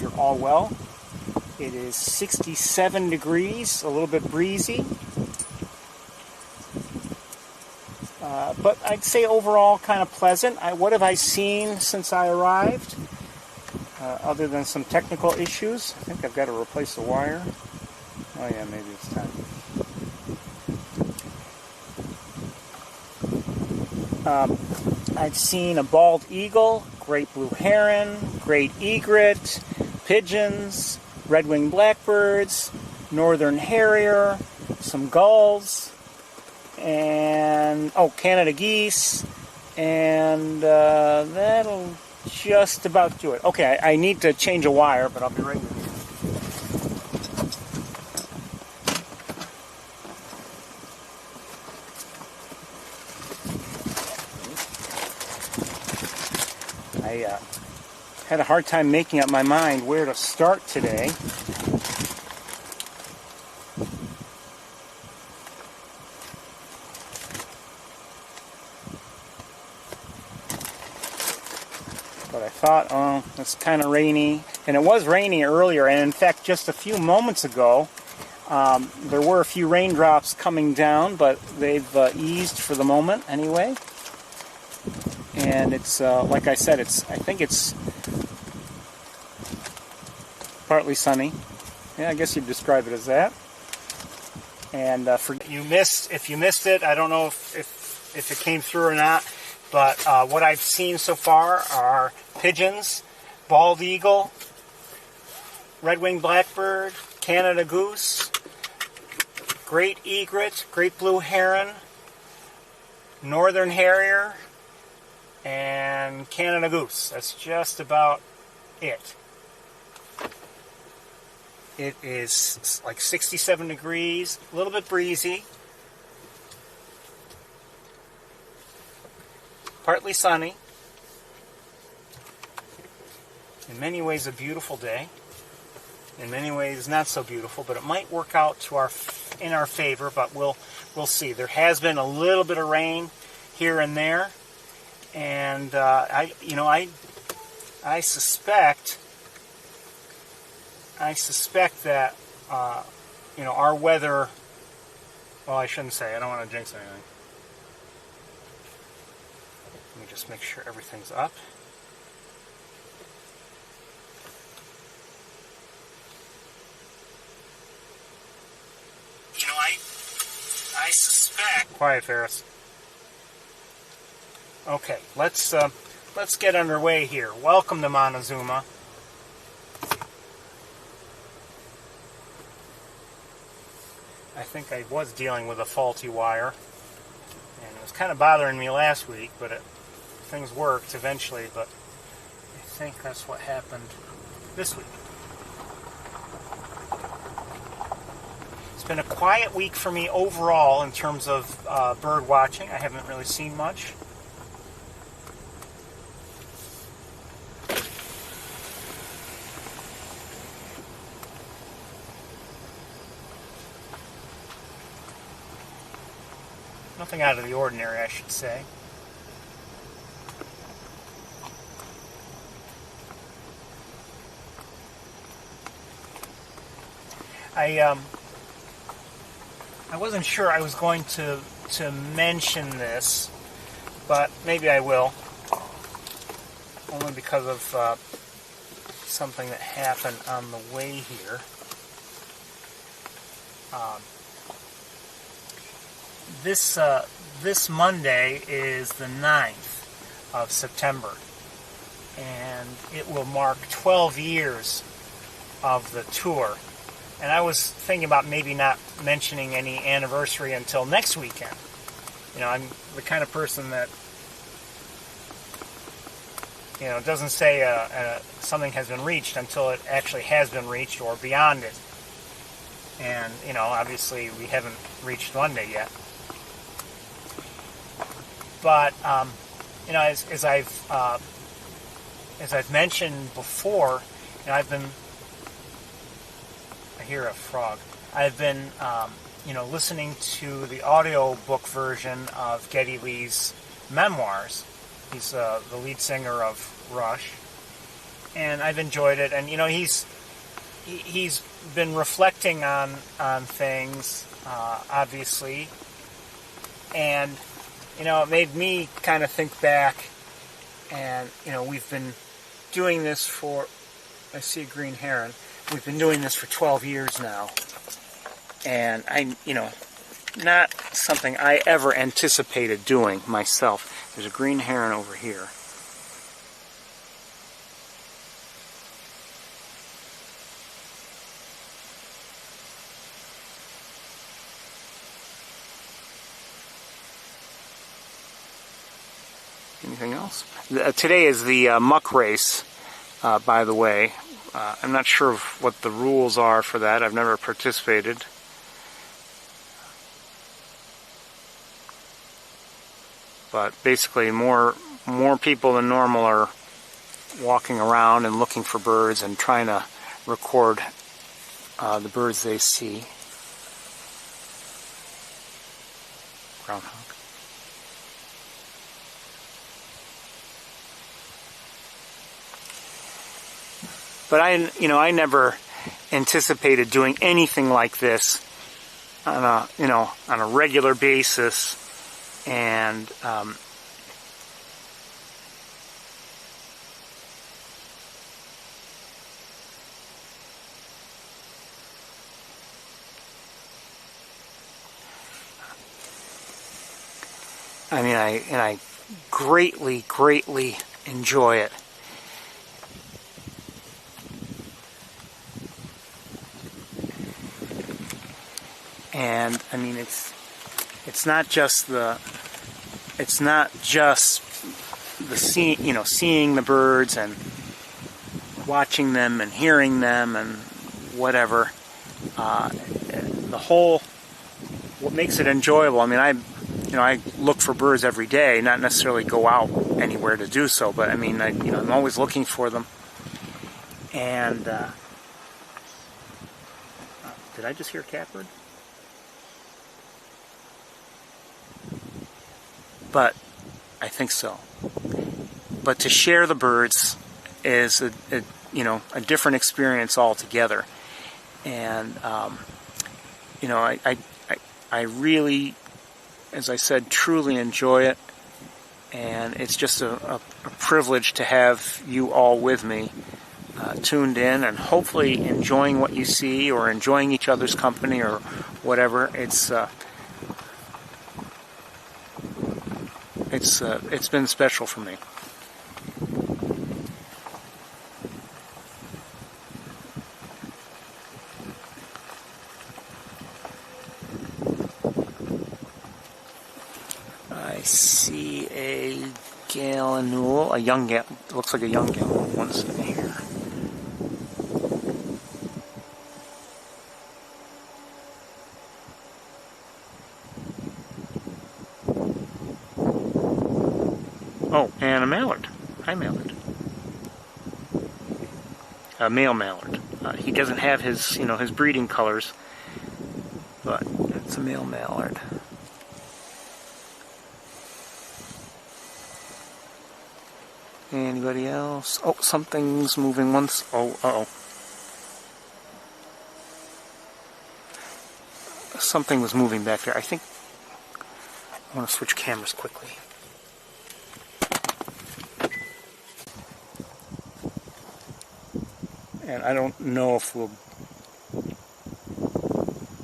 hope you're all well. It is 67 degrees, a little bit breezy. But I'd say overall kind of pleasant. What have I seen since I arrived? Other than some technical issues. I think I've got to replace the wire. Oh yeah, maybe it's time. I've seen a bald eagle, great blue heron, great egret, pigeons, red-winged blackbirds, northern harrier, some gulls, and Canada geese, and that'll just about do it. Okay, I need to change a wire, but I'll be right with you. I had a hard time making up my mind where to start today. But I thought, oh, it's kind of rainy. And it was rainy earlier, and in fact, just a few moments ago, there were a few raindrops coming down, but they've eased for the moment anyway. And it's, like I said, I think it's partly sunny. Yeah, I guess you'd describe it as that. And if you missed it, I don't know if it came through or not. But what I've seen so far are pigeons, bald eagle, red-winged blackbird, Canada goose, great egret, great blue heron, northern harrier, and Canada goose. That's just about it. It is like 67 degrees, a little bit breezy. Partly sunny. In many ways a beautiful day. In many ways not so beautiful, but it might work out in our favor, but we'll see. There has been a little bit of rain here and there, and I suspect that our weather. Well, I shouldn't say. I don't want to jinx anything. Let me just make sure everything's up. I suspect. Quiet, Ferris. Okay, let's get underway here. Welcome to Montezuma. I think I was dealing with a faulty wire, and it was kind of bothering me last week, but things worked eventually, but I think that's what happened this week. It's been a quiet week for me overall in terms of bird watching. I haven't really seen much. Nothing out of the ordinary, I should say. I wasn't sure I was going to mention this, but maybe I will. Only because of something that happened on the way here. This Monday is the 9th of September, and it will mark 12 years of the tour. And I was thinking about maybe not mentioning any anniversary until next weekend. I'm the kind of person that, doesn't say something has been reached until it actually has been reached or beyond it. And, obviously we haven't reached Monday yet. But, as I've mentioned before, I hear a frog. I've been, listening to the audiobook version of Geddy Lee's memoirs. He's the lead singer of Rush. and I've enjoyed it. And you know, he's been reflecting on things, obviously, and you know, it made me kind of think back. And you know, we've been doing this for, I see a green heron. We've been doing this for 12 years now, and you know, not something I ever anticipated doing myself. There's a green heron over here. Anything else? Today is the Muck race, by the way. I'm not sure of what the rules are for that. I've never participated. But basically more people than normal are walking around and looking for birds and trying to record the birds they see. Groundhog. But I never anticipated doing anything like this on a regular basis, and I greatly enjoy it. And I mean, it's not just the seeing the birds and watching them and hearing them and whatever. The whole, what makes it enjoyable. I mean, I look for birds every day, not necessarily go out anywhere to do so, but I mean, I'm always looking for them. And did I just hear a catbird? But I think so. But to share the birds is a different experience altogether. And I really, as I said, truly enjoy it. And it's just a privilege to have you all with me, tuned in and hopefully enjoying what you see or enjoying each other's company or whatever. It's been special for me. I see a gallinule, it looks like a young gallinule. One's in here. Oh, and a mallard. Hi, mallard. A male mallard. He doesn't have his breeding colors, but it's a male mallard. Anybody else? Oh, something's moving once. Oh, uh-oh. Something was moving back there. I think I want to switch cameras quickly. And I don't know if we'll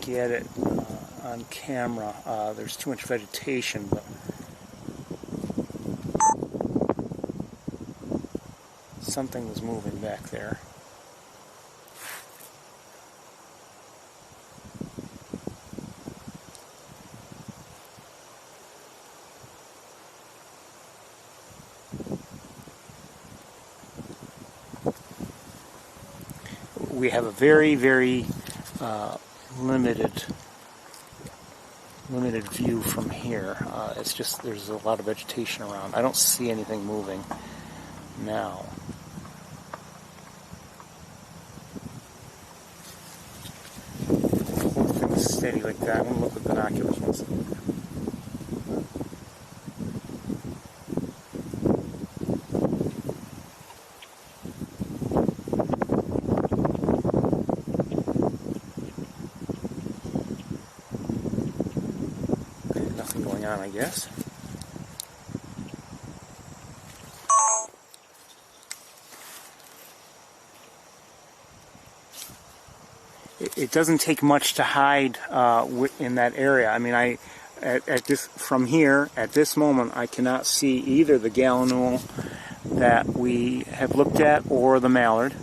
get it on camera. There's too much vegetation, but something was moving back there. We have a very limited view from here. It's just there's a lot of vegetation around. I don't see anything moving now. Hold things steady like that. I'm going to look with binoculars once. I guess. It doesn't take much to hide in that area. I mean, from here, at this moment, I cannot see either the gallinule that we have looked at or the mallard.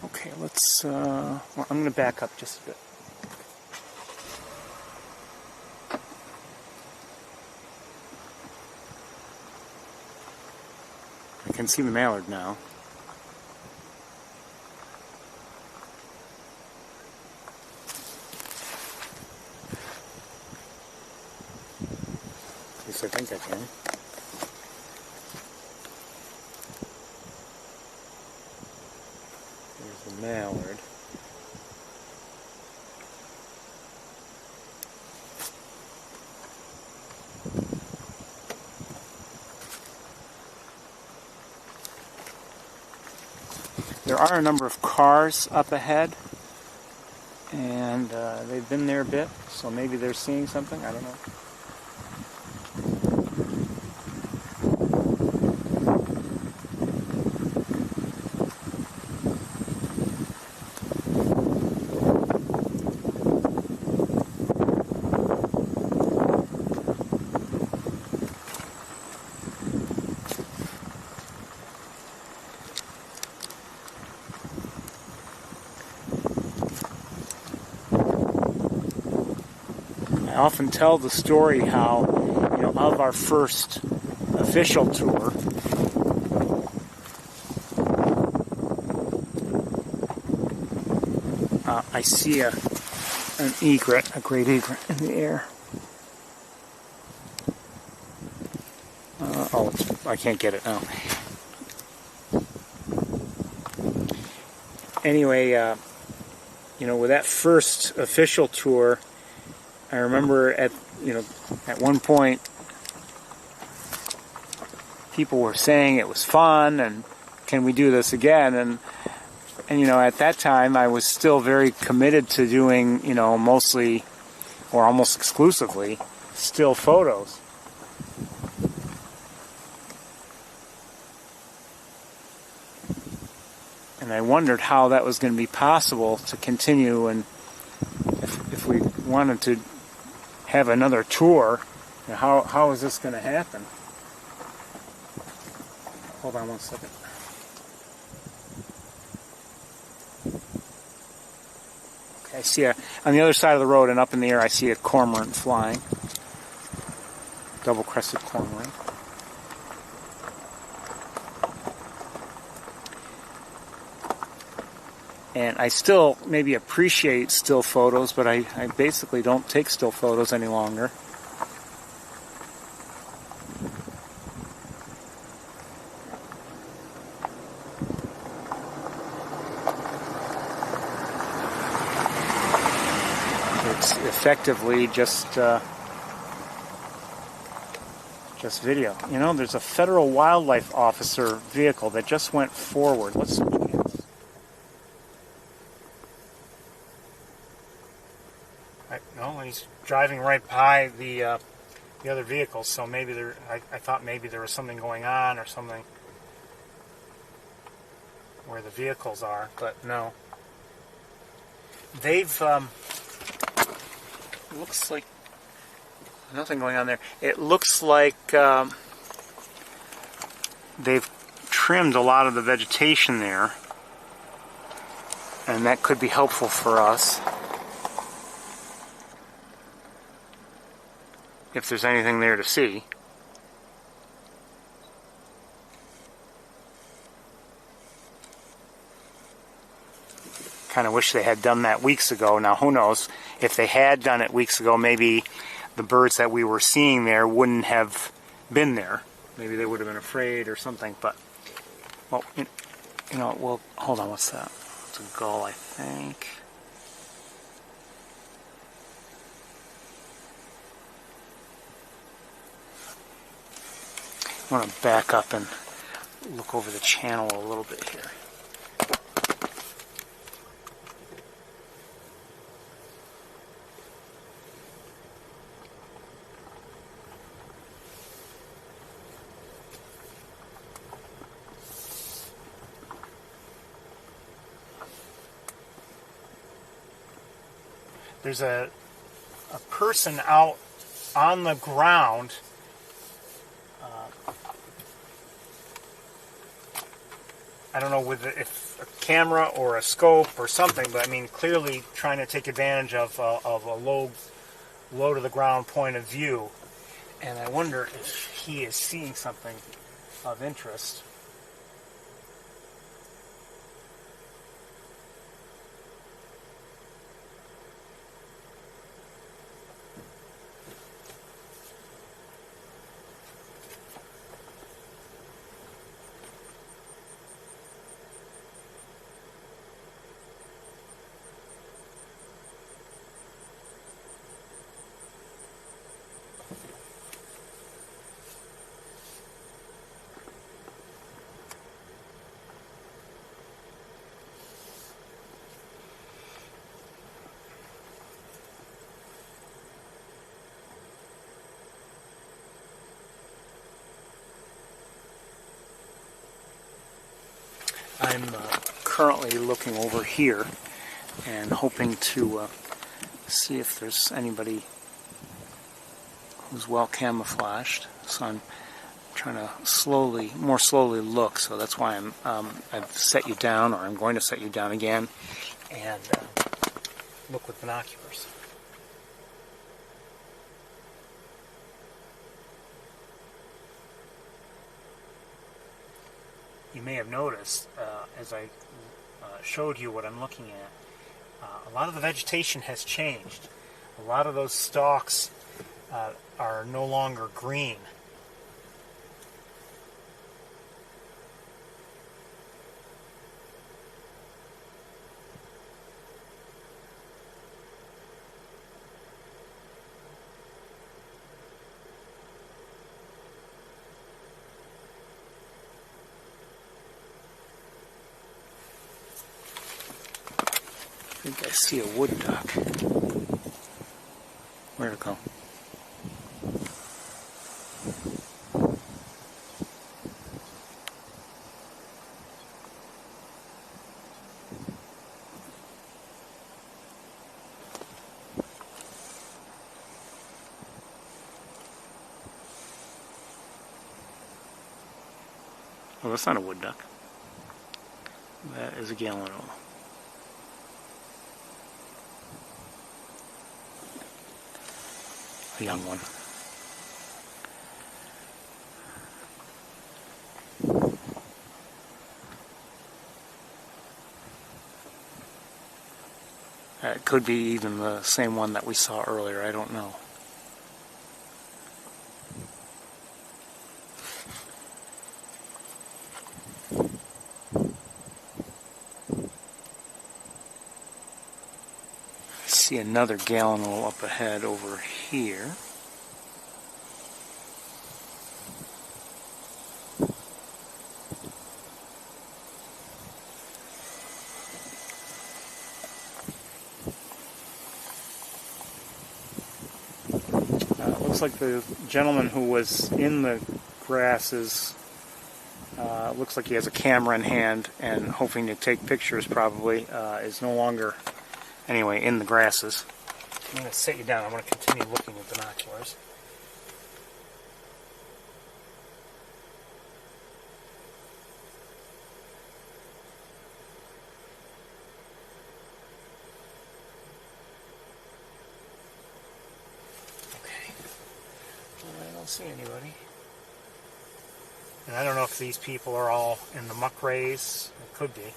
Okay, let's, well, I'm going to back up just a bit. I can see the mallard now. At least I think I can. There's the mallard. There are a number of cars up ahead, and they've been there a bit, so maybe they're seeing something, I don't know. I often tell the story how, of our first official tour, I see an egret, a great egret in the air. I can't get it now. Anyway, with that first official tour, I remember at one point people were saying it was fun and can we do this again, and at that time I was still very committed to doing mostly or almost exclusively still photos. And I wondered how that was going to be possible to continue, and if we wanted to have another tour, how is this going to happen? Hold on one second. Okay, I see on the other side of the road and up in the air I see a cormorant flying. Double-crested cormorant. And I still maybe appreciate still photos, but I basically don't take still photos any longer. It's effectively just video. There's a federal wildlife officer vehicle that just went forward. Let's switch hands. No, he's driving right by the other vehicles, so maybe I thought maybe there was something going on or something where the vehicles are, but no. They've looks like nothing going on there. It looks like they've trimmed a lot of the vegetation there, and that could be helpful for us. If there's anything there to see. Kind of wish they had done that weeks ago. Now, who knows? If they had done it weeks ago, maybe the birds that we were seeing there wouldn't have been there. Maybe they would have been afraid or something, but, well, well, hold on, what's that? It's a gull, I think. I want to back up and look over the channel a little bit here. there's a person out on the ground. I don't know if a camera or a scope or something, but I mean clearly trying to take advantage of a low to the ground point of view. And I wonder if he is seeing something of interest. I'm currently looking over here and hoping to see if there's anybody who's well camouflaged. So I'm trying to more slowly look. So that's why I've set you down, or I'm going to set you down again, and look with binoculars. You may have noticed, as I showed you what I'm looking at, a lot of the vegetation has changed. A lot of those stalks are no longer green. I think I see a wood duck. Where'd it go? Oh, that's not a wood duck. That is a gallinule. A young one. It could be even the same one that we saw earlier, I don't know. I see another gallinule up ahead over here. Looks like the gentleman who was in the grasses, looks like he has a camera in hand and hoping to take pictures probably, is no longer, anyway, in the grasses. I'm going to set you down. I want to continue looking with binoculars. I don't see anybody. And I don't know if these people are all in the muck rays. It could be.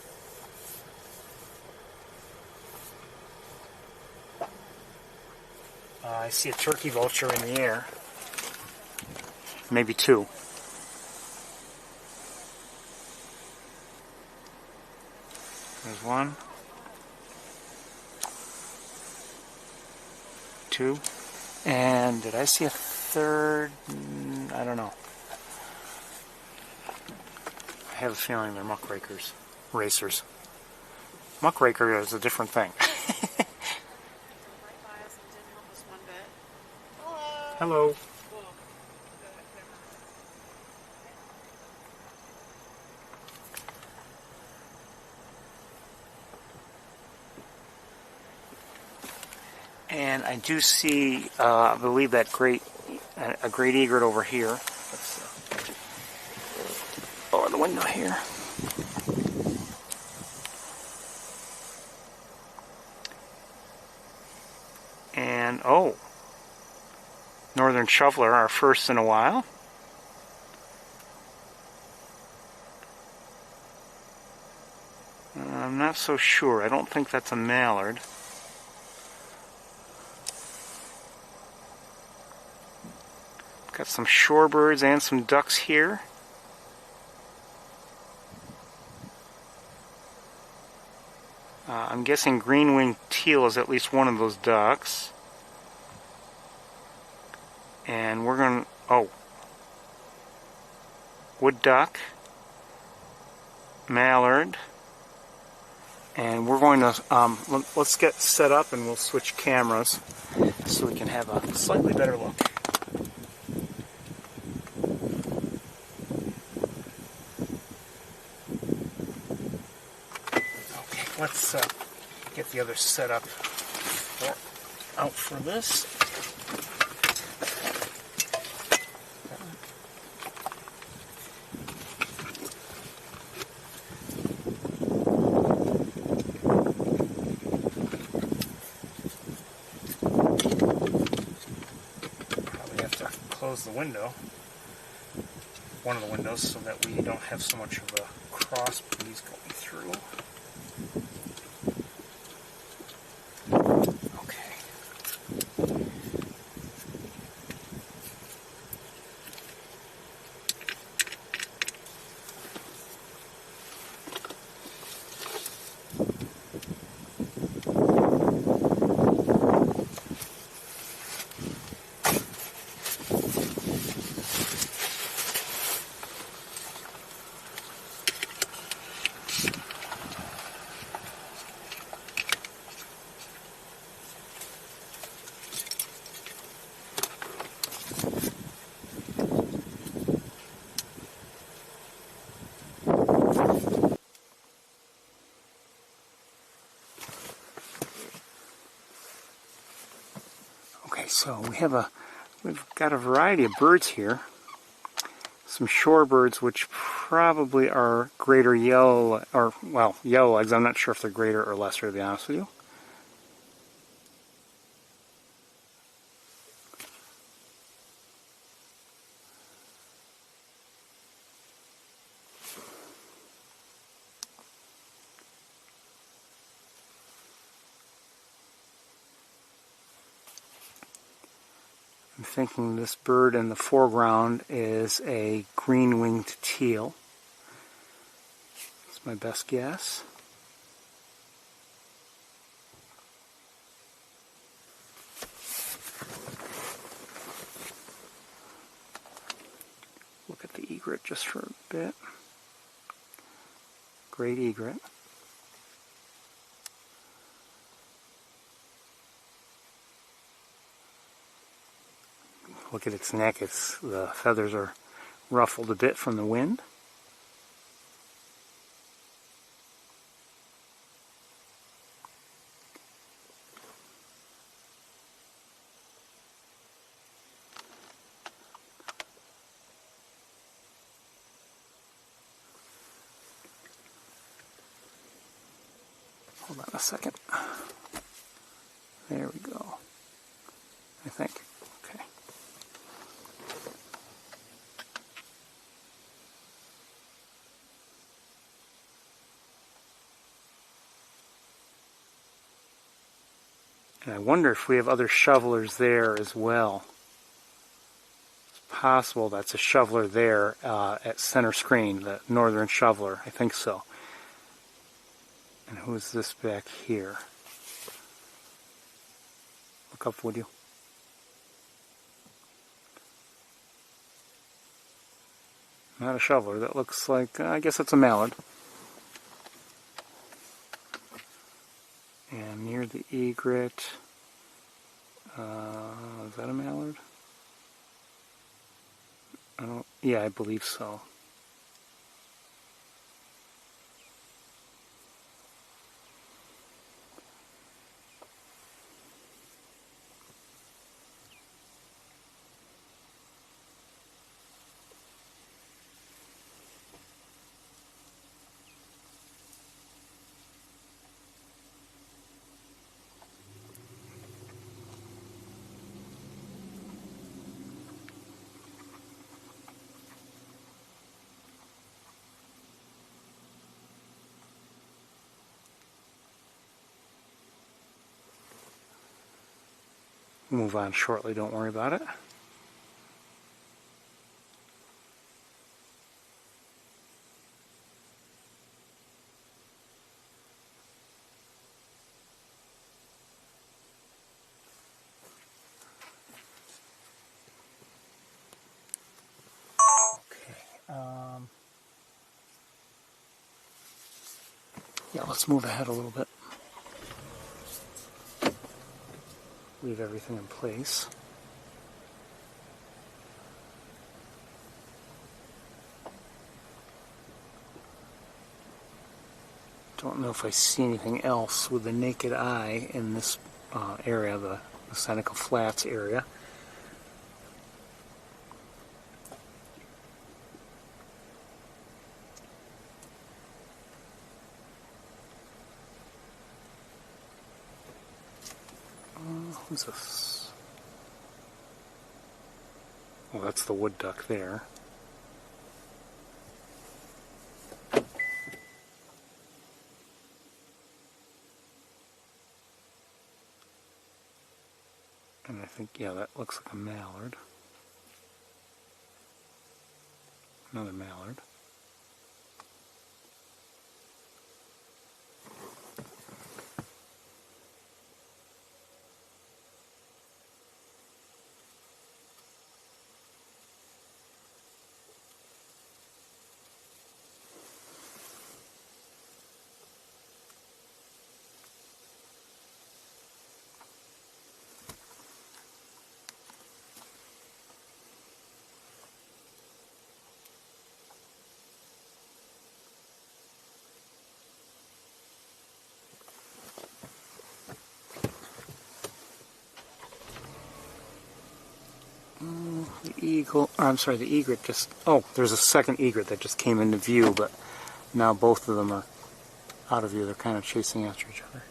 I see a turkey vulture in the air. Maybe two. There's one. Two. And did I see a third? I don't know. I have a feeling they're muckrakers. Racers. Muckraker is a different thing. Hello. And I do see, I believe that a great egret over here. Let's lower the window here. And oh, northern shoveler, our first in a while. I'm not so sure. I don't think that's a mallard. Got some shorebirds and some ducks here. I'm guessing green-winged teal is at least one of those ducks. And we're going to... oh. Wood duck. Mallard. And we're going to... let's get set up and we'll switch cameras so we can have a slightly better look. Let's get the other setup out for this. Probably have to close the window, one of the windows, so that we don't have so much of a cross breeze going through. So we've got a variety of birds here. Some shorebirds, which probably are greater yellow, or well, yellow legs. I'm not sure if they're greater or lesser, to be honest with you. I'm thinking this bird in the foreground is a green-winged teal. That's my best guess. Look at the egret just for a bit. Great egret. Look at its neck. The feathers are ruffled a bit from the wind. Hold on a second. There we go. I think. Okay. And I wonder if we have other shovelers there as well. It's possible that's a shoveler there at center screen, the northern shoveler. I think so. And who's this back here? Look up, would you? Not a shoveler. That looks like, I guess it's a mallard. And near the egret, is that a mallard? Yeah, I believe so. move on shortly, don't worry about it. Yeah, let's move ahead a little bit. Leave everything in place. Don't know if I see anything else with the naked eye in this area, the Seneca Flats area. Who's this? Well, that's the wood duck there. And I think, yeah, that looks like a mallard. Another mallard. The eagle, I'm sorry, the egret just, oh, there's a second egret that just came into view, but now both of them are out of view. They're kind of chasing after each other.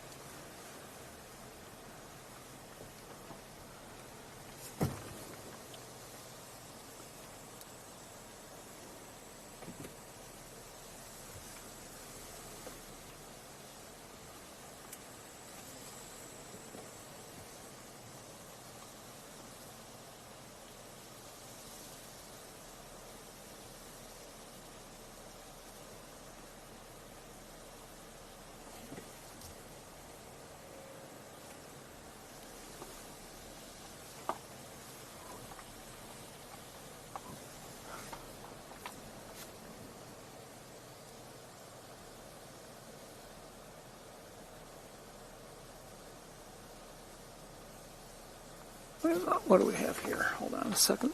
What do we have here? Hold on a second.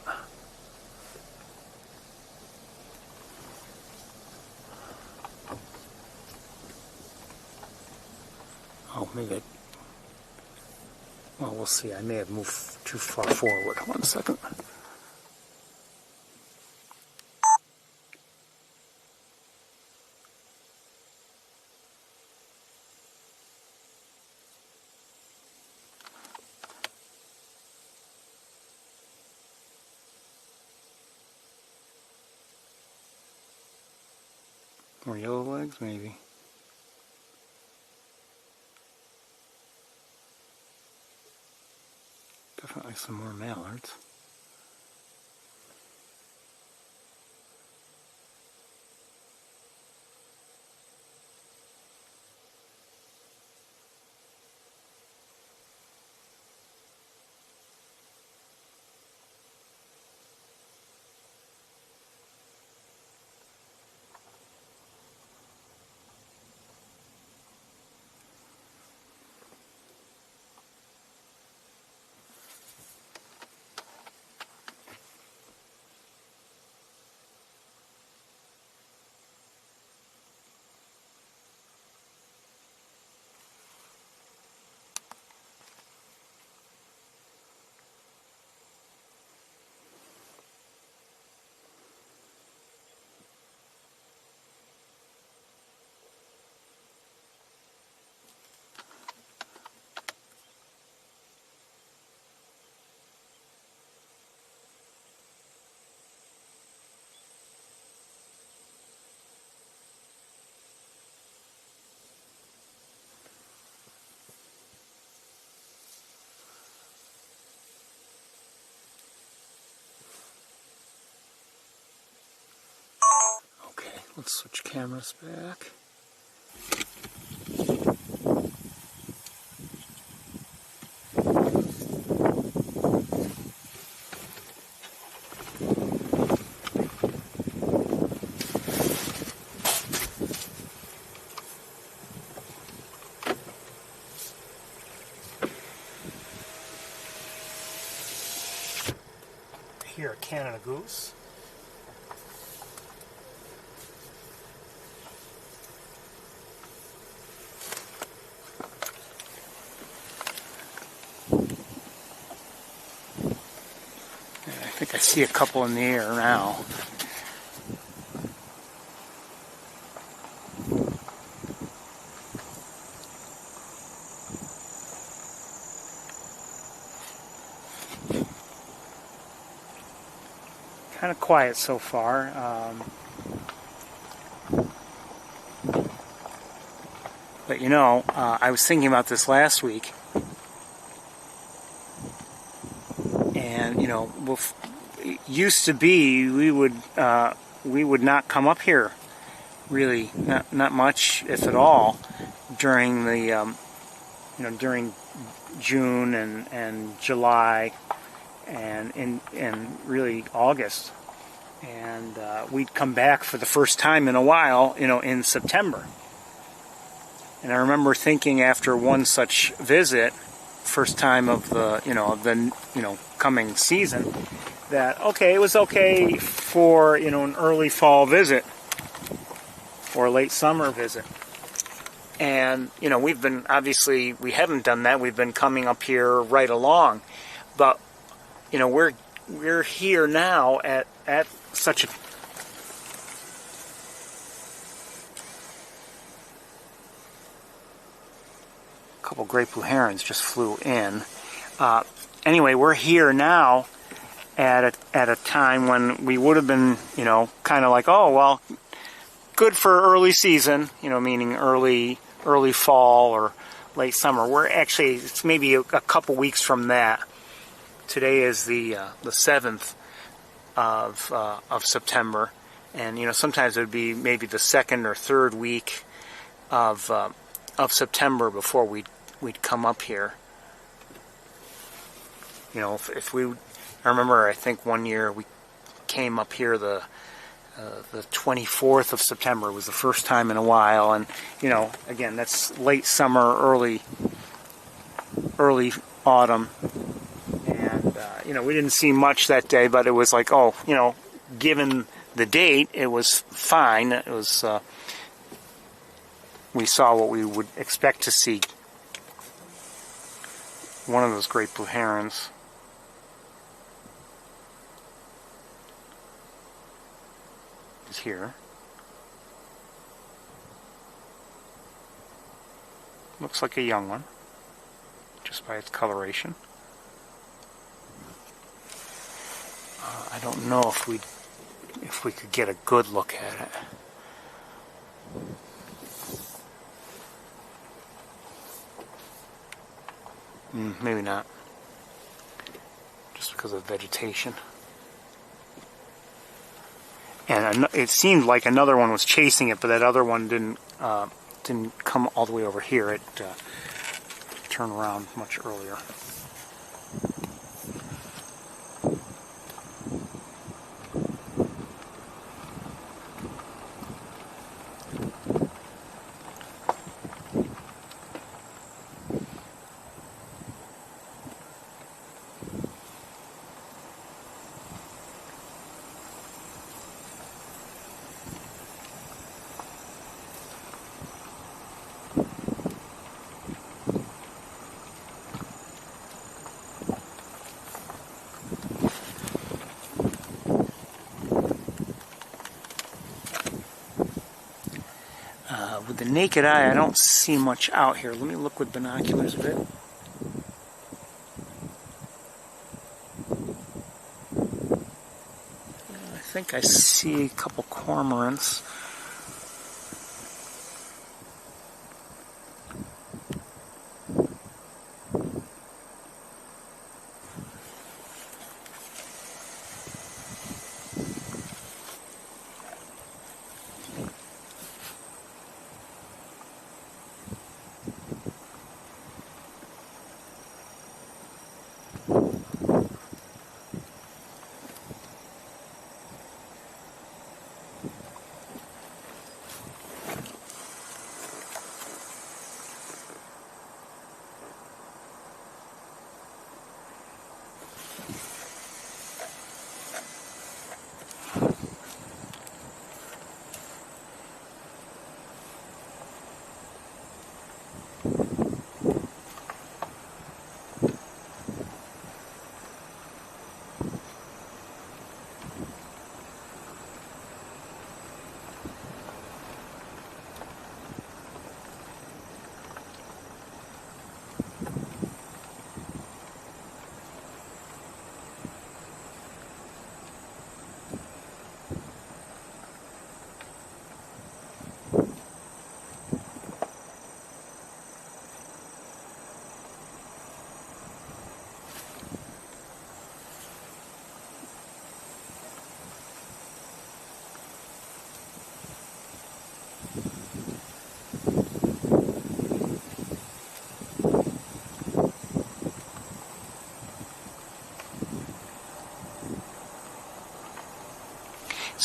Oh, maybe well, we'll see. I may have moved too far forward. Hold on a second. More yellow legs, maybe. Definitely some more mallards. Let's switch cameras back. Here, a Canada goose. I think I see a couple in the air now. Kind of quiet so far. But you know, I was thinking about this last week, and you know, it used to be we would not come up here, really, not much, if at all, during the you know, during June and July. And really August, and we'd come back for the first time in a while, you know, in September. And I remember thinking after one such visit, first time of the coming season, that okay, it was okay for, you know, an early fall visit or a late summer visit. And you know, we haven't done that. We've been coming up here right along, but you know, we're here now at such a couple great blue herons just flew in. Anyway, we're here now at a time when we would have been, you know, kind of like, oh well, good for early season, you know, meaning early fall or late summer. We're actually, it's maybe a couple weeks from that. Today is the 7th of September, and you know, sometimes it would be maybe the 2nd or 3rd week of September before we'd come up here. You know, I remember, I think one year we came up here the 24th of September. It was the first time in a while, and you know, again, that's late summer, early autumn. You know, we didn't see much that day, but it was like, oh, you know, given the date, it was fine. It was, we saw what we would expect to see. One of those great blue herons. Is here. Looks like a young one, just by its coloration. I don't know if we could get a good look at it. Maybe not. Just because of vegetation. And it seemed like another one was chasing it, but that other one didn't come all the way over here. It turned around much earlier. With the naked eye, I don't see much out here. Let me look with binoculars a bit. I think I see a couple cormorants.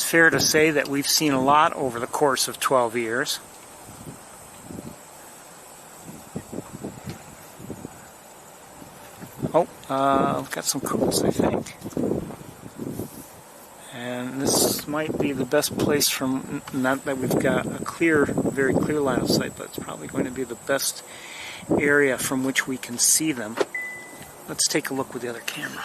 fair to say that we've seen a lot over the course of 12 years. Oh, I've got some coots, I think. And this might be the best place from, not that we've got a clear, very clear line of sight, but it's probably going to be the best area from which we can see them. Let's take a look with the other camera.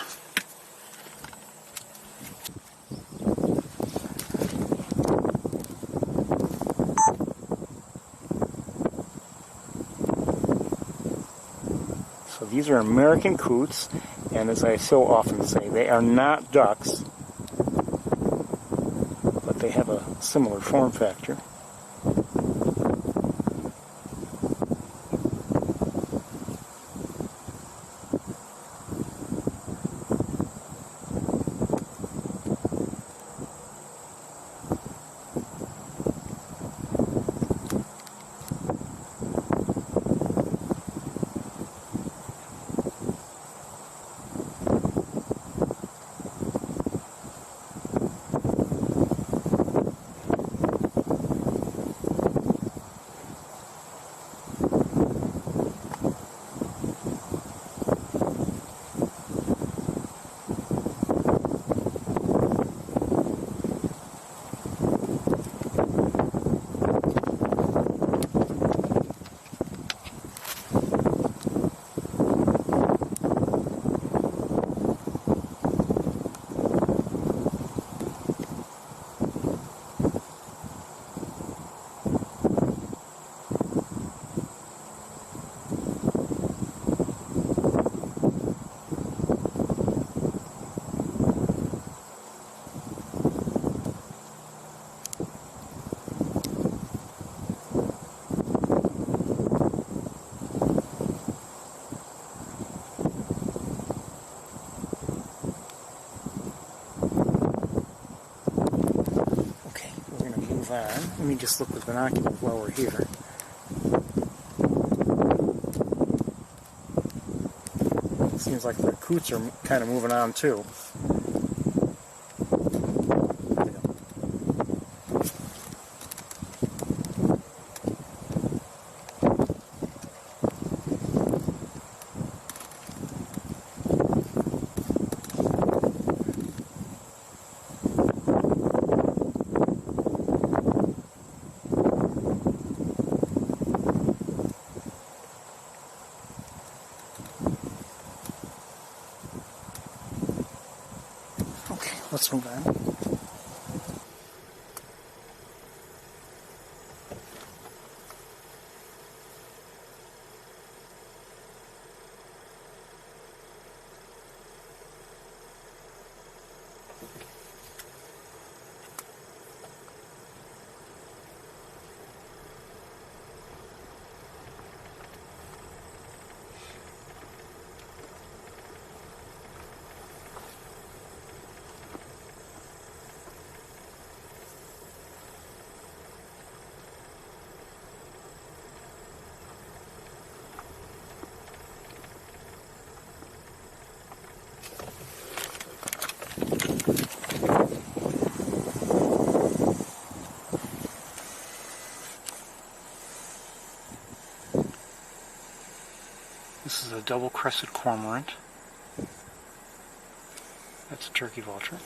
So these are American coots, and as I so often say, they are not ducks, but they have a similar form factor. Let me just look with binoculars while we're here. Seems like the coots are kind of moving on too. Let's move on. This is a double-crested cormorant. That's a turkey vulture.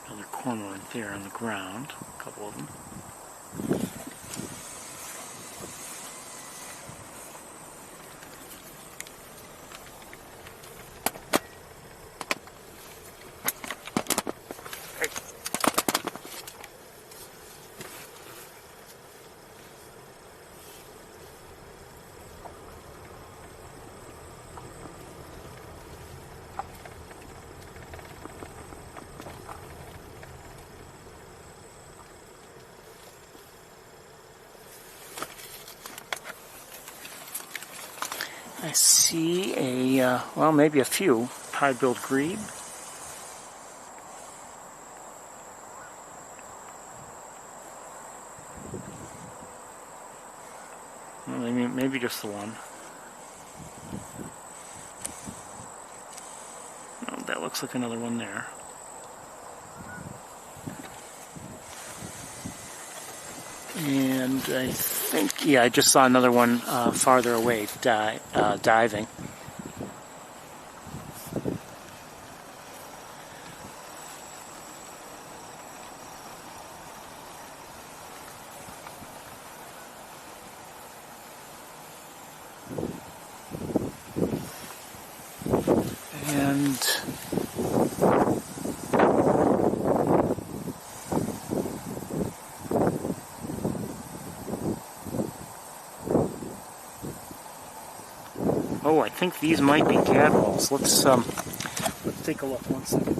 Another cormorant there on the ground, a couple of them. I see a, well, maybe a few pie-billed grebe. Well, maybe just the one. Oh, that looks like another one there. And I think, yeah, I just saw another one farther away diving. And oh, I think these might be gadwalls. Let's take a look 1 second.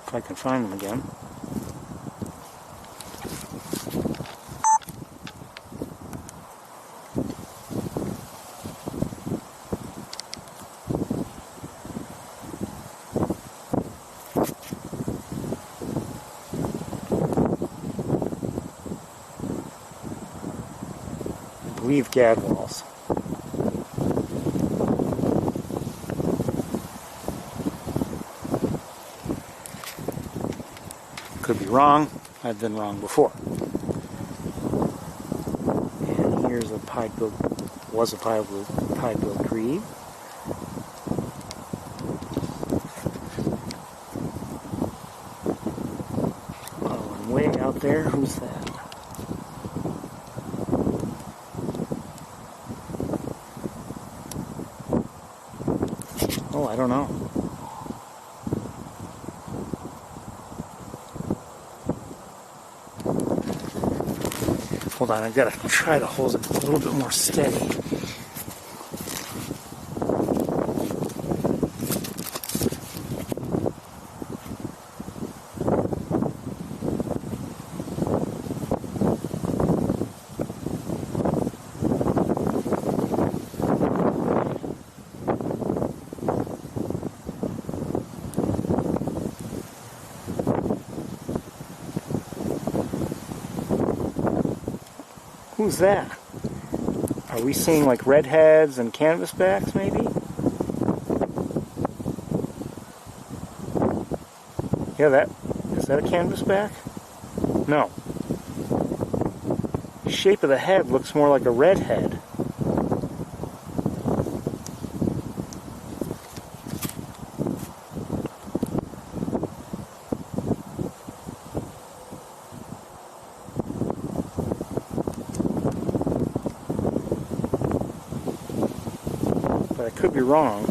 If I can find them again. I believe gadwalls. Could be wrong. I've been wrong before. And here's a pied-billed, was a pied-billed grebe. Oh, and way out there, who's that? Oh, I don't know. Hold on, I've got to try to hold it a little bit more steady. Who's that? Are we seeing like redheads and canvasbacks maybe? Yeah, is that a canvasback? No. The shape of the head looks more like a redhead. But I could be wrong.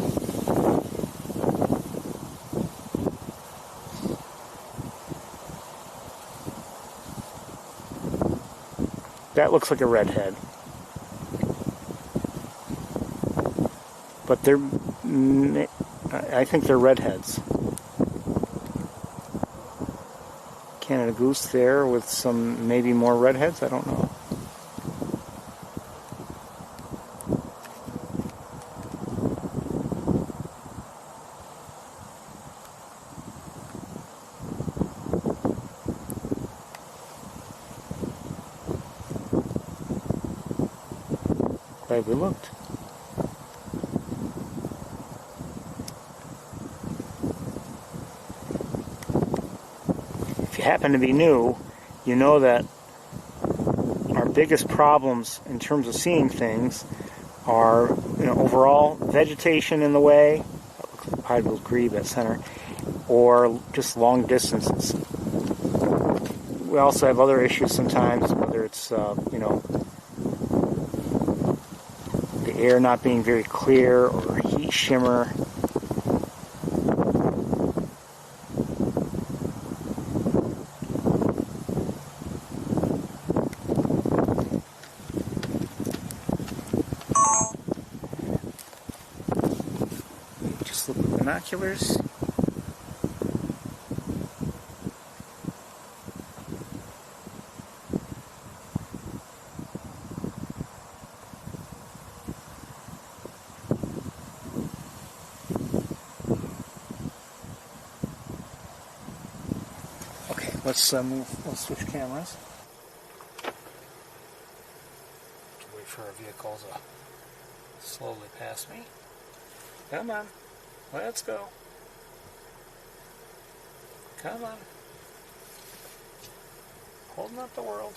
That looks like a redhead. But I think they're redheads. Canada goose there with some maybe more redheads, I don't know. Glad we looked. If you happen to be new, you know that our biggest problems in terms of seeing things are, overall vegetation in the way, pied-billed grebe at center, or just long distances. We also have other issues sometimes, whether it's the air not being very clear or heat shimmer. Just look with binoculars. Let's switch cameras. Away for a vehicle to slowly pass me. Come on, let's go. Come on. Holding up the world.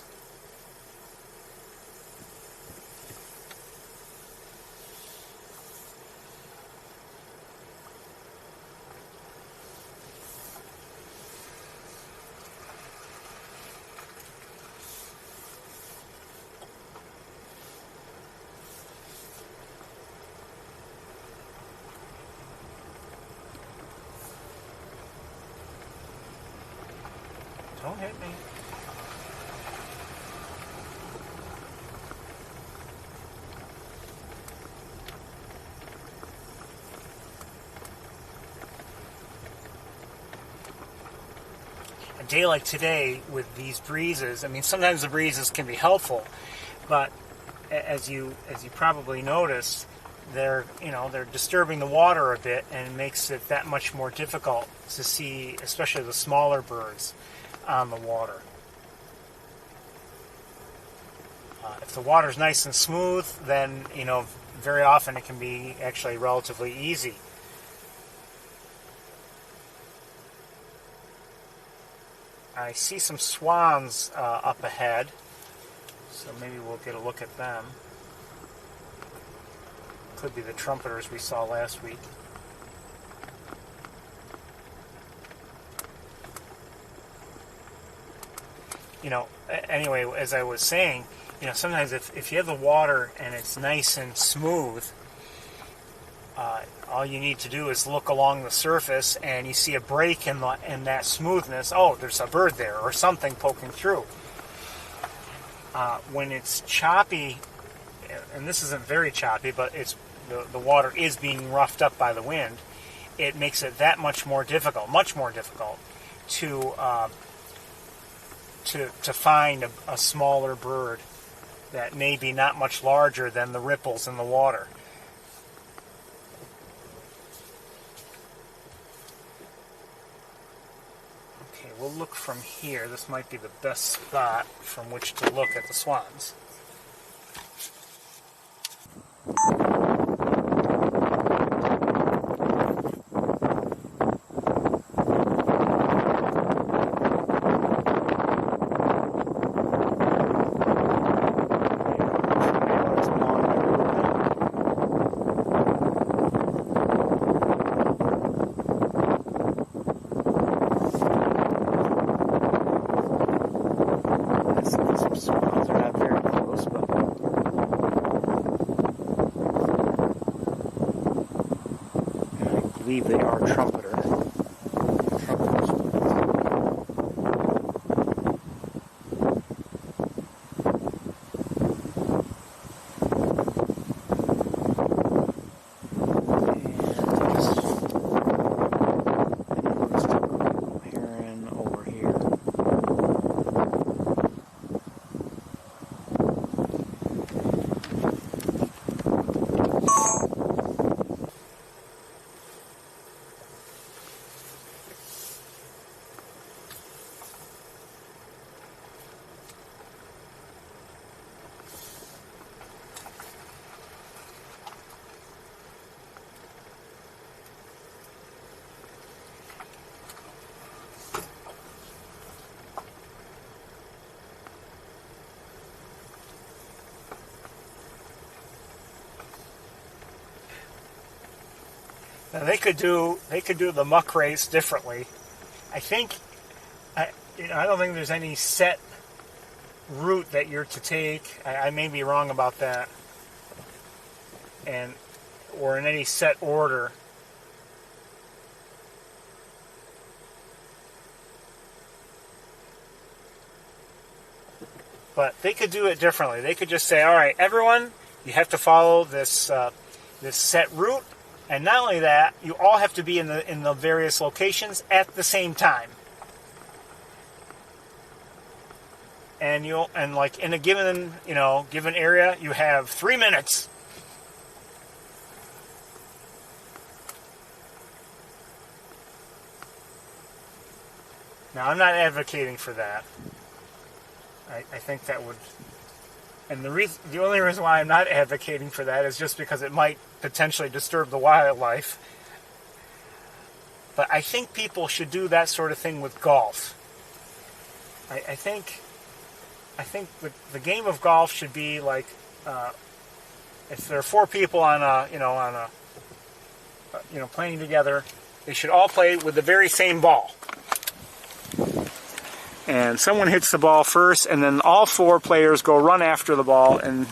Don't hit me. A day like today with these breezes, I mean, sometimes the breezes can be helpful, but as you probably noticed, they're disturbing the water a bit, and it makes it that much more difficult to see, especially the smaller birds on the water. If the water's nice and smooth, then very often it can be actually relatively easy. I see some swans up ahead, so maybe we'll get a look at them. Could be the trumpeters we saw last week. Anyway, as I was saying, sometimes if you have the water and it's nice and smooth, all you need to do is look along the surface and you see a break in that smoothness. Oh, there's a bird there or something poking through. When it's choppy, and this isn't very choppy, but the water is being roughed up by the wind, it makes it that much more difficult to find a smaller bird that may be not much larger than the ripples in the water. Okay, we'll look from here. This might be the best spot from which to look at the swans. They are trumpeters. Heron over here. Now they could do the muck race differently. I don't think there's any set route that you're to take. I may be wrong about that, or in any set order. But they could do it differently. They could just say, "All right, everyone, you have to follow this set route." And not only that, you all have to be in the various locations at the same time. And like in a given area, you have 3 minutes. Now, I'm not advocating for that. I think that would And the only reason why I'm not advocating for that is just because it might potentially disturb the wildlife. But I think people should do that sort of thing with golf. I think the game of golf should be like, if there are 4 people on playing together, they should all play with the very same ball. And someone hits the ball first, and then all 4 players go run after the ball and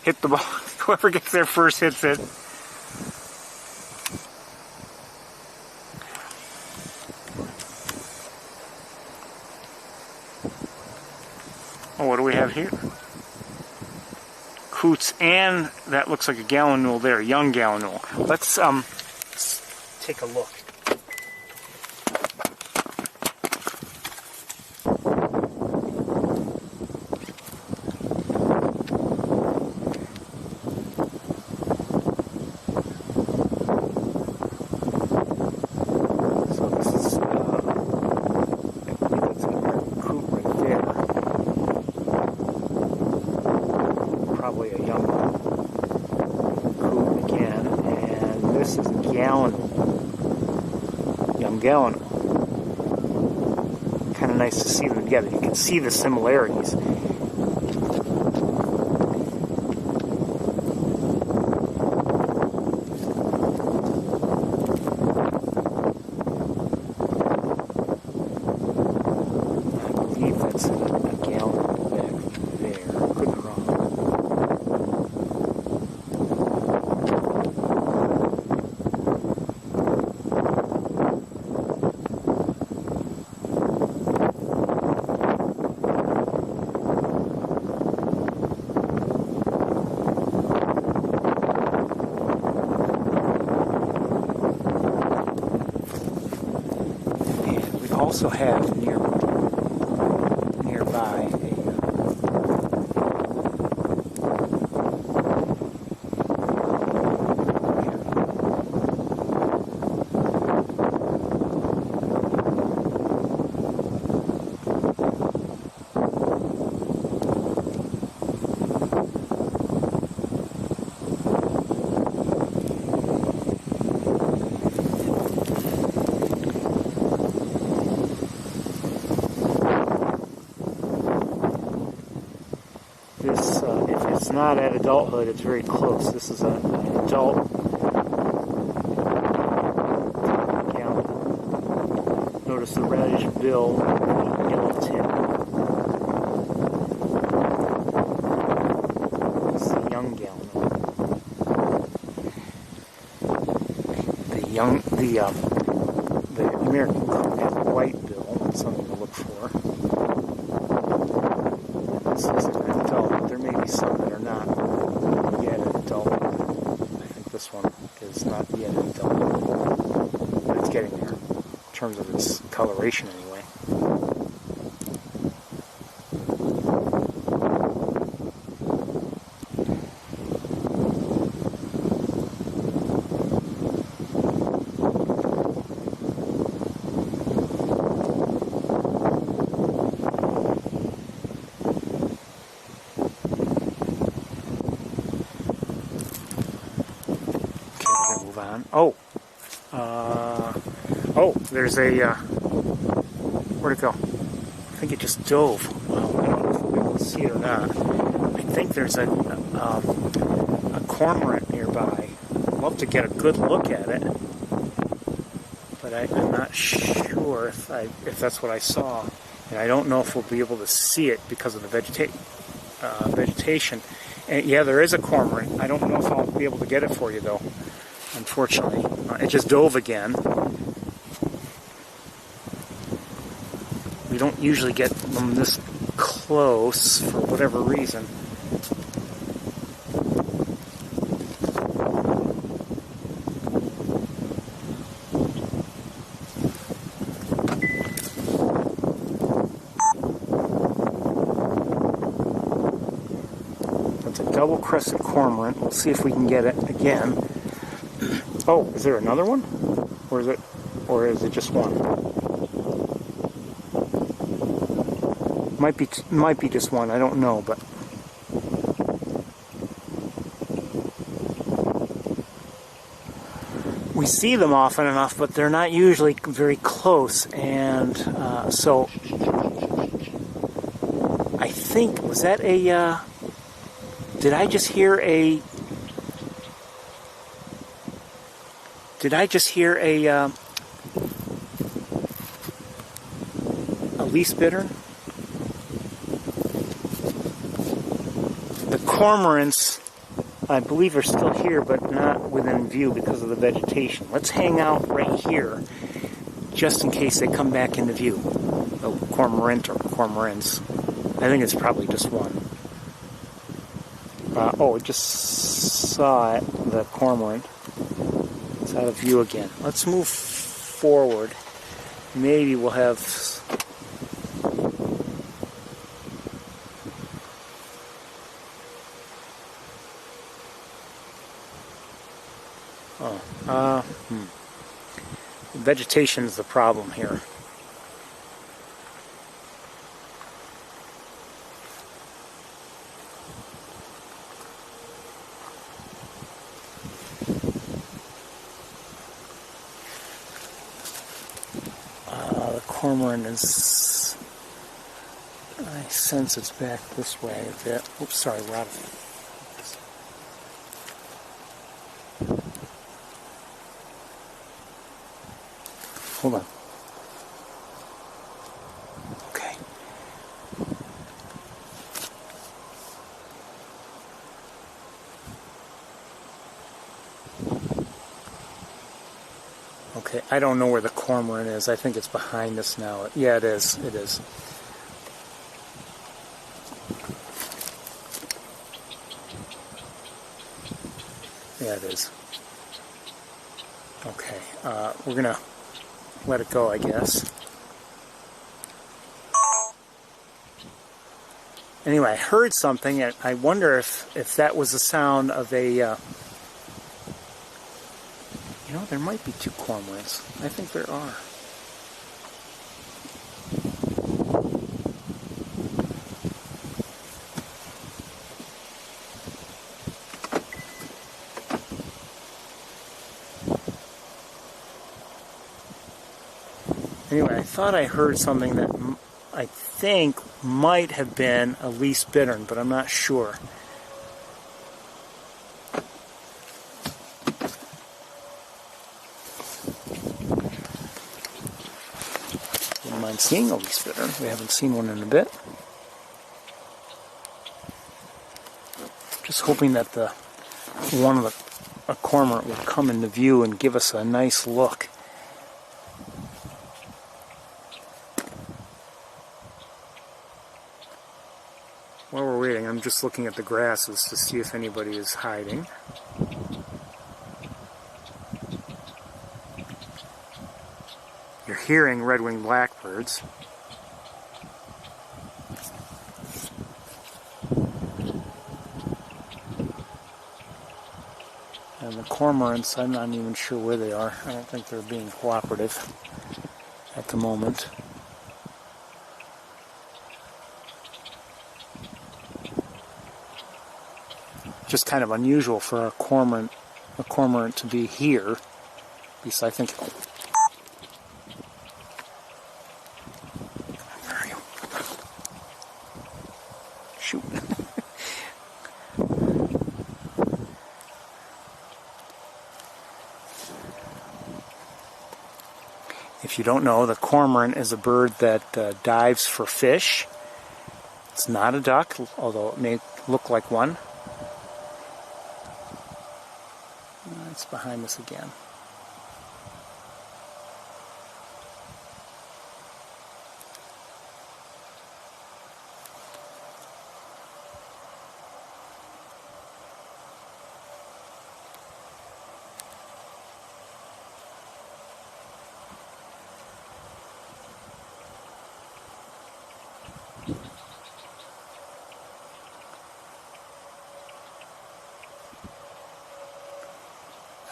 hit the ball. Whoever gets there first hits it. Oh, what do we have here? Coots, and that looks like a gallinule there, young gallinule. Let's take a look. Probably a young coot again, and this is gallinule, young gallinule. Kind of nice to see them together. You can see the similarities. I believe that's a gallinule back there. Could be wrong. Also have nearby this, if it's not at adulthood, it's very close. This is an adult gallinule. Notice the reddish bill, yellow tip. This is a young gallinule. The American coot has a white bill. That's something to look for. This is an adult. There may be some that are not yet an adult. I think this one is not yet an adult, but it's getting there in terms of its coloration anyway. There's a, where'd it go? I think it just dove. Well, I don't know if we'll be able to see it or not. I think there's a cormorant nearby. I'd love to get a good look at it, but I'm not sure if that's what I saw. And I don't know if we'll be able to see it because of the vegetation. And yeah, there is a cormorant. I don't know if I'll be able to get it for you, though, unfortunately. It just dove again. We don't usually get them this close for whatever reason. That's a double-crested cormorant. We'll see if we can get it again. Oh, is there another one? Or is it just one? Might be just one, I don't know, but we see them often enough, but they're not usually very close. And so I think, was that a, did I just hear a least bittern? The cormorants, I believe, are still here, but not within view because of the vegetation. Let's hang out right here, just in case they come back into view. The cormorant or cormorants. I think it's probably just one. Oh, I just saw it, the cormorant. It's out of view again. Let's move forward. Maybe we'll have... Vegetation is the problem here. The cormorant is... I sense it's back this way a bit. Oops, sorry, we're out of... Hold on. Okay. Okay, I don't know where the cormorant is. I think it's behind us now. Yeah, it is. It is. Yeah, it is. Okay, we're gonna let it go, I guess. Anyway, I heard something, and I wonder if that was the sound of a... you know, there might be two cormorants. I think there are. Anyway, I thought I heard something that I think might have been a least bittern, but I'm not sure. Wouldn't mind seeing a least bittern. We haven't seen one in a bit. Just hoping that a cormorant would come into view and give us a nice look. While we're waiting, I'm just looking at the grasses to see if anybody is hiding. You're hearing red-winged blackbirds. And the cormorants, I'm not even sure where they are. I don't think they're being cooperative at the moment. Just kind of unusual for a cormorant to be here. At least I think. Where are you? Shoot. If you don't know, the cormorant is a bird that dives for fish. It's not a duck, although it may look like one. It's behind us again.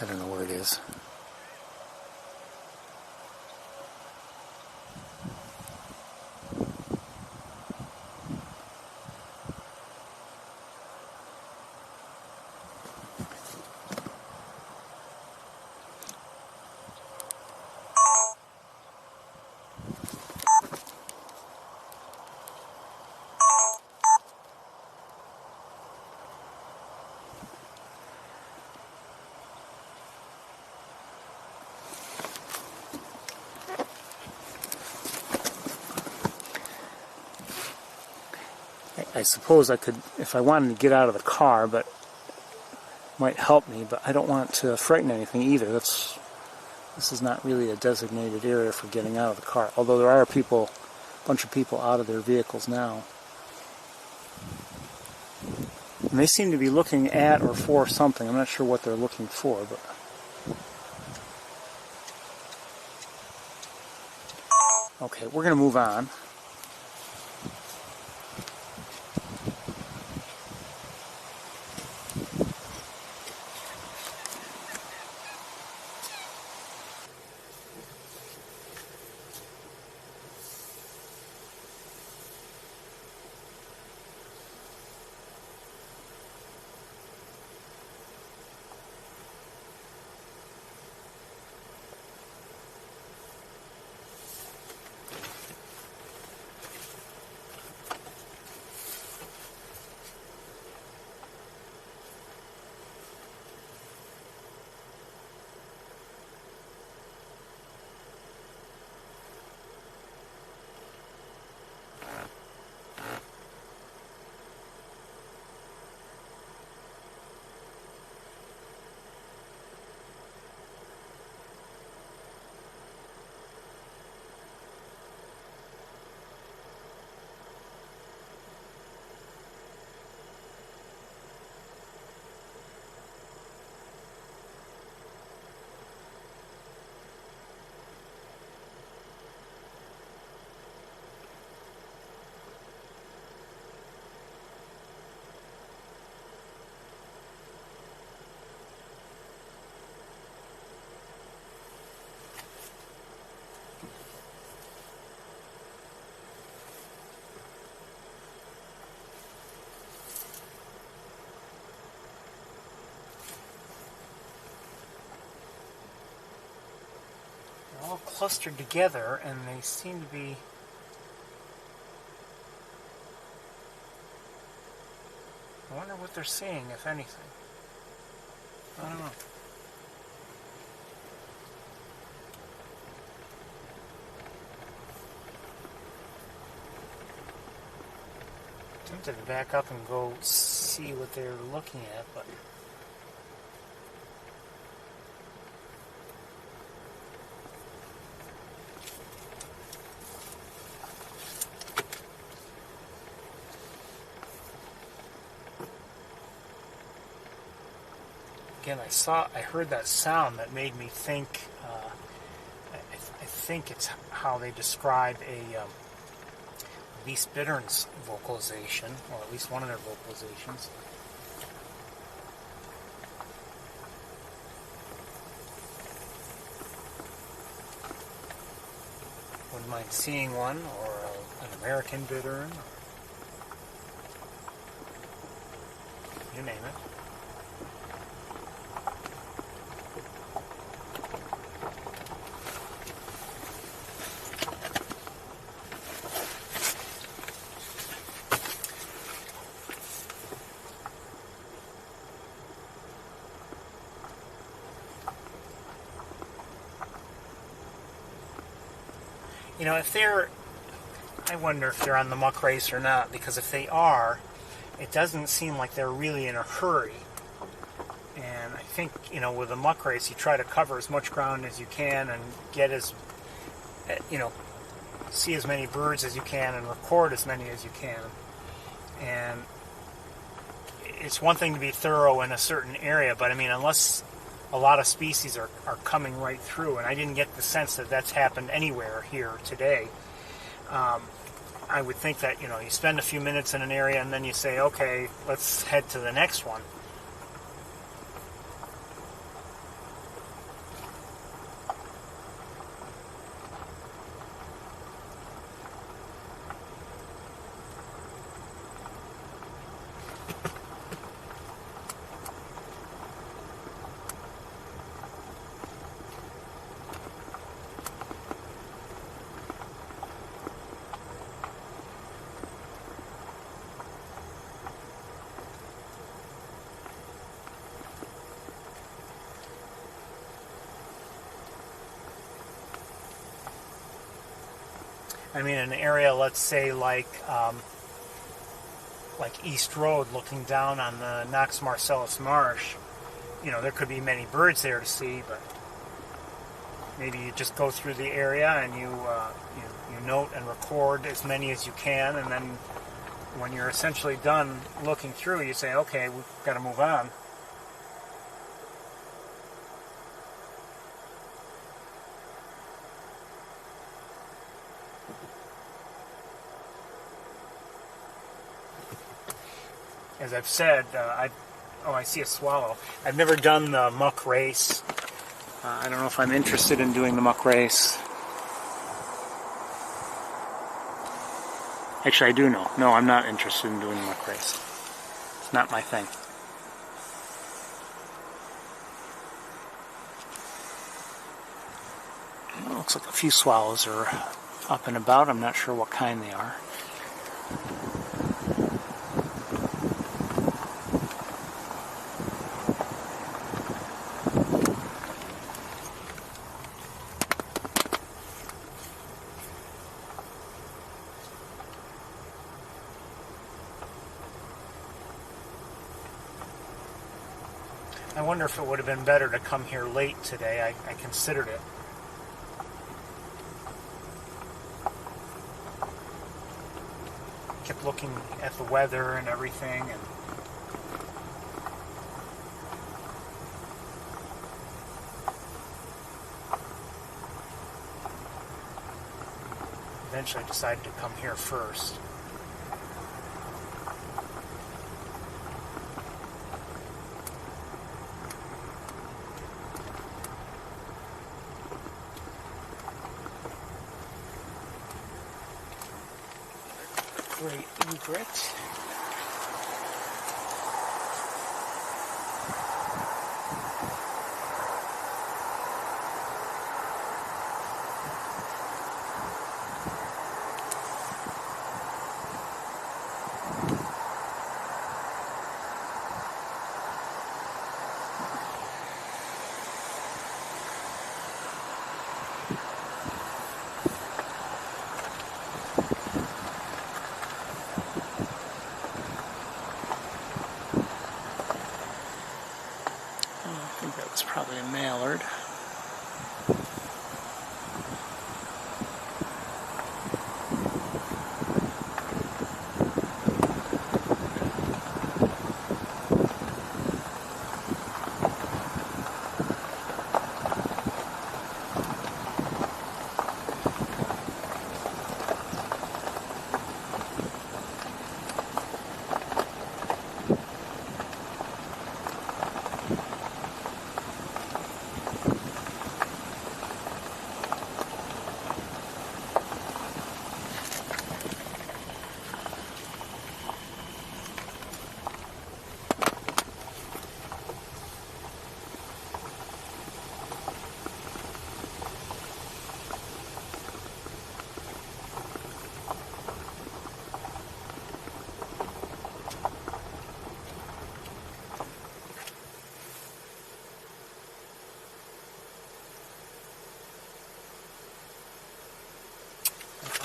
I don't know where it is. I suppose I could, if I wanted to get out of the car, but it might help me, but I don't want to frighten anything either. This is not really a designated area for getting out of the car, although there are a bunch of people out of their vehicles now. And they seem to be looking at or for something. I'm not sure what they're looking for, but... Okay, we're going to move on. All clustered together, and they seem to be I wonder what they're seeing, if anything. I don't know. Tempted to back up and go see what they're looking at, but again, I heard that sound that made me think, I think it's how they describe a Elise Bitterns vocalization, or at least one of their vocalizations. Wouldn't mind seeing one, or an American bittern, or you name it. You know, I wonder if they're on the muck race or not, because if they are, it doesn't seem like they're really in a hurry. And I think, you know, with a muck race, you try to cover as much ground as you can and get see as many birds as you can and record as many as you can. And it's one thing to be thorough in a certain area, but I mean, unless a lot of species are coming right through, and I didn't get the sense that that's happened anywhere here today. I would think that, you know, you spend a few minutes in an area and then you say, okay, let's head to the next one. I mean, an area, let's say, like like East Road looking down on the Knox Marcellus Marsh, you know, there could be many birds there to see, but maybe you just go through the area and you note and record as many as you can, and then when you're essentially done looking through, you say, okay, we've got to move on. As I've said, I see a swallow. I've never done the muck race. I don't know if I'm interested in doing the muck race. Actually, I do know. No, I'm not interested in doing the muck race. It's not my thing. It looks like a few swallows are up and about. I'm not sure what kind they are. I wonder if it would have been better to come here late today. I considered it. Kept looking at the weather and everything, and eventually I decided to come here first. Great egret. Probably a mallard.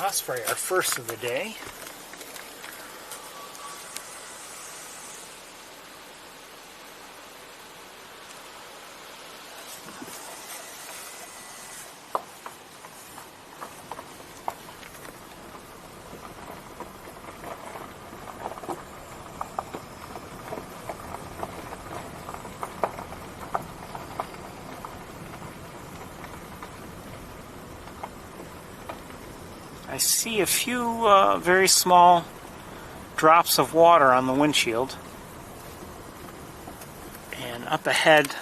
Osprey, our first of the day. I see a few very small drops of water on the windshield. And up ahead,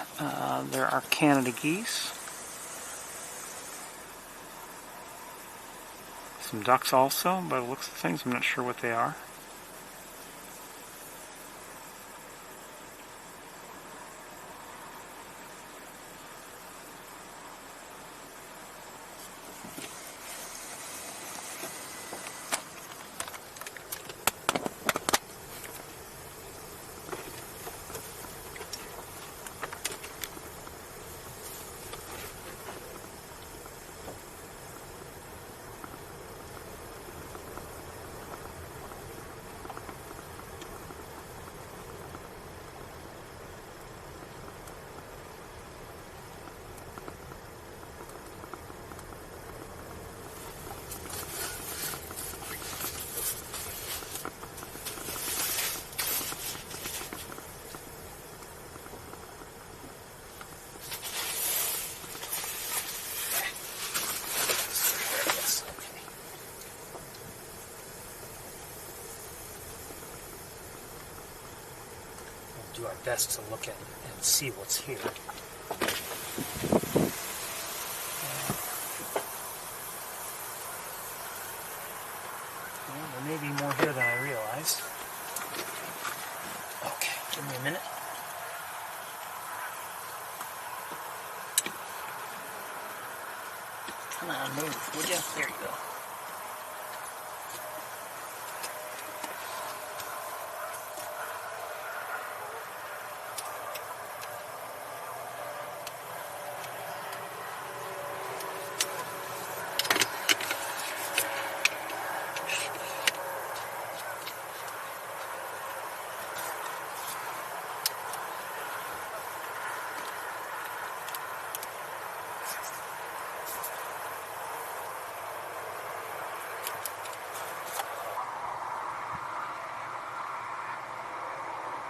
there are Canada geese. Some ducks also, by the looks of things. I'm not sure what they are. best to look at and see what's here. Well, there may be more here than I realized. Okay, give me a minute. Come on, move, would you? There you go.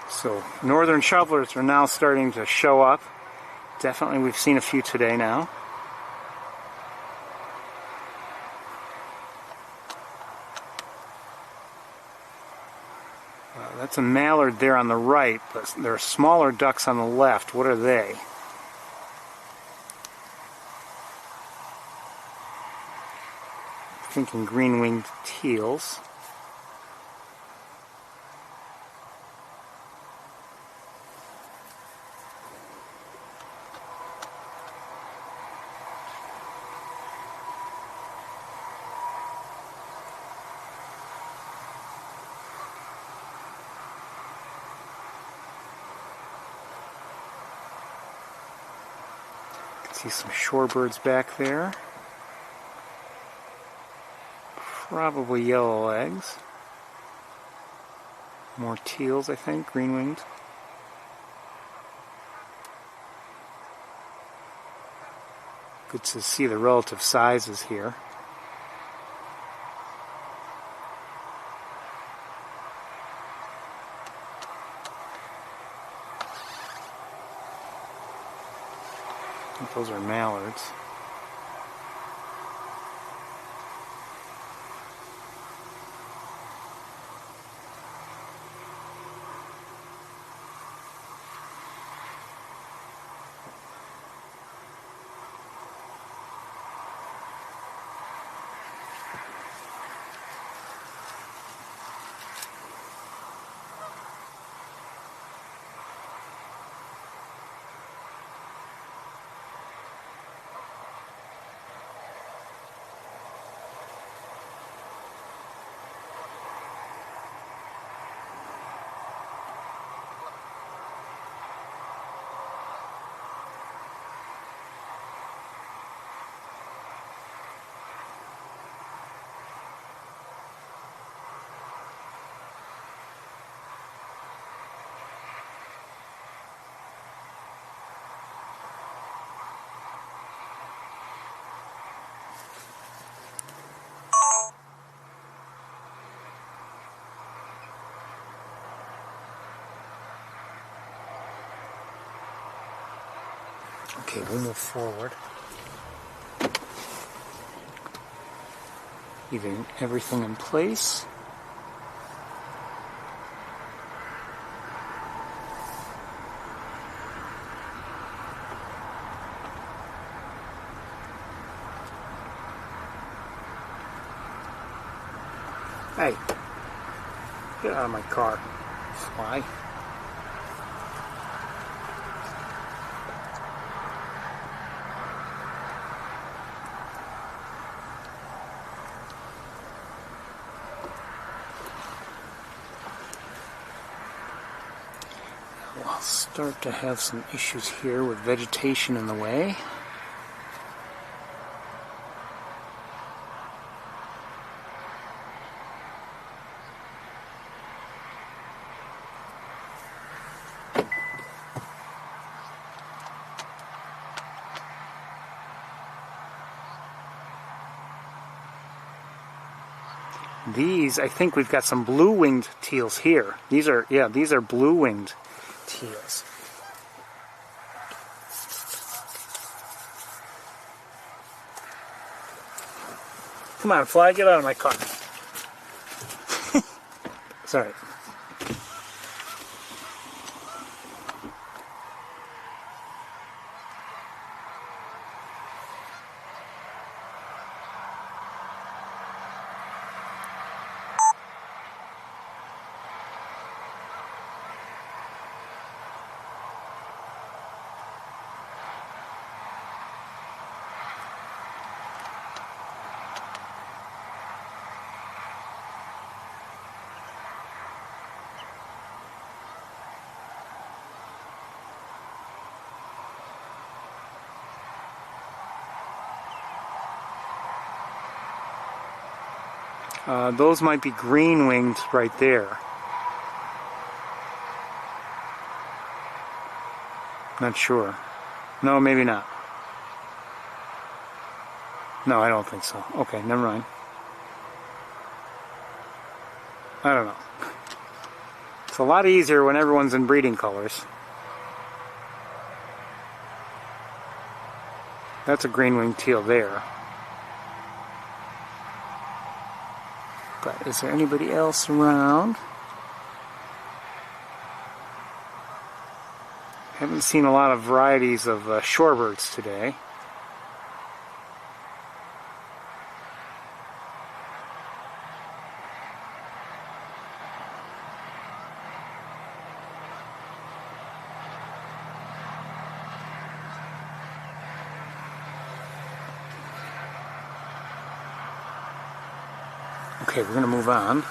So northern shovelers are now starting to show up. Definitely we've seen a few today now. That's a mallard there on the right, but there are smaller ducks on the left. What are they? I'm thinking green-winged teals. See some shorebirds back there. Probably yellow legs. More teals, I think, green-winged. Good to see the relative sizes here. I think those are mallards. Okay, we'll move forward. Leaving everything in place. Hey, get out of my car, fly. We'll start to have some issues here with vegetation in the way. These, I think we've got some blue-winged teals here. These are blue-winged teals. Come on, fly, get out of my car. Sorry. Those might be green-winged right there. Not sure. No, maybe not. No, I don't think so. Okay, never mind. I don't know. It's a lot easier when everyone's in breeding colors. That's a green-winged teal there. But is there anybody else around? Haven't seen a lot of varieties of shorebirds today. Okay, we're going to move on.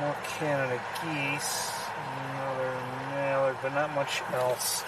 More Canada geese, another mallard, but not much else.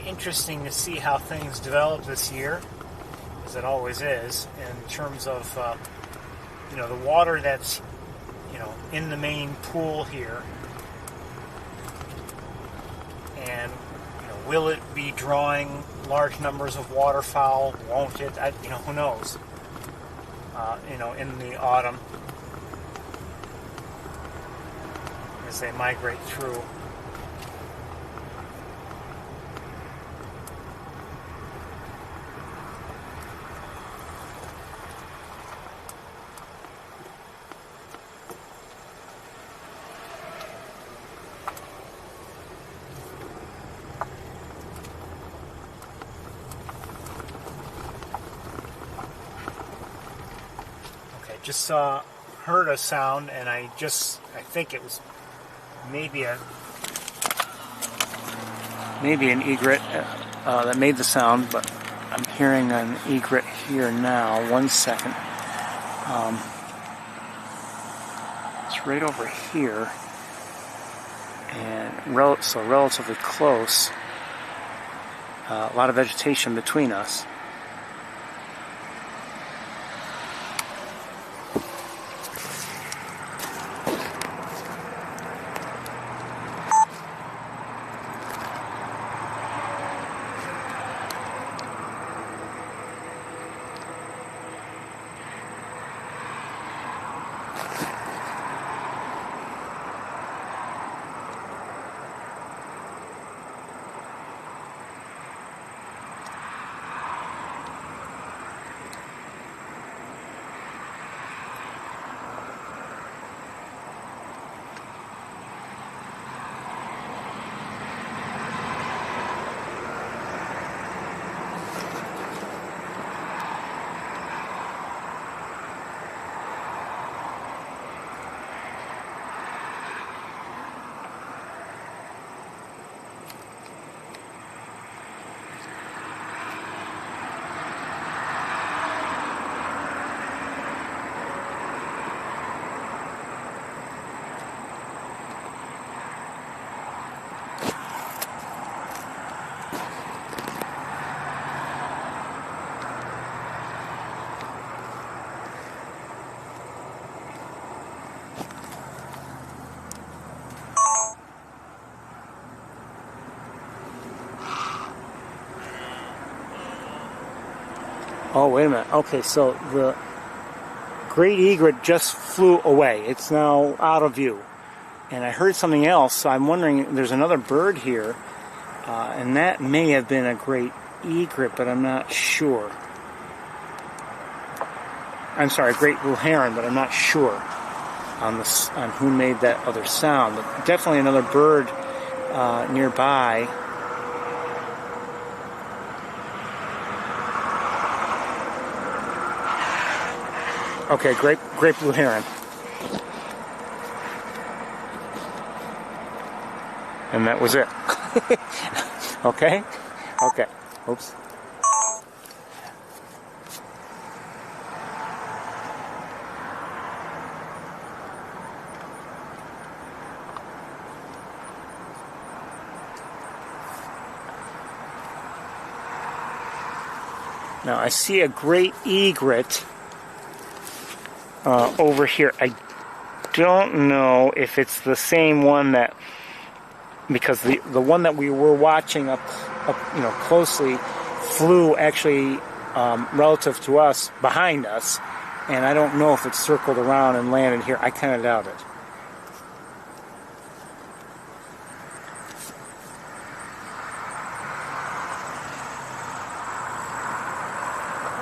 interesting to see how things develop this year, as it always is, in terms of the water that's in the main pool here, and will it be drawing large numbers of waterfowl? Won't it? Who knows? In the autumn, as they migrate through. Just heard a sound, and I think it was maybe an egret that made the sound, but I'm hearing an egret here now. 1 second. It's right over here, and so relatively close. A lot of vegetation between us. Oh, wait a minute. Okay, so the great egret just flew away. It's now out of view. And I heard something else, so I'm wondering, there's another bird here, and that may have been a great egret, but I'm not sure. I'm sorry, a great blue heron, but I'm not sure on who made that other sound. But definitely another bird nearby. Okay, great blue heron. And that was it. Okay? Okay. Oops. Now I see a great egret over here. I don't know if it's the same one that, because the one that we were watching up closely flew actually relative to us, behind us, and I don't know if it circled around and landed here. I kind of doubt it.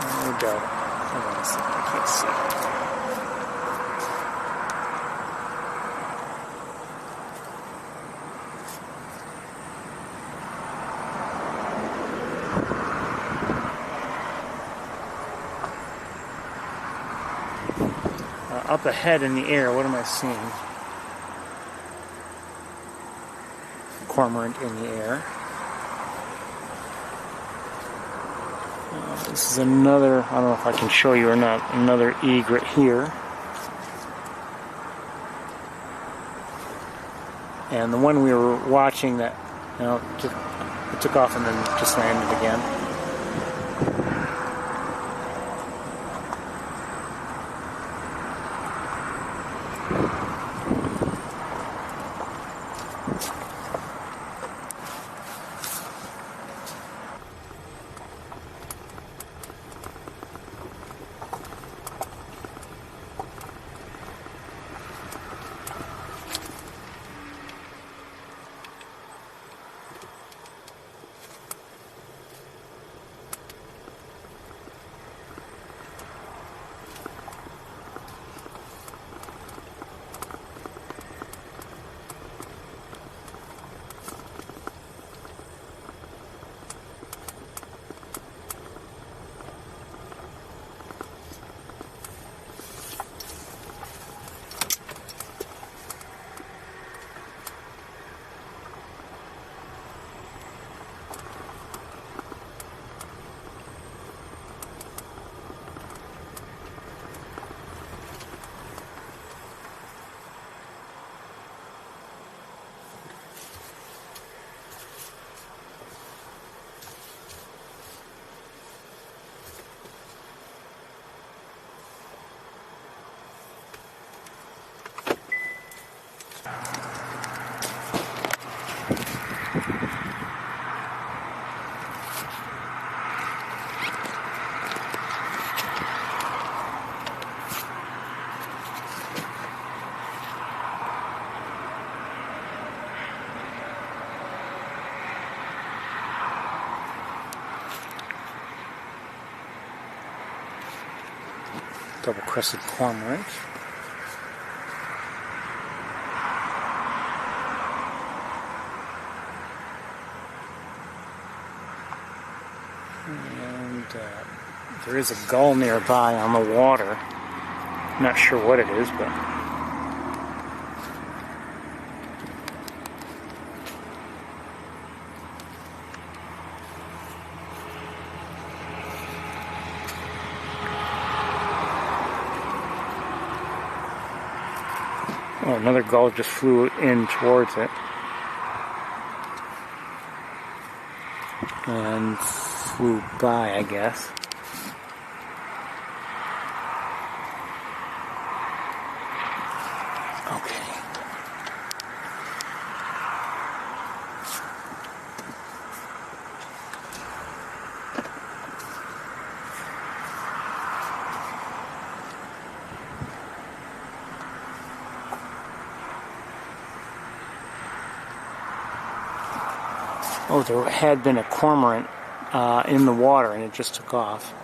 There we go. Hold on a second. I can't see. Up ahead in the air, what am I seeing? Cormorant in the air. This is another, I don't know if I can show you or not, another egret here. And the one we were watching that, It took off and then just landed again. Double-crested cormorant. And there is a gull nearby on the water. Not sure what it is, but... Oh, another gull just flew in towards it. And flew by, I guess. Okay. Oh, there had been a cormorant in the water, and it just took off.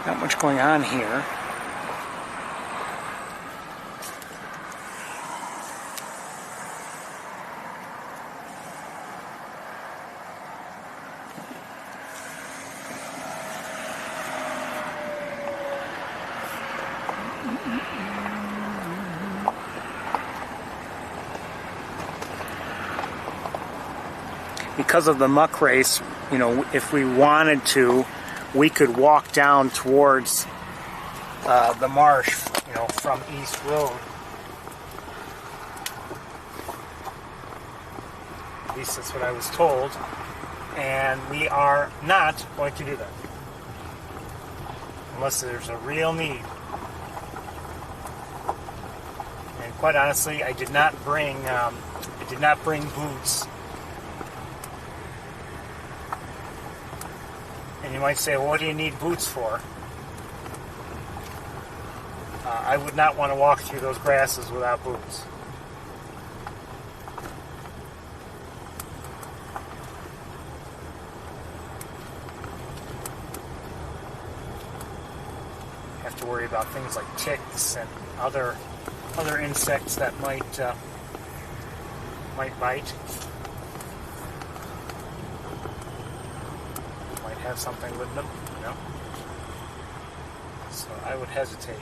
Not much going on here. Because of the muck race, you know, if we wanted to, we could walk down towards the marsh, from East Road. At least that's what I was told. And we are not going to do that. Unless there's a real need. And quite honestly, I did not bring boots. And you might say, well, what do you need boots for? I would not want to walk through those grasses without boots. Have to worry about things like ticks and other insects that might bite. Might have something with them, So I would hesitate.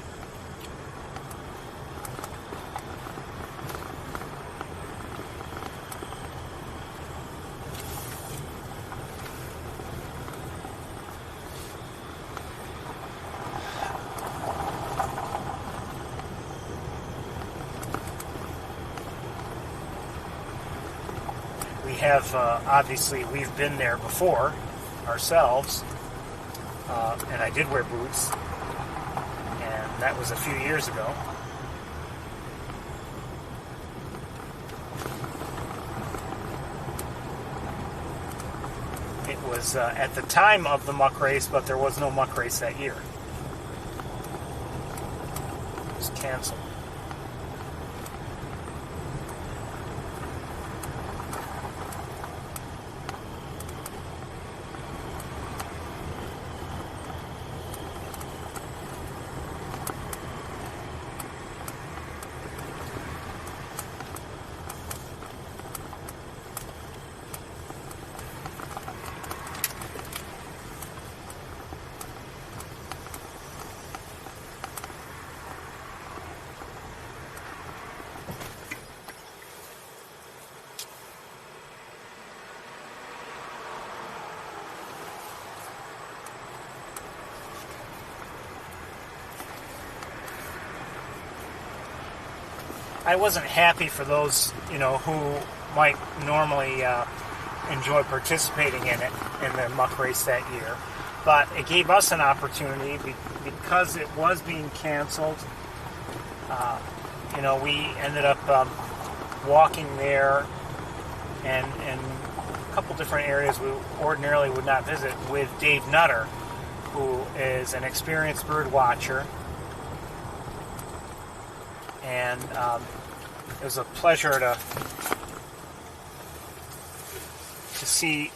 Obviously, we've been there before ourselves, and I did wear boots, and that was a few years ago. It was at the time of the muck race, but there was no muck race that year. It was canceled. I wasn't happy for those, who might normally enjoy participating in it, in the muck race that year. But it gave us an opportunity because it was being canceled. We ended up walking there and a couple different areas we ordinarily would not visit with Dave Nutter, who is an experienced bird watcher. And it was a pleasure to see,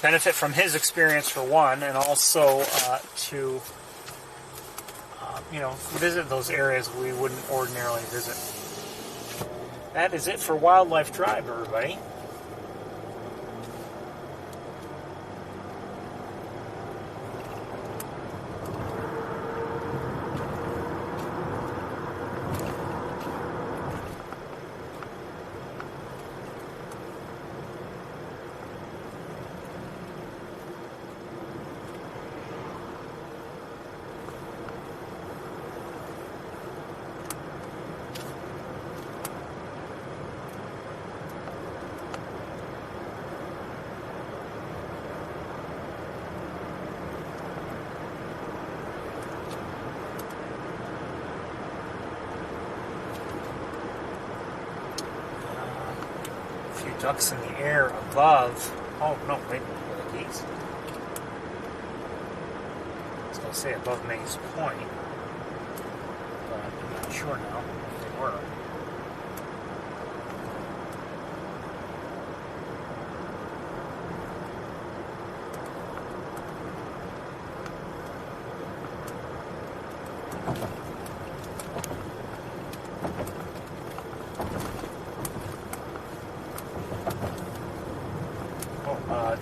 benefit from his experience for one, and also to visit those areas we wouldn't ordinarily visit. That is it for Wildlife Drive, everybody. Ducks in the air above. Oh no, wait, the geese. I was going to say above Mays Point, but I'm not sure now if they were.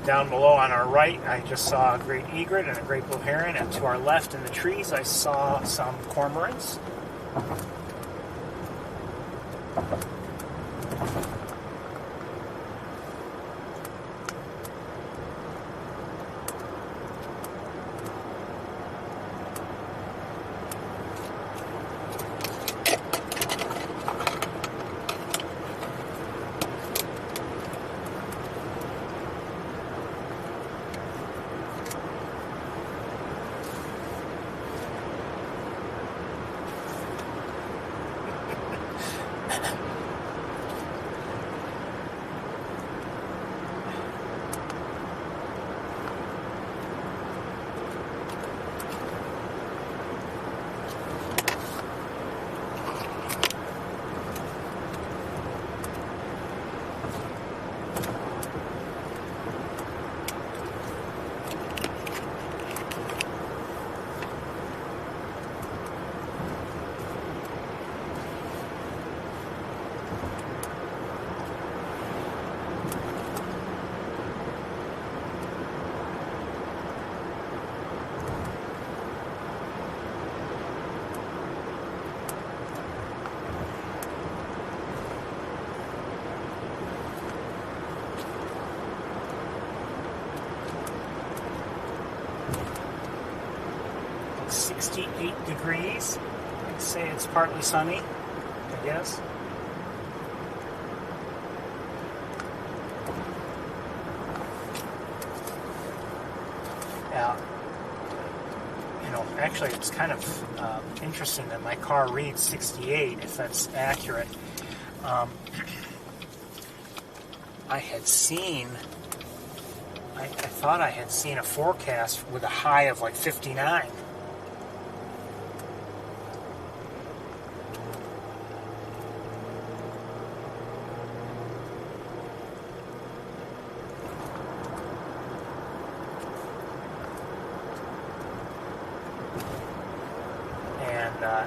Down below on our right, I just saw a great egret and a great blue heron, and to our left in the trees, I saw some cormorants. 68 degrees. I'd say it's partly sunny, I guess. Actually, it's kind of interesting that my car reads 68, if that's accurate. I thought I had seen a forecast with a high of like 59.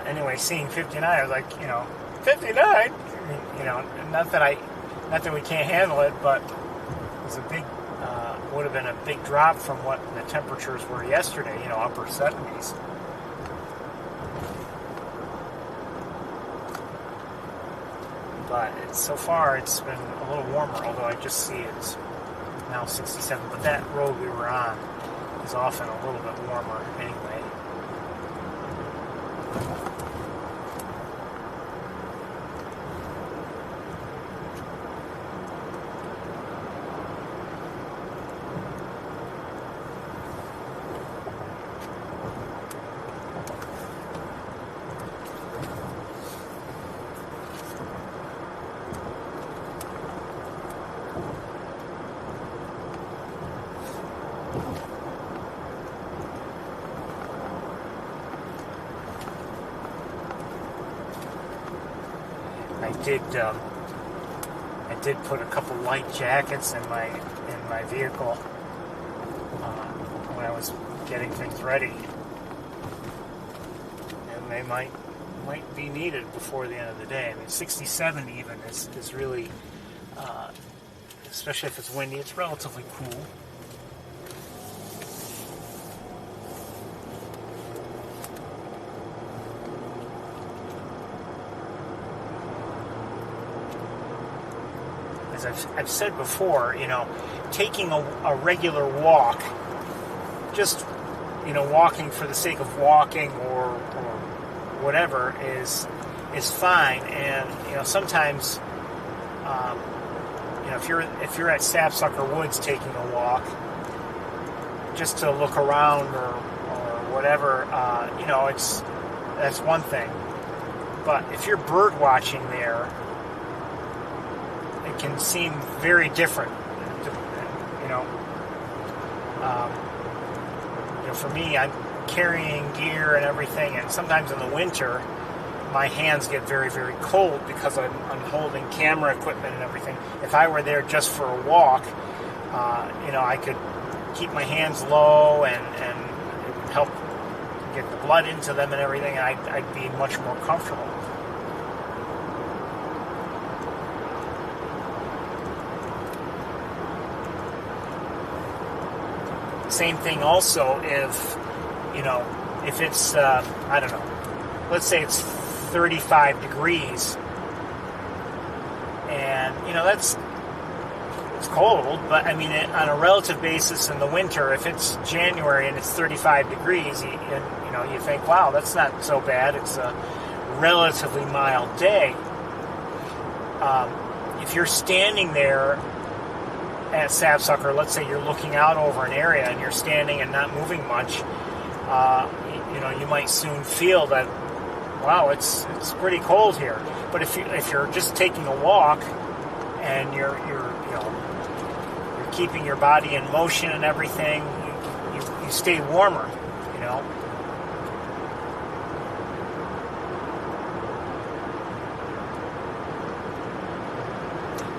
Anyway, seeing 59, I was like, 59? I mean, not that we can't handle it, but it was would have been a big drop from what the temperatures were yesterday, upper 70s. But so far it's been a little warmer, although I just see it's now 67. But that road we were on is often a little bit warmer anyway. I did put a couple light jackets in my vehicle when I was getting things ready, and they might be needed before the end of the day. I mean, 67 even is really, especially if it's windy, it's relatively cool. As I've said before, taking a regular walk, just, walking for the sake of walking or whatever is fine. And, sometimes, if you're at Sapsucker Woods taking a walk, just to look around or whatever, that's one thing. But if you're bird watching there, it can seem very different, for me, I'm carrying gear and everything, and sometimes in the winter, my hands get very, very cold because I'm holding camera equipment and everything. If I were there just for a walk, I could keep my hands low and it would help get the blood into them and everything, and I'd be much more comfortable. Same thing also if it's, I don't know, let's say it's 35 degrees, and, it's cold, but, I mean, on a relative basis in the winter, if it's January and it's 35 degrees, you think, wow, that's not so bad, it's a relatively mild day. If you're standing there at Sapsucker, let's say you're looking out over an area and you're standing and not moving much, you might soon feel that, wow, it's pretty cold here. But if you're just taking a walk and you're keeping your body in motion and everything, you stay warmer,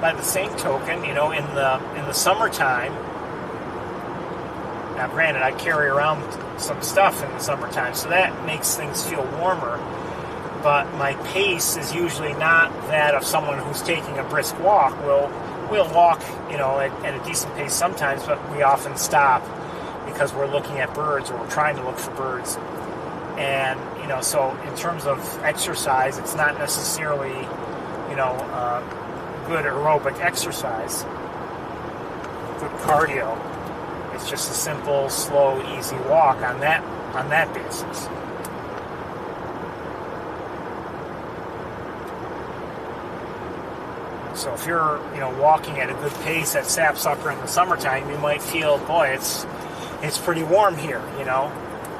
By the same token, in the summertime, now granted, I carry around some stuff in the summertime, so that makes things feel warmer, but my pace is usually not that of someone who's taking a brisk walk. We'll walk, at a decent pace sometimes, but we often stop because we're looking at birds or we're trying to look for birds. And, so in terms of exercise, it's not necessarily, good aerobic exercise, good cardio. It's just a simple, slow, easy walk on that basis. So if you're, walking at a good pace at Sapsucker in the summertime, you might feel, boy, it's pretty warm here,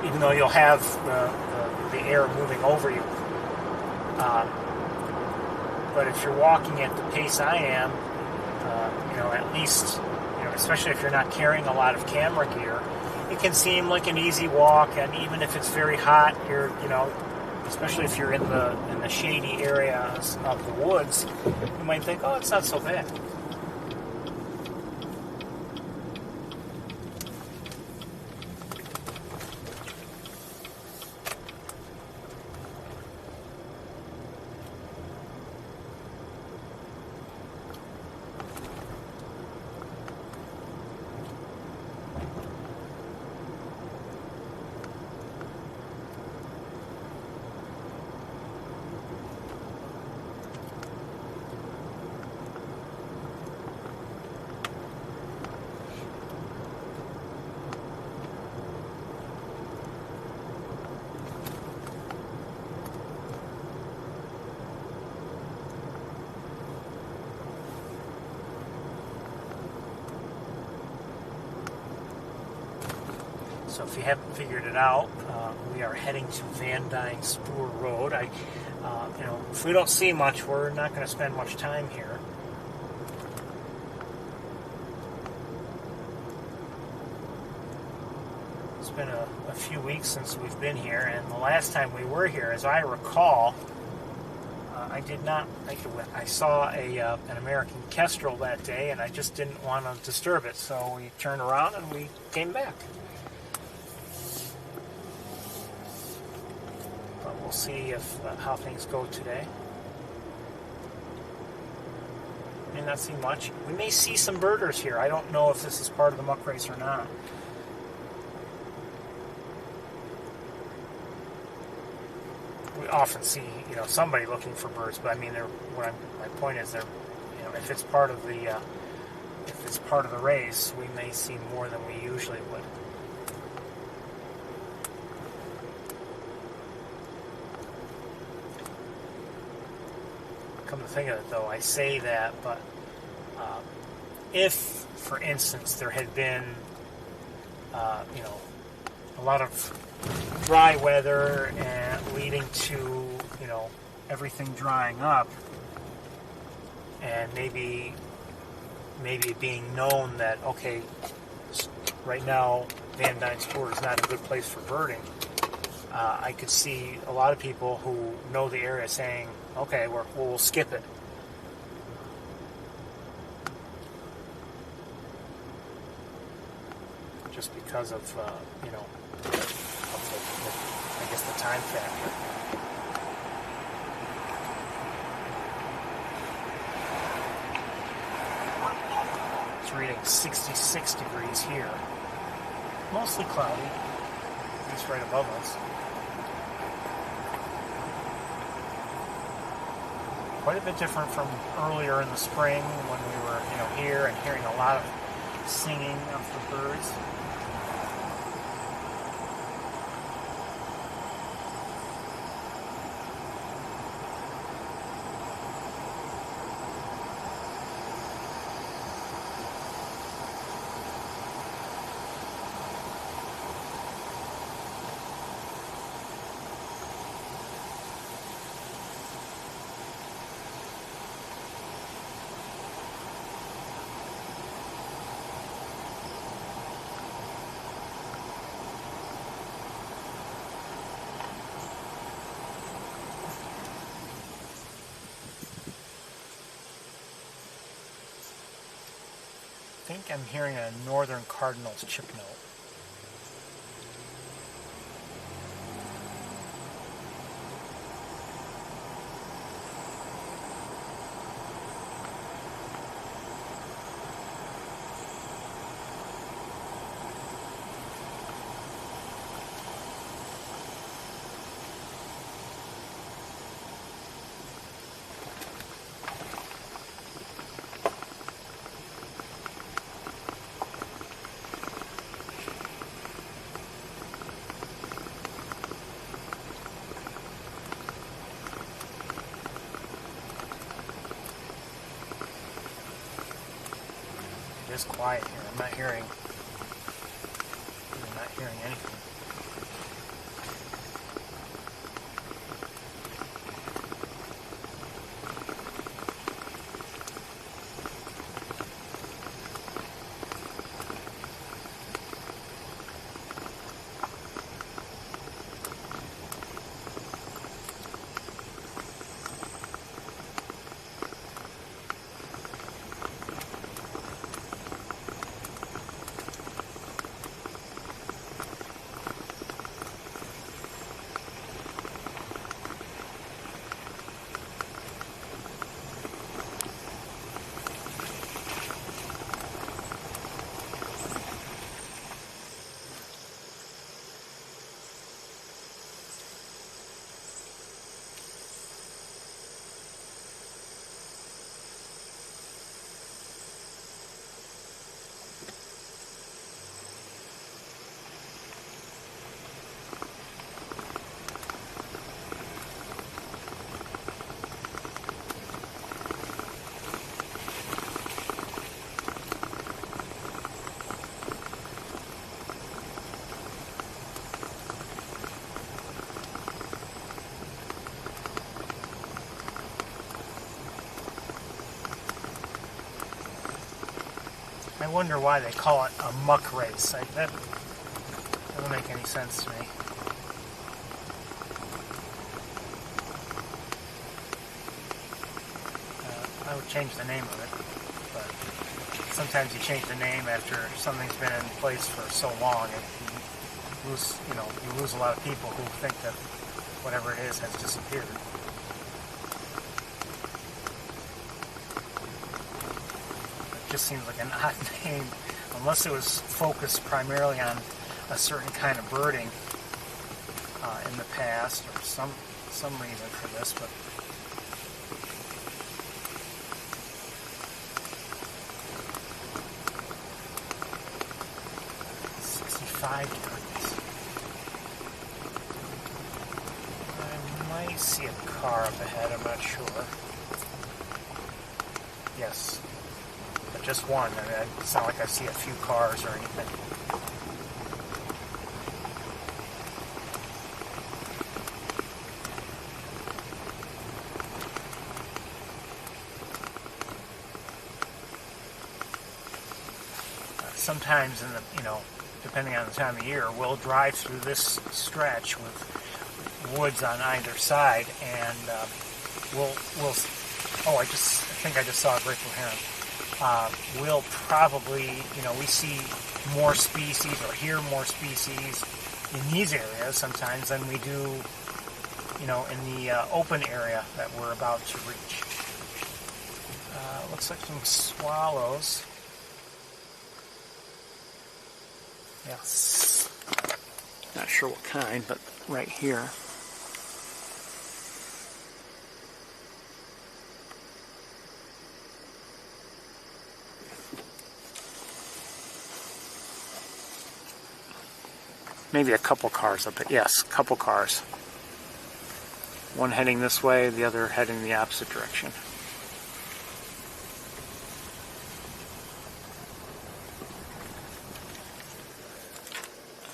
even though you'll have the air moving over you. But if you're walking at the pace I am, at least, especially if you're not carrying a lot of camera gear, it can seem like an easy walk. And even if it's very hot, you're, especially if you're in the shady areas of the woods, you might think, oh, it's not so bad. So if you haven't figured it out, we are heading to Dyne Spoor Road. If we don't see much, we're not going to spend much time here. It's been a few weeks since we've been here, and the last time we were here, as I recall, I saw an American kestrel that day, and I just didn't want to disturb it, so we turned around and we came back. But we'll see how things go today. May not see much. We may see some birders here. I don't know if this is part of the muck race or not. We often see, somebody looking for birds, but I mean, my point is, if it's part of the race, we may see more than we usually would. Come to think of it, though, I say that, but if, for instance, there had been, a lot of dry weather and leading to, everything drying up, and maybe it being known that, okay, right now Dyne Spoor is not a good place for birding, I could see a lot of people who know the area saying, okay, we'll skip it. Just because of, I guess the time factor. It's reading 66 degrees here. Mostly cloudy, at least right above us. Quite a bit different from earlier in the spring when we were, here and hearing a lot of singing of the birds. I think I'm hearing a northern cardinal's chip note. It is quiet here. I'm not hearing anything. I wonder why they call it a muck race. That doesn't make any sense to me. I would change the name of it, but sometimes you change the name after something's been in place for so long, and you lose a lot of people who think that whatever it is has disappeared. Just seems like an odd name, unless it was focused primarily on a certain kind of birding in the past, or some reason for this. But 65 degrees. I might see a car up ahead. I'm not sure. Yes. Just one. I mean, it's not like I see a few cars or anything. Sometimes depending on the time of year, we'll drive through this stretch with woods on either side, and I think I just saw a great blue heron. We'll probably, we see more species or hear more species in these areas sometimes than we do, in the open area that we're about to reach. Looks like some swallows. Yes. Not sure what kind, but right here. Maybe a couple cars up it. Yes, a couple cars. One heading this way, the other heading the opposite direction.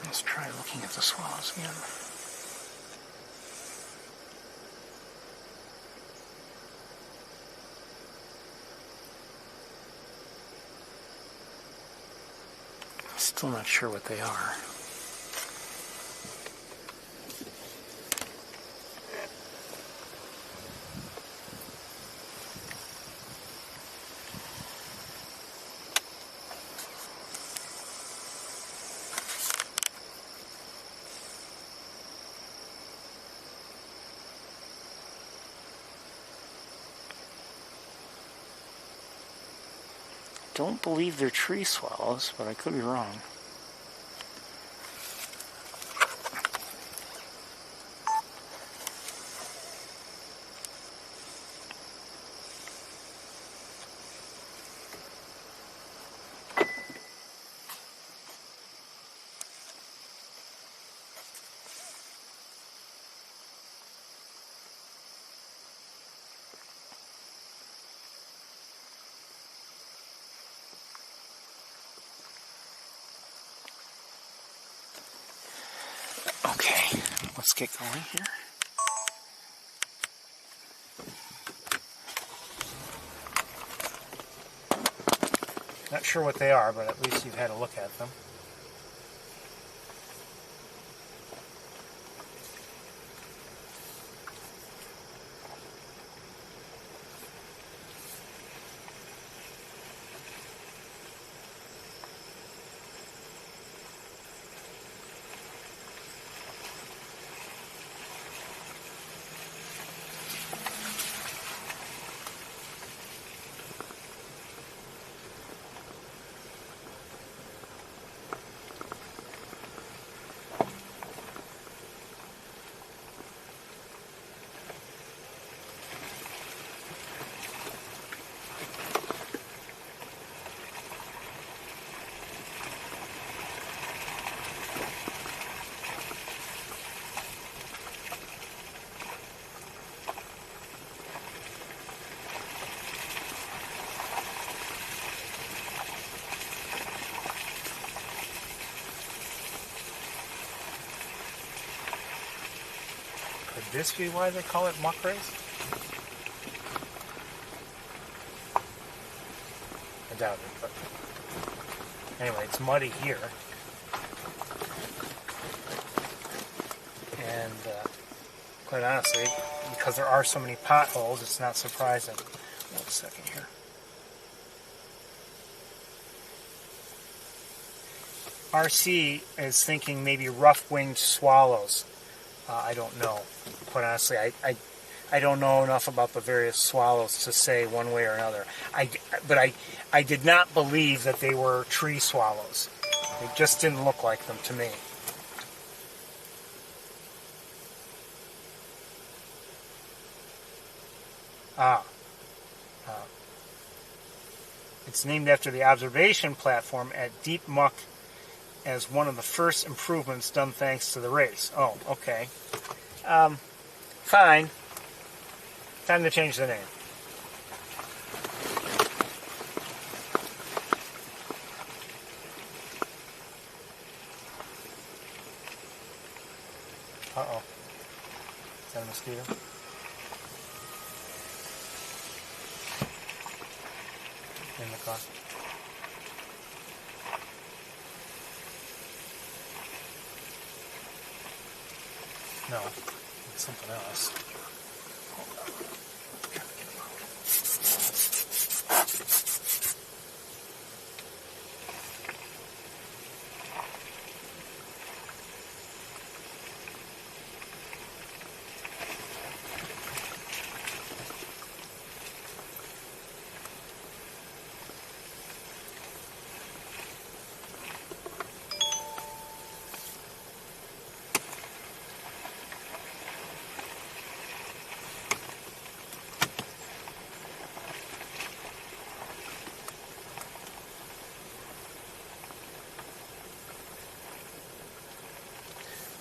Let's try looking at the swallows again. Still not sure what they are. Don't believe they're tree swallows, but I could be wrong. Let's get going here. Not sure what they are, but at least you've had a look at them. Could this be why they call it muck race? I doubt it, but anyway, it's muddy here. And quite honestly, because there are so many potholes, it's not surprising. Wait a second here. RC is thinking maybe rough-winged swallows. I don't know. Quite honestly, I don't know enough about the various swallows to say one way or another. But I did not believe that they were tree swallows. They just didn't look like them to me. It's named after the observation platform at Deep Muck as one of the first improvements done thanks to the race. Oh, okay. Fine. Time to change the name. Uh-oh. Is that a mosquito? In the car. No, it's something else.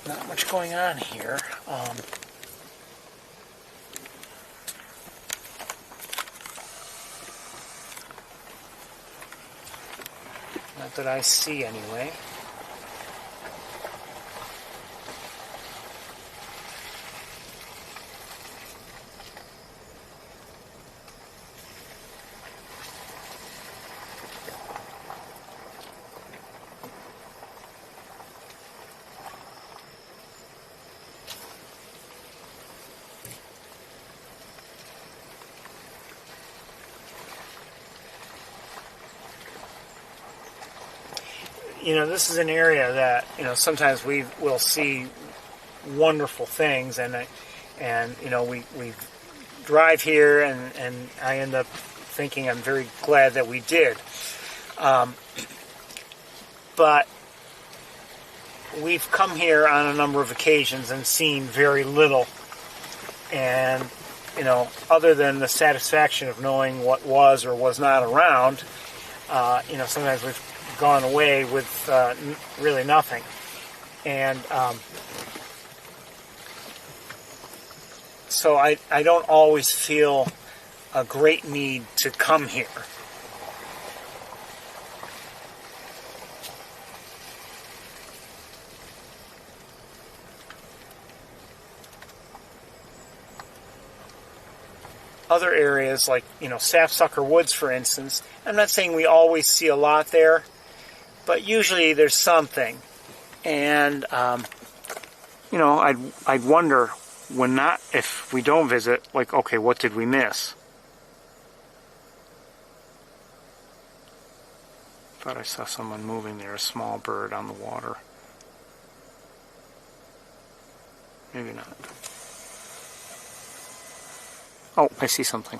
Not much going on here. Not that I see anyway. You know, this is an area that, you know, sometimes we'll see wonderful things, and you know, we drive here, and I end up thinking I'm very glad that we did. But we've come here on a number of occasions and seen very little, and, you know, other than the satisfaction of knowing what was or was not around, you know, sometimes we've gone away with really nothing. And so I don't always feel a great need to come here. other areas like, Sapsucker Woods, for instance. I'm not saying we always see a lot there, but usually there's something. And, I'd wonder if we don't visit, like, okay, what did we miss? Thought I saw someone moving there, a small bird on the water. Maybe not. Oh, I see something.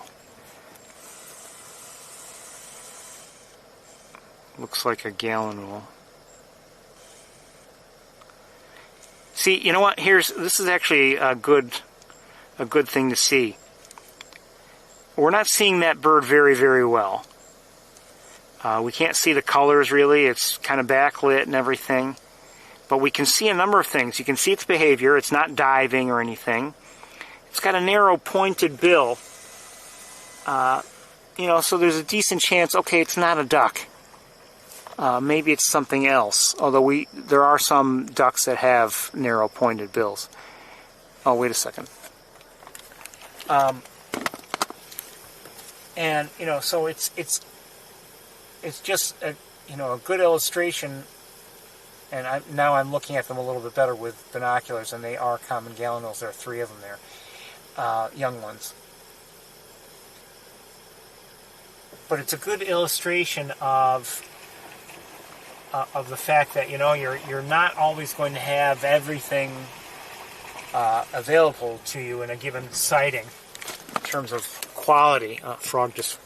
Looks like a gallinule. See, you know what? This is actually a good thing to see. We're not seeing that bird very, very well. We can't see the colors really. It's kind of backlit and everything. But we can see a number of things. You can see its behavior. It's not diving or anything. It's got a narrow pointed bill. So there's a decent chance, okay, it's not a duck. Maybe it's something else. Although there are some ducks that have narrow pointed bills. Oh, wait a second. So it's just a good illustration, and now I'm looking at them a little bit better with binoculars, and they are common gallinules. There are 3 of them there, young ones. But it's a good illustration of the fact that you're not always going to have everything available to you in a given sighting in terms of quality. Frog just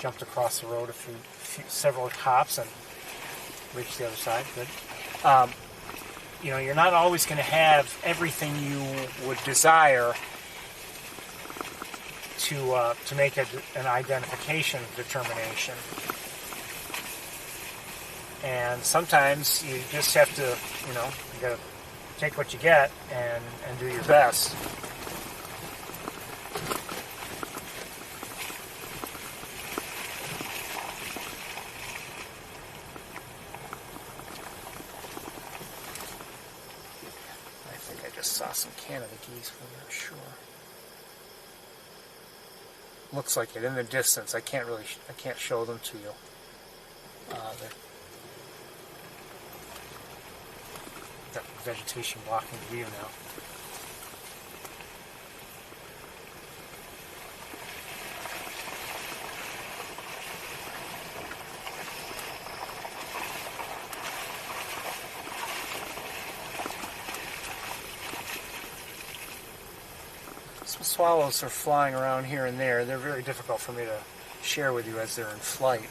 jumped across the road several hops and reached the other side. Good. You're not always going to have everything you would desire to make an identification determination. And sometimes you just have to, you got to take what you get and do your best. Saw some Canada geese, but I'm not sure. Looks like it in the distance. I can't show them to you. Got vegetation blocking the view now. Swallows are flying around here and there. They're very difficult for me to share with you as they're in flight.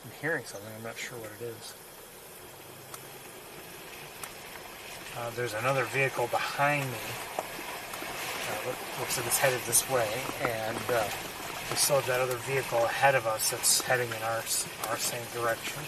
I'm hearing something. I'm not sure what it is. There's another vehicle behind me. Looks like it's headed this way, and we still have that other vehicle ahead of us that's heading in our same direction.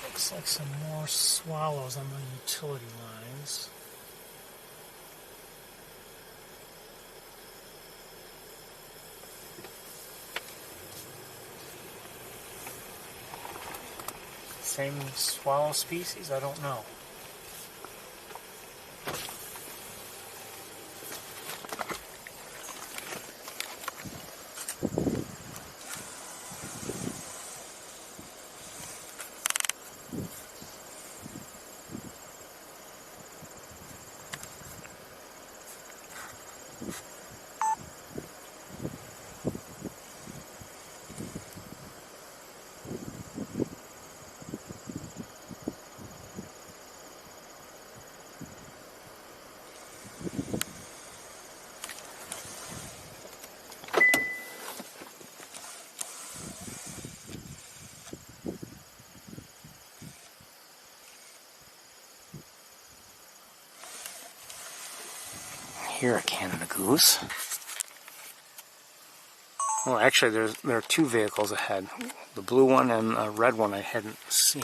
Looks like some more swallows on the utility lines. Same swallow species? I don't know. hear a Canada goose. Well, actually, there are two vehicles ahead. The blue one and a red one I hadn't seen.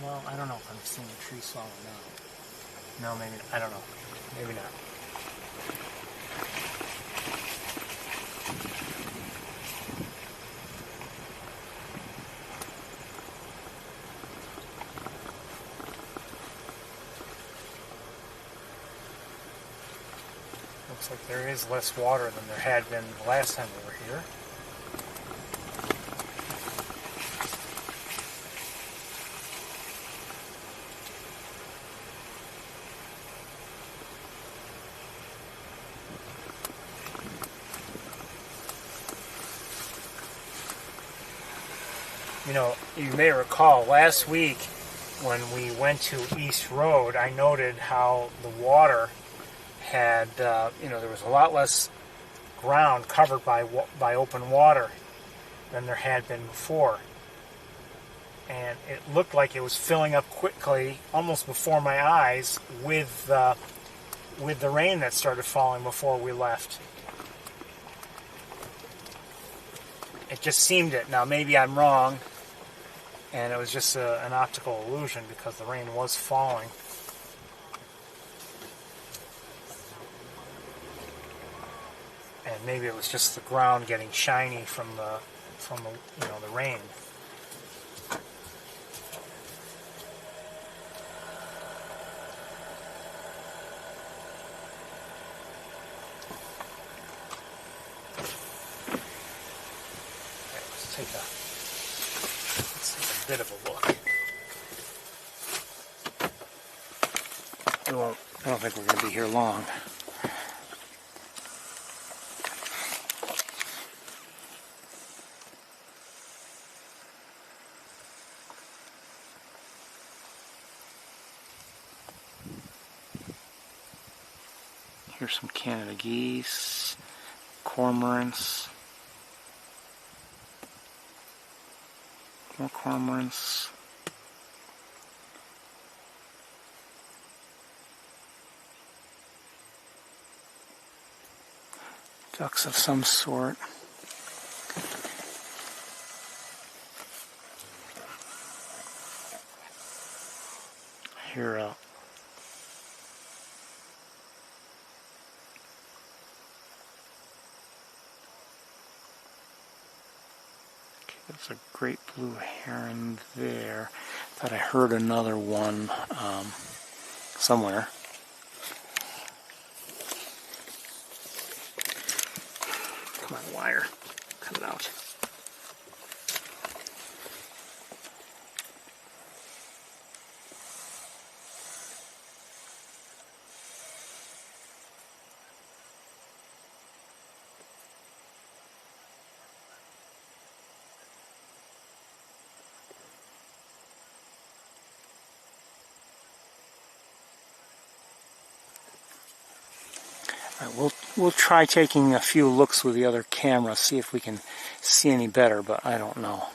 Well, I don't know if I'm seeing a tree swallow now. No, maybe not. I don't know. Maybe not. Looks like there is less water than there had been the last time we were here. You know, you may recall last week when we went to East Road, I noted how the water had, there was a lot less ground covered by open water than there had been before. And it looked like it was filling up quickly, almost before my eyes, with the rain that started falling before we left. It just seemed it. Now, maybe I'm wrong, and it was just an optical illusion because the rain was falling. And maybe it was just the ground getting shiny from the rain. Let's take a bit of a look. I don't think we're going to be here long. Here's some Canada geese, cormorants. More cormorants. Ducks of some sort. Here, there's a great blue heron there. Thought I heard another one somewhere. Come on, wire. Cut it out. We'll try taking a few looks with the other camera, see if we can see any better, but I don't know.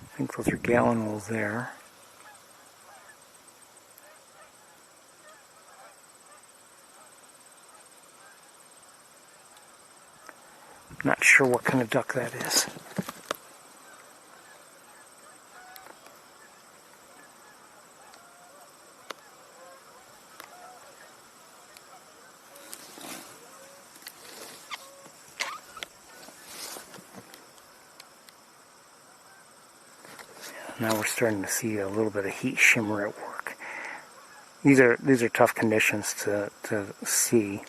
I think those are gallon wolves there. Not sure what kind of duck that is. Now we're starting to see a little bit of heat shimmer at work. These are tough conditions to see.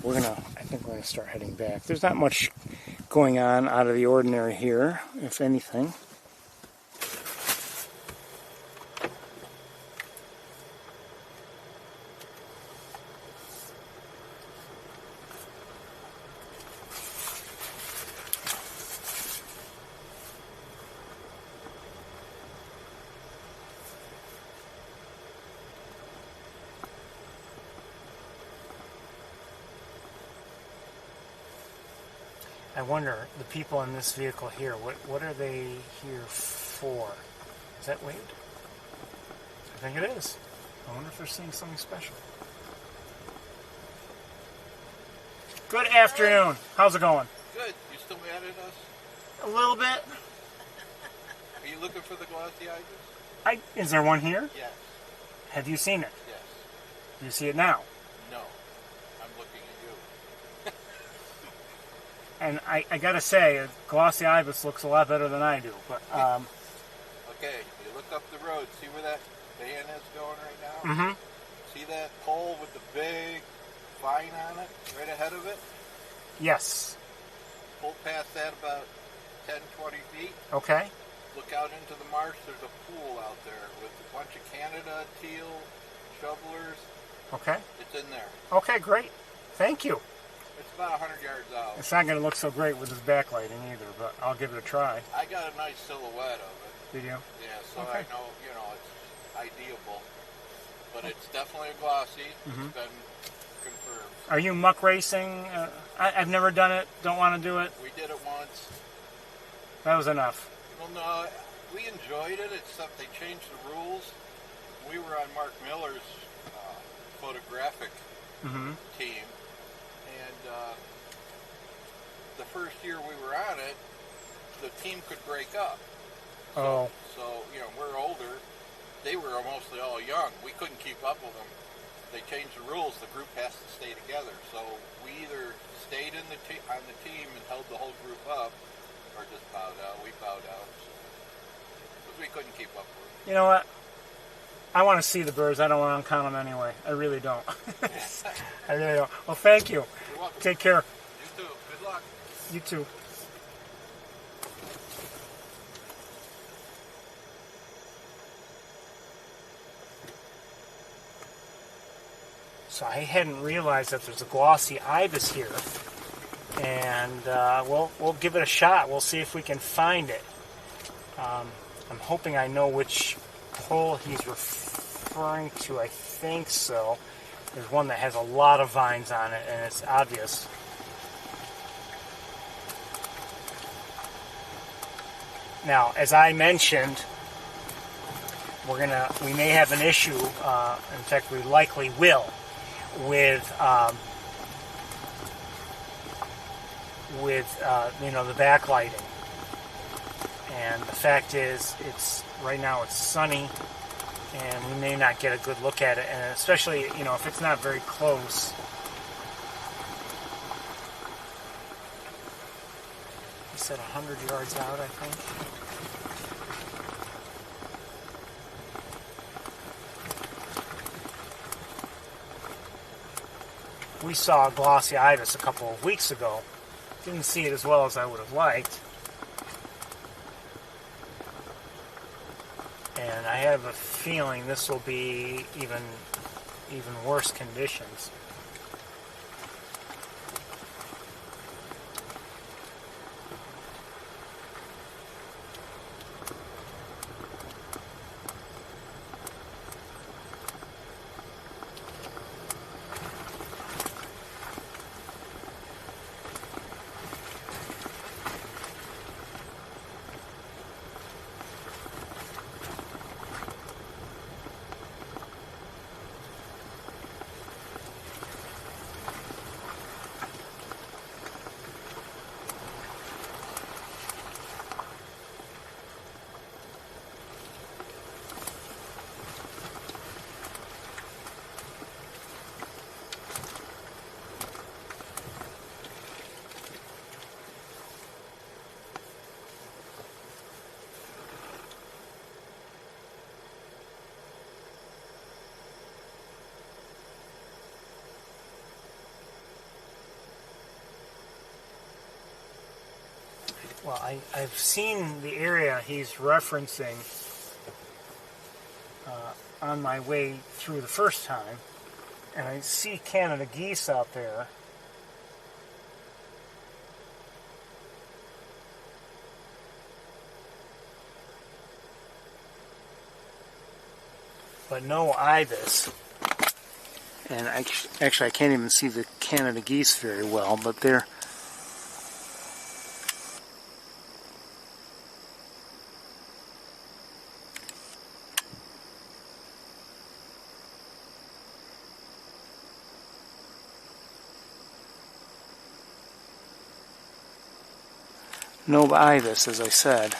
I think we're gonna start heading back. There's not much going on out of the ordinary here, if anything. I wonder, the people in this vehicle here, what are they here for? Is that Wade? I think it is. I wonder if they're seeing something special. Good afternoon. How's it going? Good. You still mad at us? A little bit. Are you looking for the glossy ibis? Is there one here? Yes. Have you seen it? Yes. Do you see it now? No. I'm looking at you. And I gotta say, a glossy ibis looks a lot better than I do. But Okay, you look up the road, see where that van is going right now? mm-hmm. See that pole with the big vine on it, right ahead of it? Yes. Pull past that about 10, 20 feet. Okay. Look out into the marsh, there's a pool out there with a bunch of Canada teal, shovelers. Okay. It's in there. Okay, great. Thank you. It's about 100 yards out. It's not going to look so great with this backlighting either, but I'll give it a try. I got a nice silhouette of it. Did you? Yeah, so Okay. I know, it's ideable. But it's definitely a glossy. Mm-hmm. It's been confirmed. Are you muck racing? I've never done it. Don't want to do it. We did it once. That was enough. Well, no, we enjoyed it, except they changed the rules. We were on Mark Miller's photographic Mm-hmm. team, and the first year we were on it, the team could break up. Oh. So, we're older. They were mostly all young. We couldn't keep up with them. They changed the rules. The group has to stay together. So we either stayed on the team and held the whole group up, or just bowed out. We bowed out. Because we couldn't keep up with them. You know what? I want to see the birds. I don't want to count them anyway. I really don't. I really don't. Well, thank you. You're welcome. Take care. You too. Good luck. You too. So I hadn't realized that there's a glossy ibis here, and we'll give it a shot. We'll see if we can find it. I'm hoping I know which pole he's referring to. I think so. There's one that has a lot of vines on it, and it's obvious. Now, as I mentioned, we may have an issue. In fact, we likely will with the backlighting. And the fact is, right now it's sunny, and we may not get a good look at it. And especially, if it's not very close. He said 100 yards out, I think. We saw a glossy ibis a couple of weeks ago. Didn't see it as well as I would have liked. And I have a feeling this will be even worse conditions. Well, I've seen the area he's referencing on my way through the first time, and I see Canada geese out there. But no ibis. And actually I can't even see the Canada geese very well, but they're... no ibis, as I said.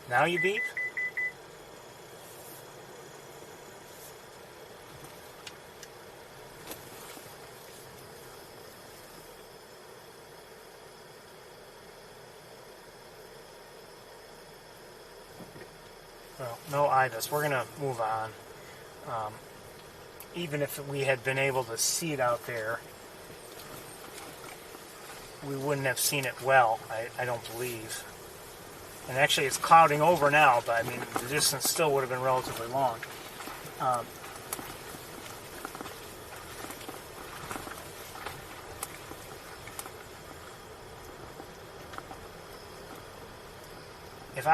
Now you beep? Well, no ibis. We're going to move on. Even if we had been able to see it out there, we wouldn't have seen it well, I don't believe. And actually it's clouding over now, but I mean, the distance still would have been relatively long. If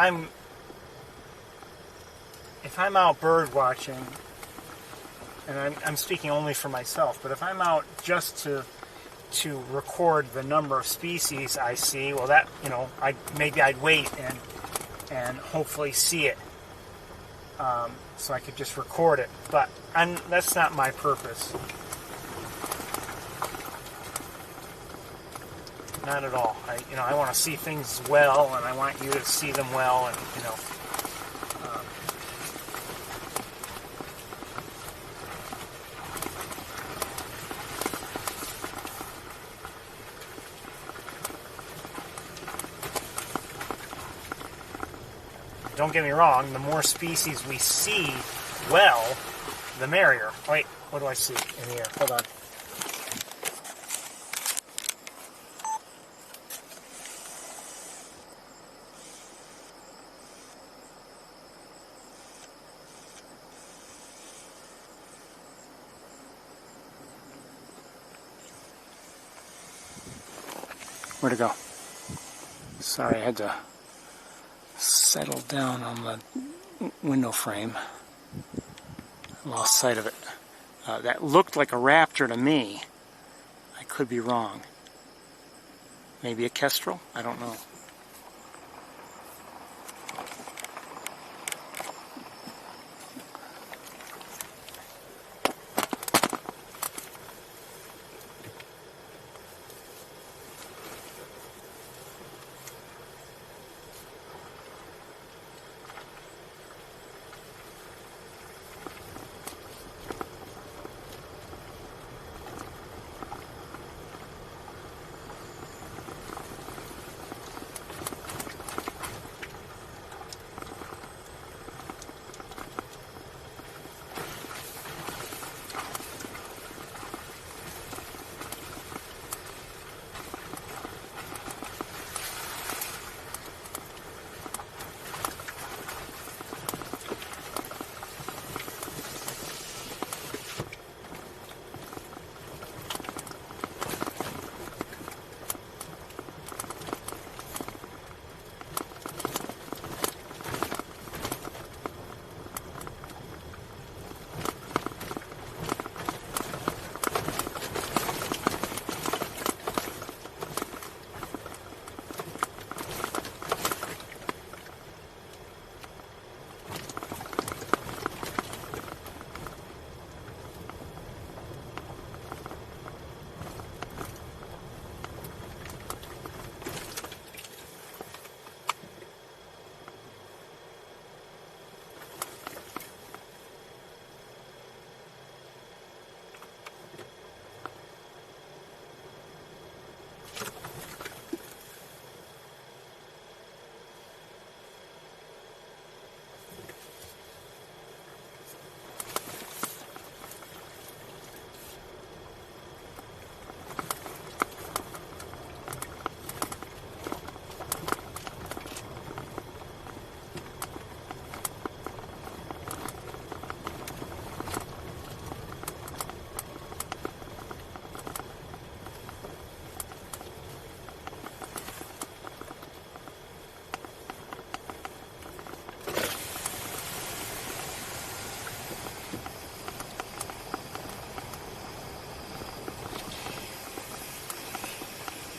I'm out bird watching, and I'm speaking only for myself, but if I'm out just to record the number of species I see, well, that, maybe I'd wait and hopefully see it, so I could just record it. But that's not my purpose. Not at all. I want to see things well, and I want you to see them well, and don't get me wrong, the more species we see well, the merrier. Wait, what do I see in here? Hold on. Where'd it go? Sorry, I had to settle down on the window frame. I lost sight of it. That looked like a raptor to me. I could be wrong. Maybe a kestrel? I don't know.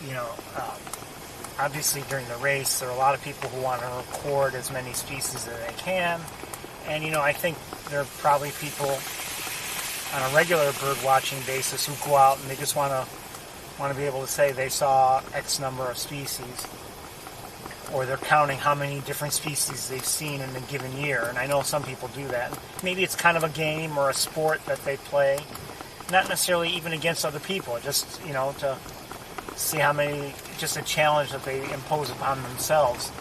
You know, obviously during the race, there are a lot of people who want to record as many species as they can. And, you know, I think there are probably people on a regular bird watching basis who go out and they just want to be able to say they saw X number of species. Or they're counting how many different species they've seen in a given year. And I know some people do that. Maybe it's kind of a game or a sport that they play. Not necessarily even against other people. Just, you know, to see how many, just a challenge that they impose upon themselves.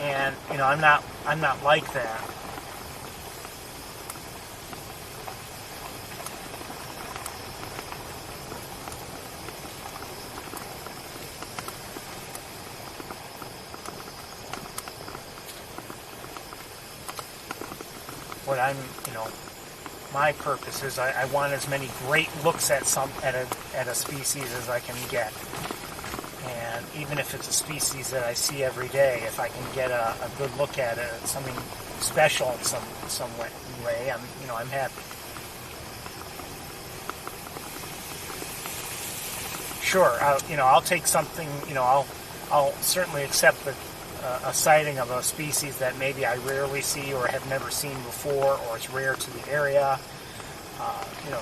And, you know, I'm not like that. What I'm, you know, my purpose is I want as many great looks at a species as I can get. And even if it's a species that I see every day, if I can get a good look at it, something special in some way, I'm happy. Sure, I'll take something. I'll certainly accept a sighting of a species that maybe I rarely see or have never seen before, or it's rare to the area.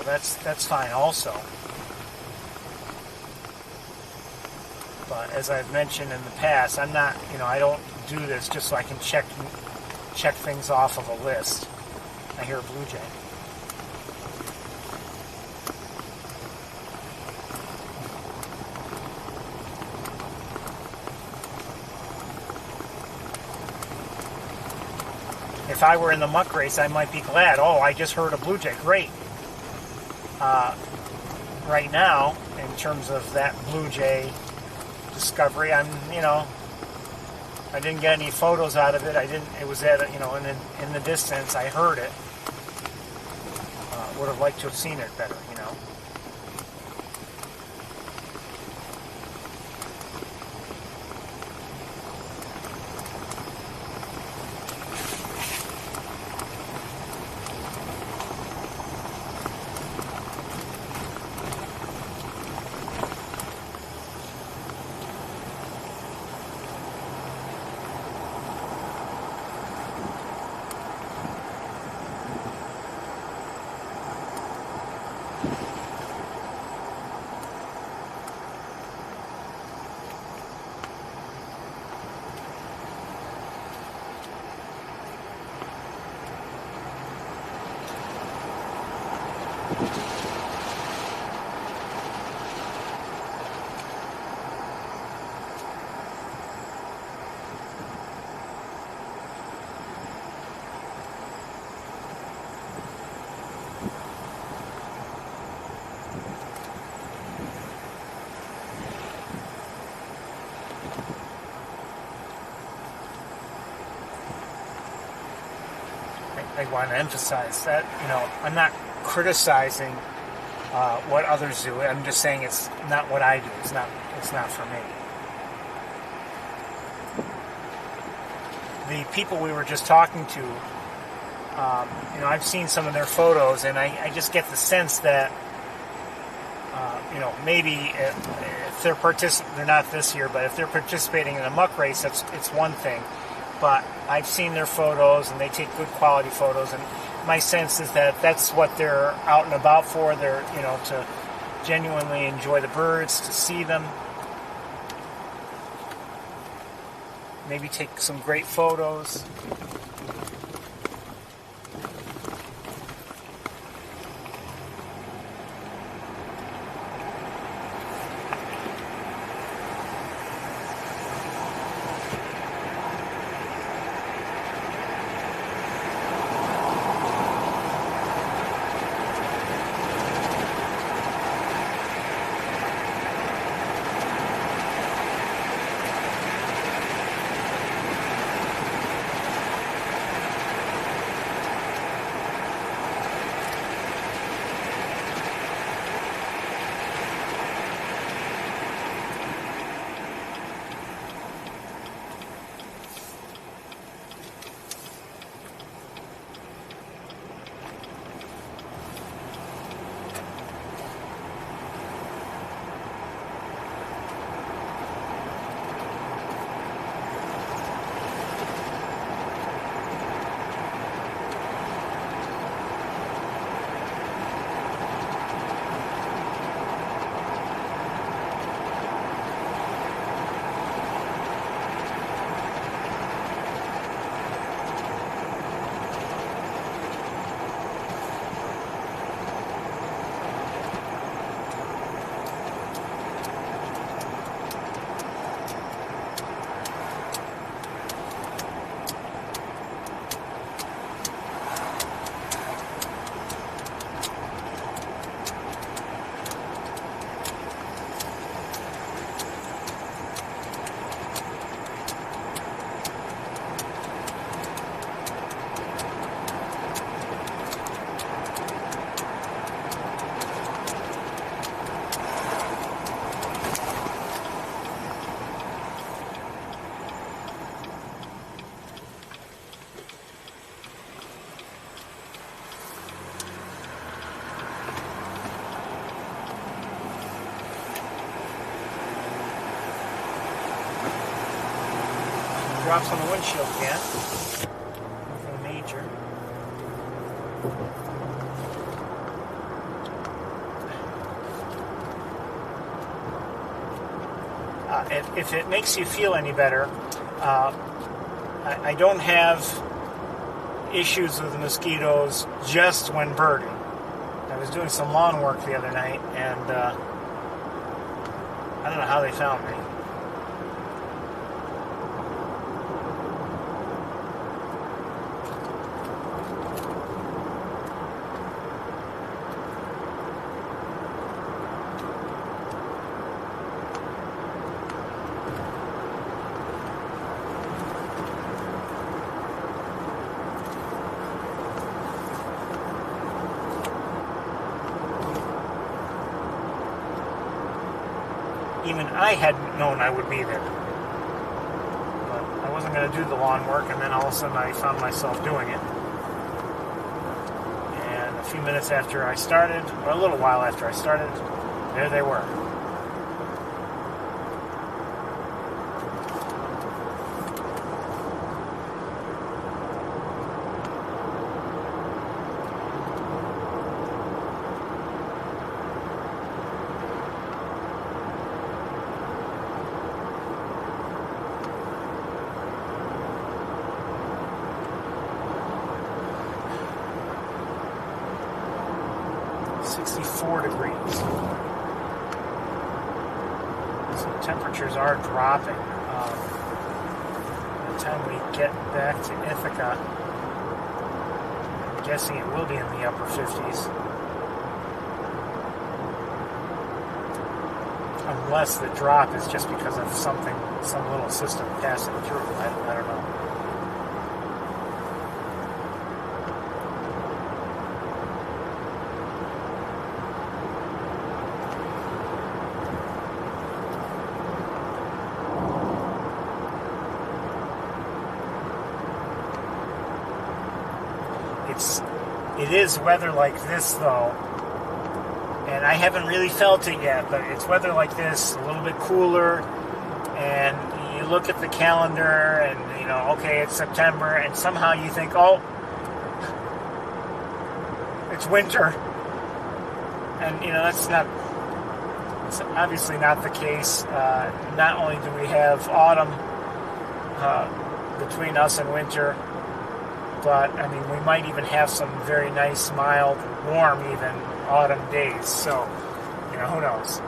That's fine also. But as I've mentioned in the past, I'm not, I don't do this just so I can check things off of a list. I hear a blue jay. If I were in the muck race, I might be glad. Oh, I just heard a blue jay. Great. Right now, in terms of that blue jay discovery, I didn't get any photos out of it. It was at, in the distance. I heard it. Would have liked to have seen it better, I want to emphasize that, I'm not criticizing what others do. I'm just saying it's not what I do. It's not for me. The people we were just talking to, I've seen some of their photos, and I just get the sense that, maybe if they're they're not this year, but if they're participating in a muck race, it's one thing. But I've seen their photos, and they take good quality photos, and my sense is that that's what they're out and about for. They're, to genuinely enjoy the birds, to see them, maybe take some great photos. Drops on the windshield again. Nothing major. If it makes you feel any better, I don't have issues with the mosquitoes just when birding. I was doing some lawn work the other night, and I don't know how they found me. Even I hadn't known I would be there. But I wasn't going to do the lawn work, and then all of a sudden I found myself doing it. And a few minutes after I started, or a little while after I started, there they were. 64 degrees. So temperatures are dropping. By the time we get back to Ithaca, I'm guessing it will be in the upper 50s. Unless the drop is just because of something, some little system passing through. I don't know. It is weather like this, though, and I haven't really felt it yet, but it's weather like this, a little bit cooler, and you look at the calendar, and, you know, okay, it's September, and somehow you think, oh, it's winter, and, you know, it's obviously not the case. Not only do we have autumn between us and winter, but, I mean, we might even have some very nice, mild, warm even autumn days. So, you know, who knows?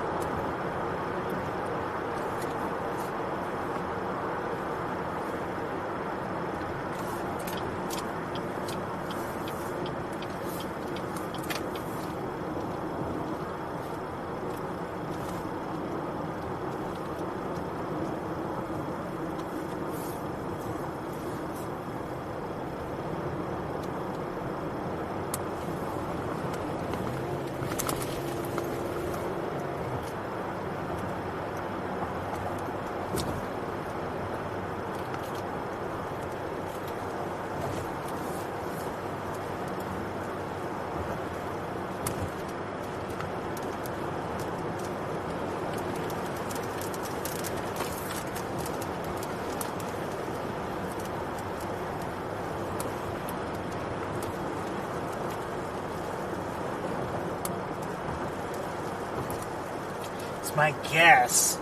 My guess,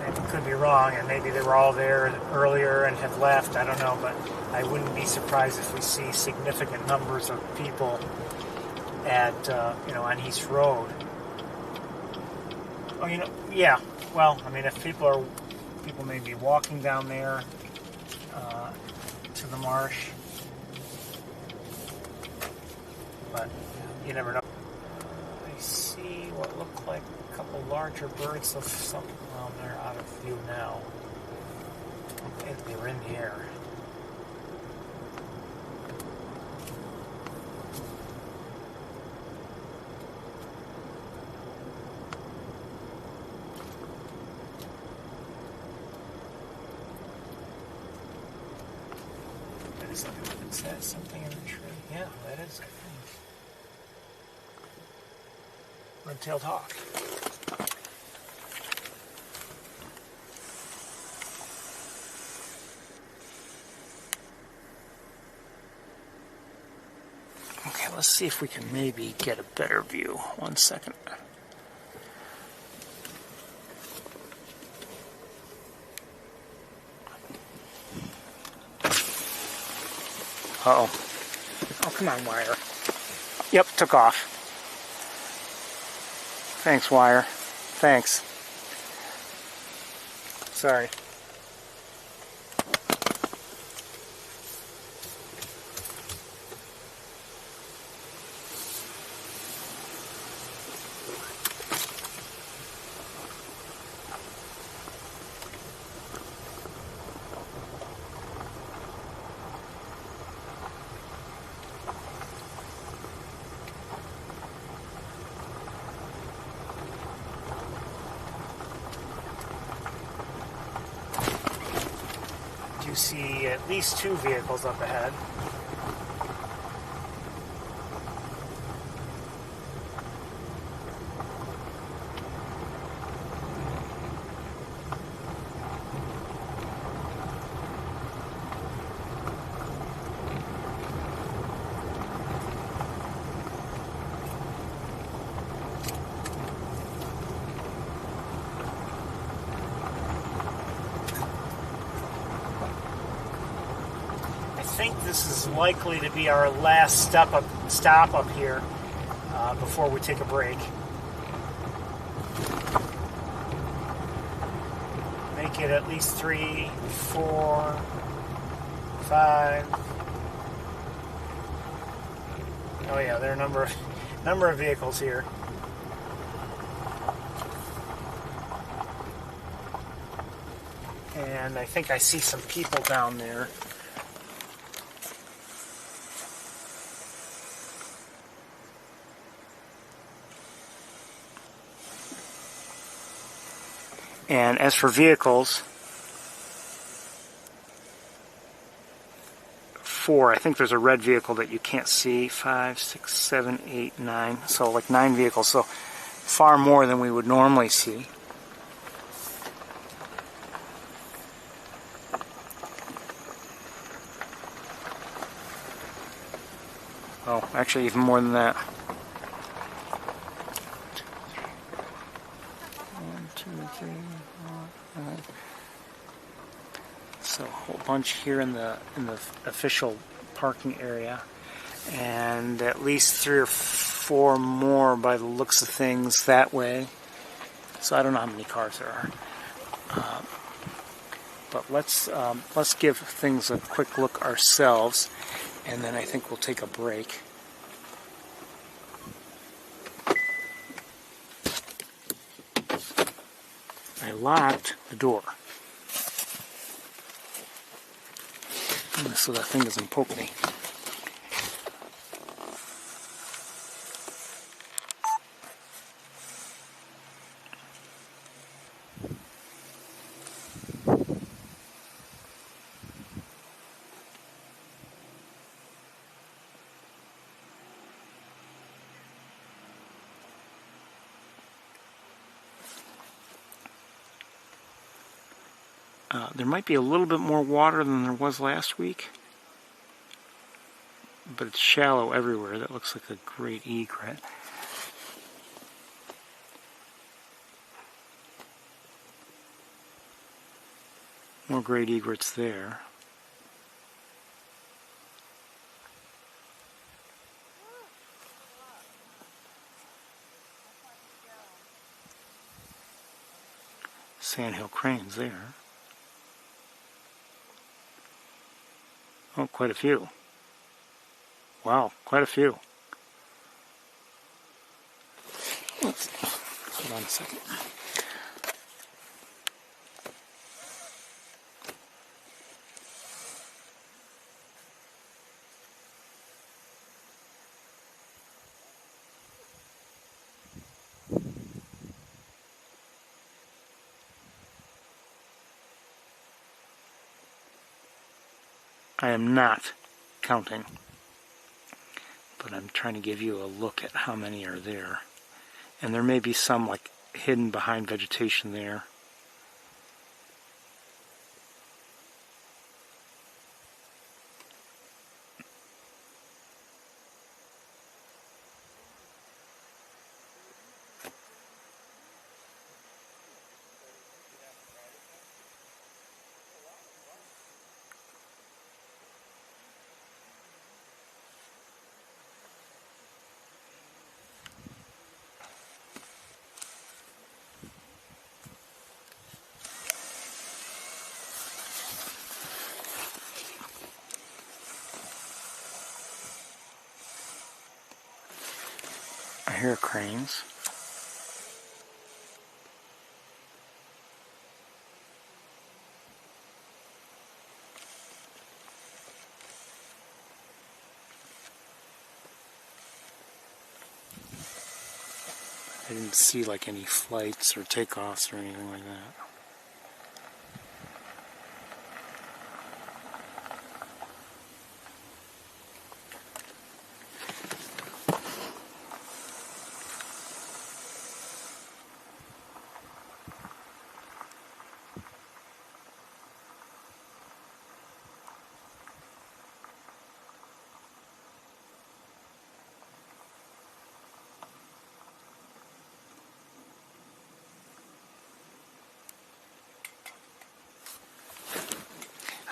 and it could be wrong, and maybe they were all there earlier and have left, I don't know, but I wouldn't be surprised if we see significant numbers of people at, you know, on East Road. Oh, you know, yeah, well, I mean, if people may be walking down there to the marsh, but you never know. I see what looked like a couple larger birds of some. Well, they're out of view now. Okay, they were in the air. Is that something in the tree? Yeah, that is, I think. Red-tailed hawk. Okay, let's see if we can maybe get a better view. 1 second. Uh-oh. Oh, come on, wire. Yep, took off. Thanks, wire. Thanks. Sorry. You see at least 2 vehicles up ahead. I think this is likely to be our last stop up here. before we take a break. Make it at least 3, 4, 5. Oh yeah, there are a number of vehicles here. And I think I see some people down there. And as for vehicles, 4, I think there's a red vehicle that you can't see. 5, 6, 7, 8, 9. So like 9 vehicles. So far more than we would normally see. Oh, actually even more than that. 1, 2, 3, 4, 5. So a whole bunch here in the official parking area, and at least 3 or 4 more by the looks of things that way. So I don't know how many cars there are. But let's give things a quick look ourselves, and then I think we'll take a break. I locked the door, so that thing doesn't poke me. There might be a little bit more water than there was last week, but it's shallow everywhere. That looks like a great egret. More great egrets there. Sandhill cranes there. Oh, quite a few. Wow, quite a few. Hold on a second. I am not counting, but I'm trying to give you a look at how many are there. And there may be some like hidden behind vegetation there. I hear cranes. I didn't see like any flights or takeoffs or anything like that.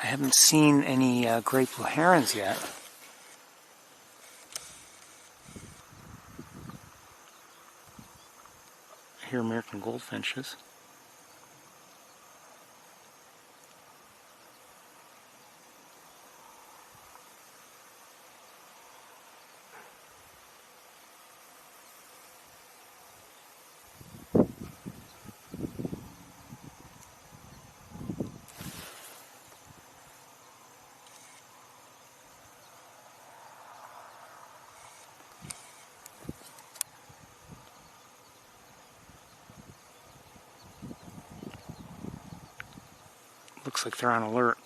I haven't seen any great blue herons yet. hear American goldfinches. Looks like they're on alert.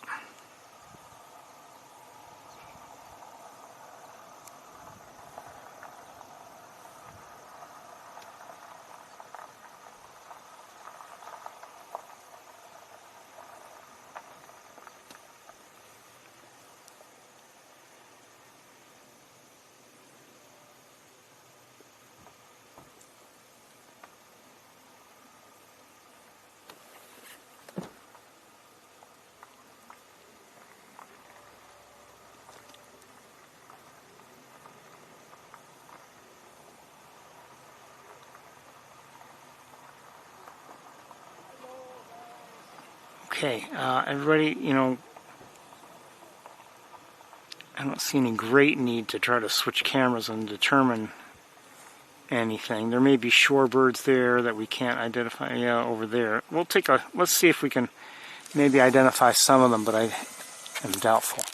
Okay, everybody, you know, I don't see any great need to try to switch cameras and determine anything. There may be shorebirds there that we can't identify. Yeah, over there. We'll take a, let's see if we can maybe identify some of them, but I am doubtful.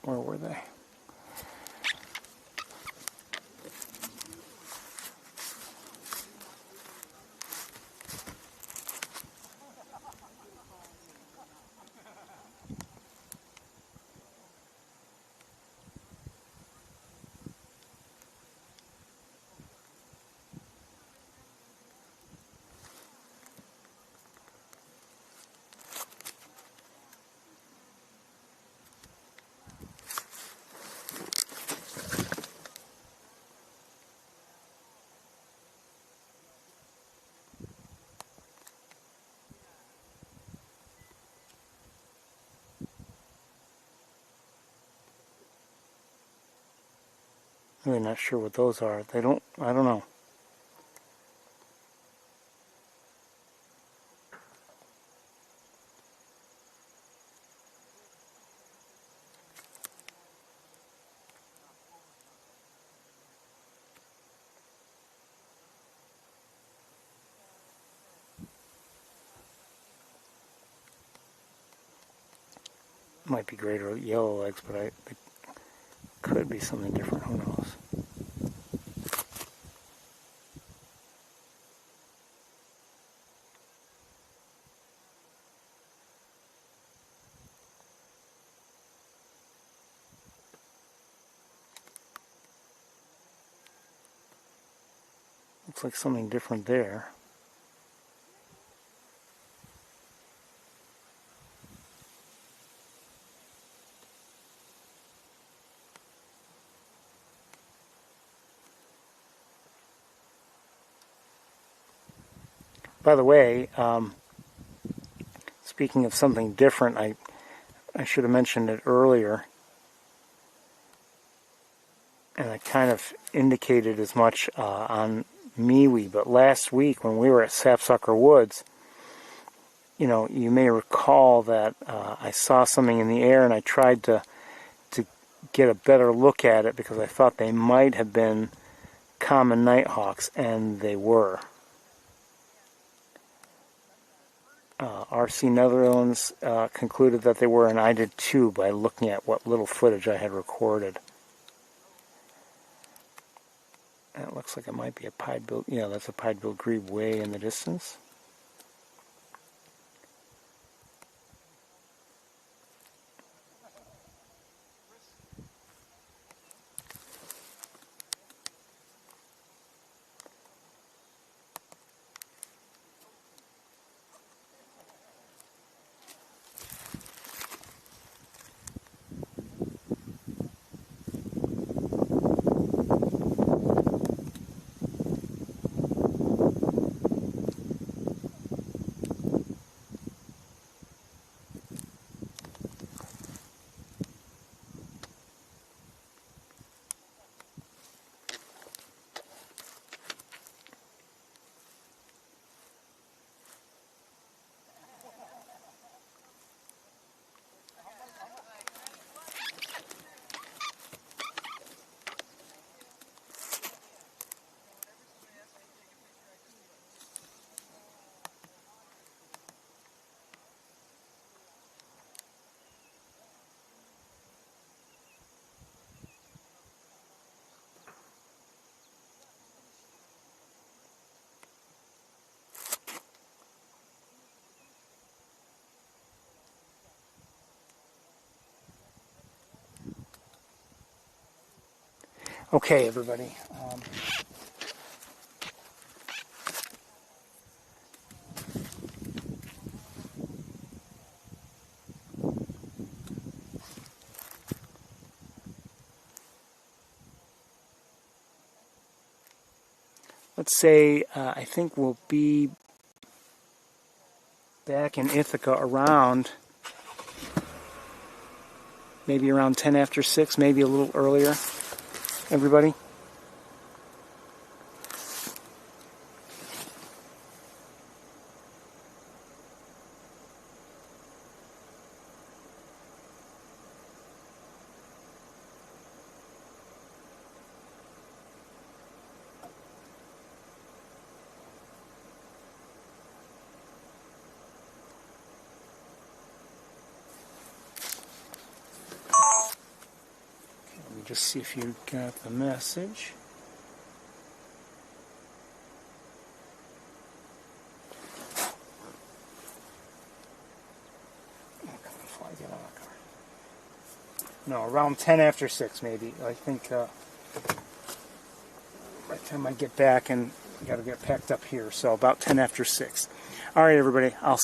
Where were they? Really not sure what those are. They don't, I don't know. Might be greater yellow legs, but it could be something different. Who knows? Looks like something different there. By the way, speaking of something different, I should have mentioned it earlier, and I kind of indicated as much on MeWe, but last week when we were at Sapsucker Woods, you know, you may recall that I saw something in the air and I tried to get a better look at it because I thought they might have been common nighthawks, and they were. R.C. Netherlands concluded that they were, and I did too by looking at what little footage I had recorded. And it looks like it might be a pied-billed, yeah, that's a pied-billed grebe way in the distance. Okay, everybody. Let's say I think we'll be back in Ithaca around maybe around 10 after 6, maybe a little earlier. Everybody? Just see if you got the message. Oh, come on, fly, get out of the car. No, around 10 after 6 maybe. I think by the time I get back, and I got to get packed up here, so about 10 after 6. All right, everybody, I'll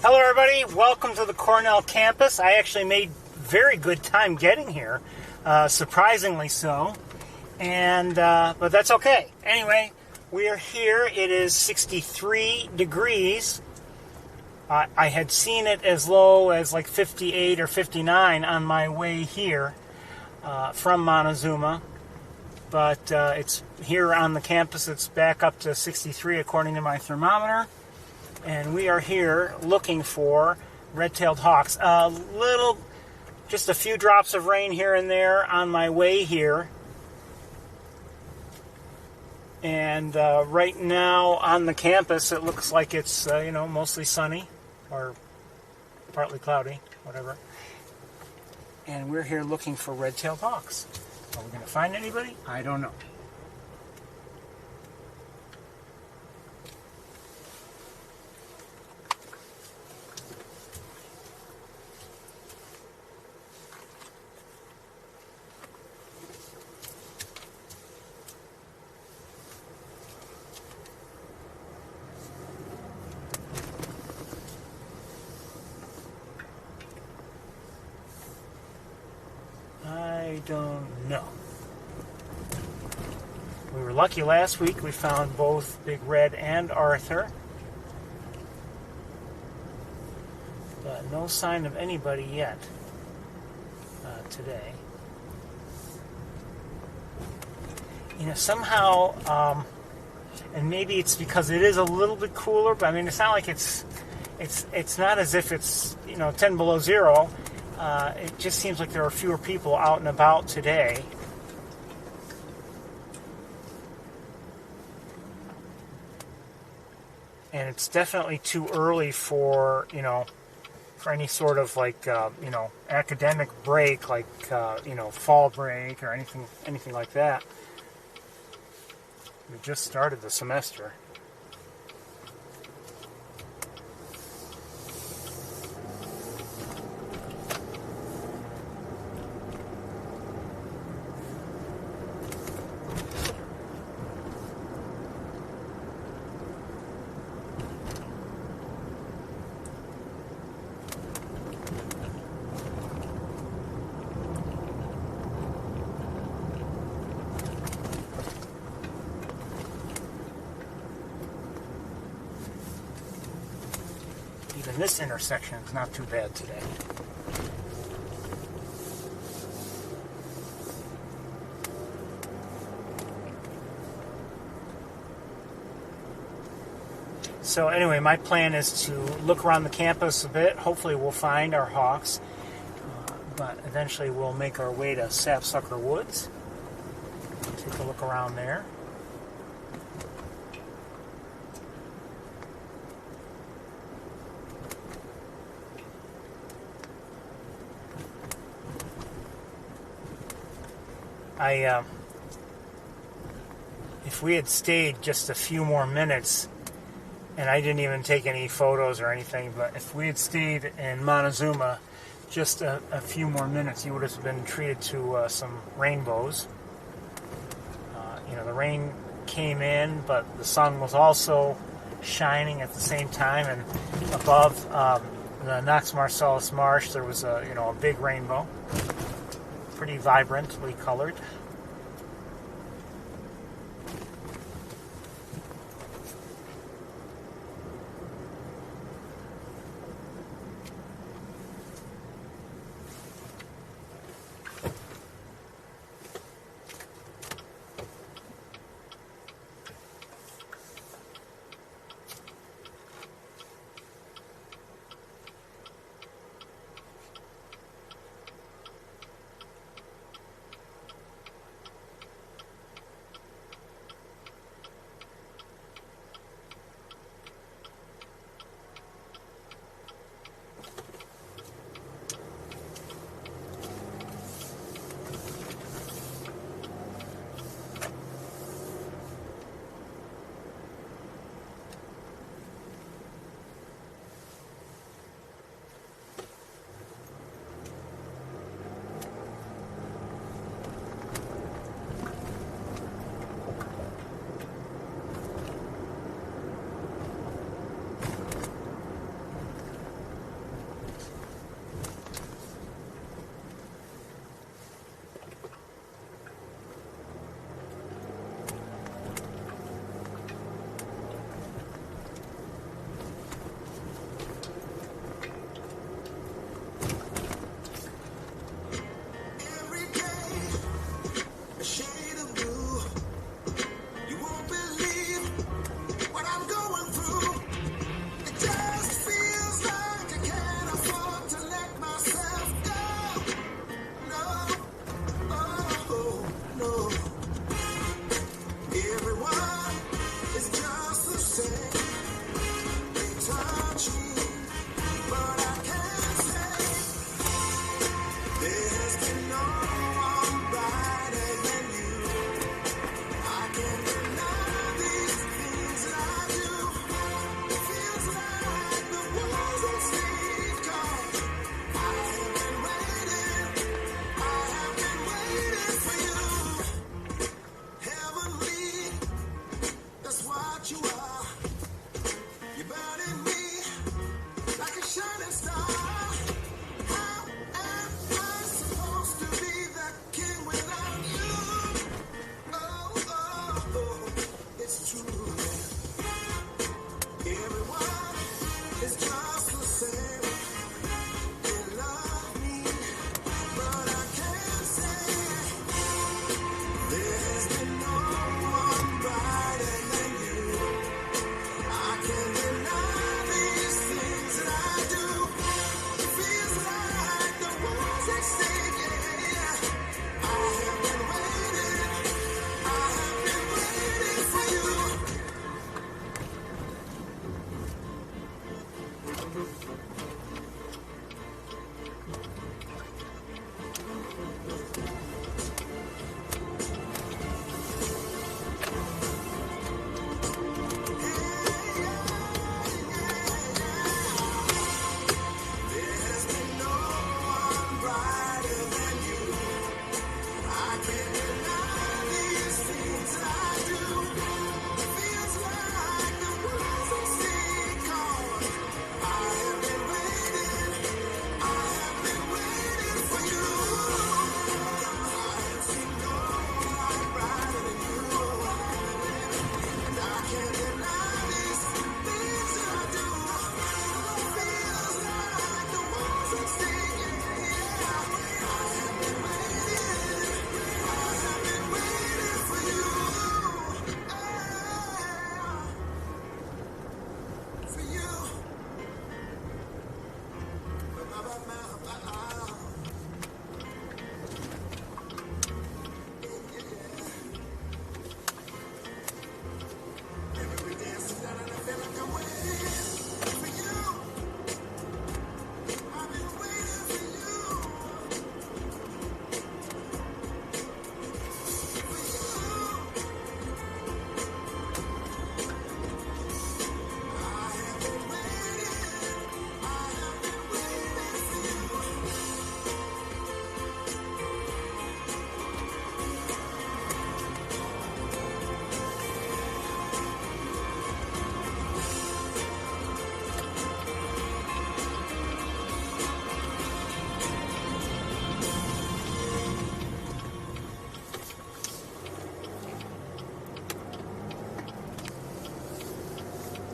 Hello everybody, welcome to the Cornell campus. I actually made very good time getting here, surprisingly so, and but that's okay. Anyway, we are here. It is 63 degrees. I had seen it as low as like 58 or 59 on my way here from Montezuma, but it's here on the campus. It's back up to 63 according to my thermometer. And we are here looking for red-tailed hawks. Just a few drops of rain here and there on my way here. And right now on the campus, it looks like it's mostly sunny or partly cloudy, whatever. And we're here looking for red-tailed hawks. Are we going to find anybody? I don't know. I don't know. We were lucky last week. We found both Big Red and Arthur. But no sign of anybody yet today. Somehow, and maybe it's because it is a little bit cooler, but I mean, it's not like it's not as if it's 10 below zero. It just seems like there are fewer people out and about today. And it's definitely too early for, for any sort of like, academic break, like, fall break or anything like that. We just started the semester. Even this intersection is not too bad today. So anyway, my plan is to look around the campus a bit. Hopefully we'll find our hawks. But eventually we'll make our way to Sapsucker Woods. Take a look around there. If we had stayed just a few more minutes, and I didn't even take any photos or anything, but if we had stayed in Montezuma just a few more minutes, you would have been treated to some rainbows. The rain came in, but the sun was also shining at the same time, and above the Knox Marcellus Marsh, there was a big rainbow, pretty vibrantly colored.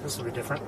This will be different.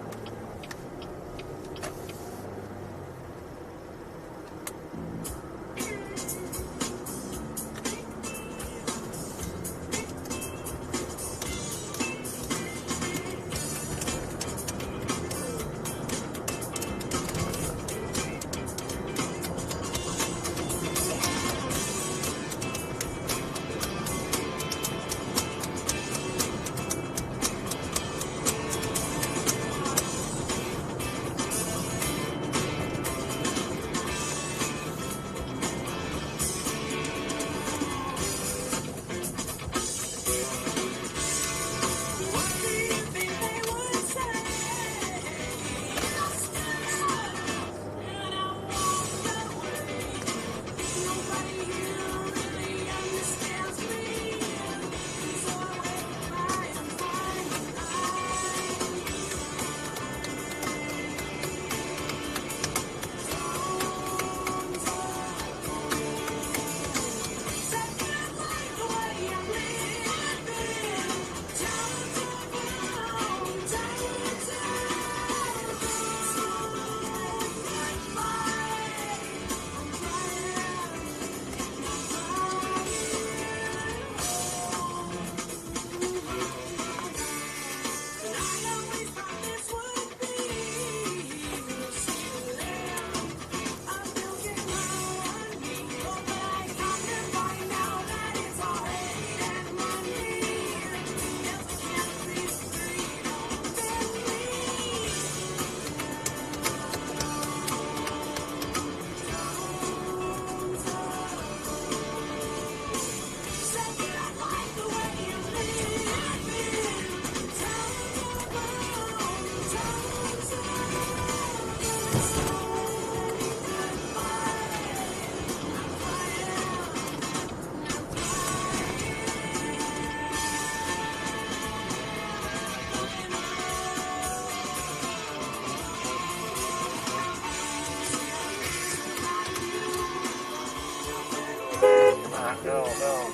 Go.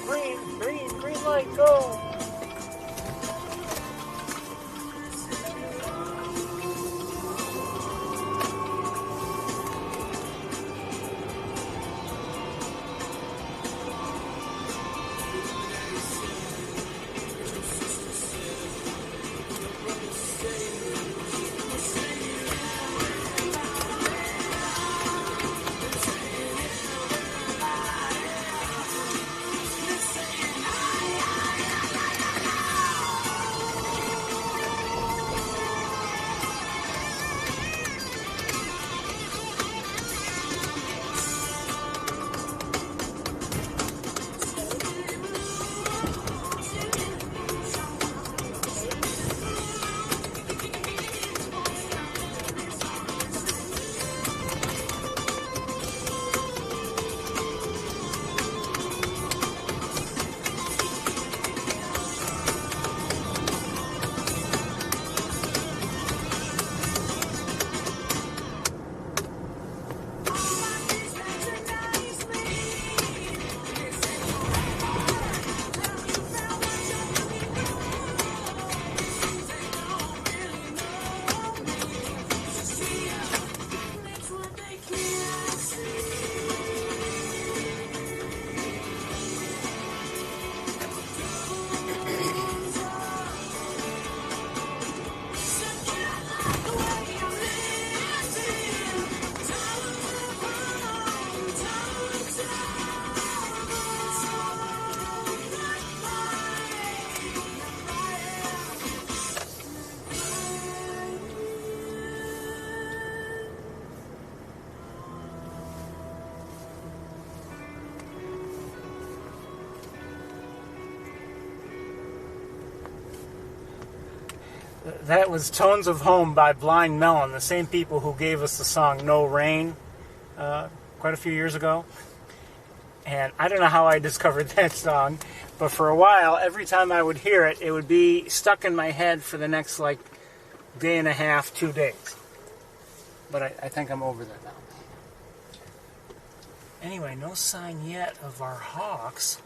Green light, go. That was Tones of Home by Blind Melon, the same people who gave us the song No Rain quite a few years ago. And I don't know how I discovered that song, but for a while, every time I would hear it, it would be stuck in my head for the next, day and a half, 2 days. But I think I'm over that now. Anyway, no sign yet of our hawks.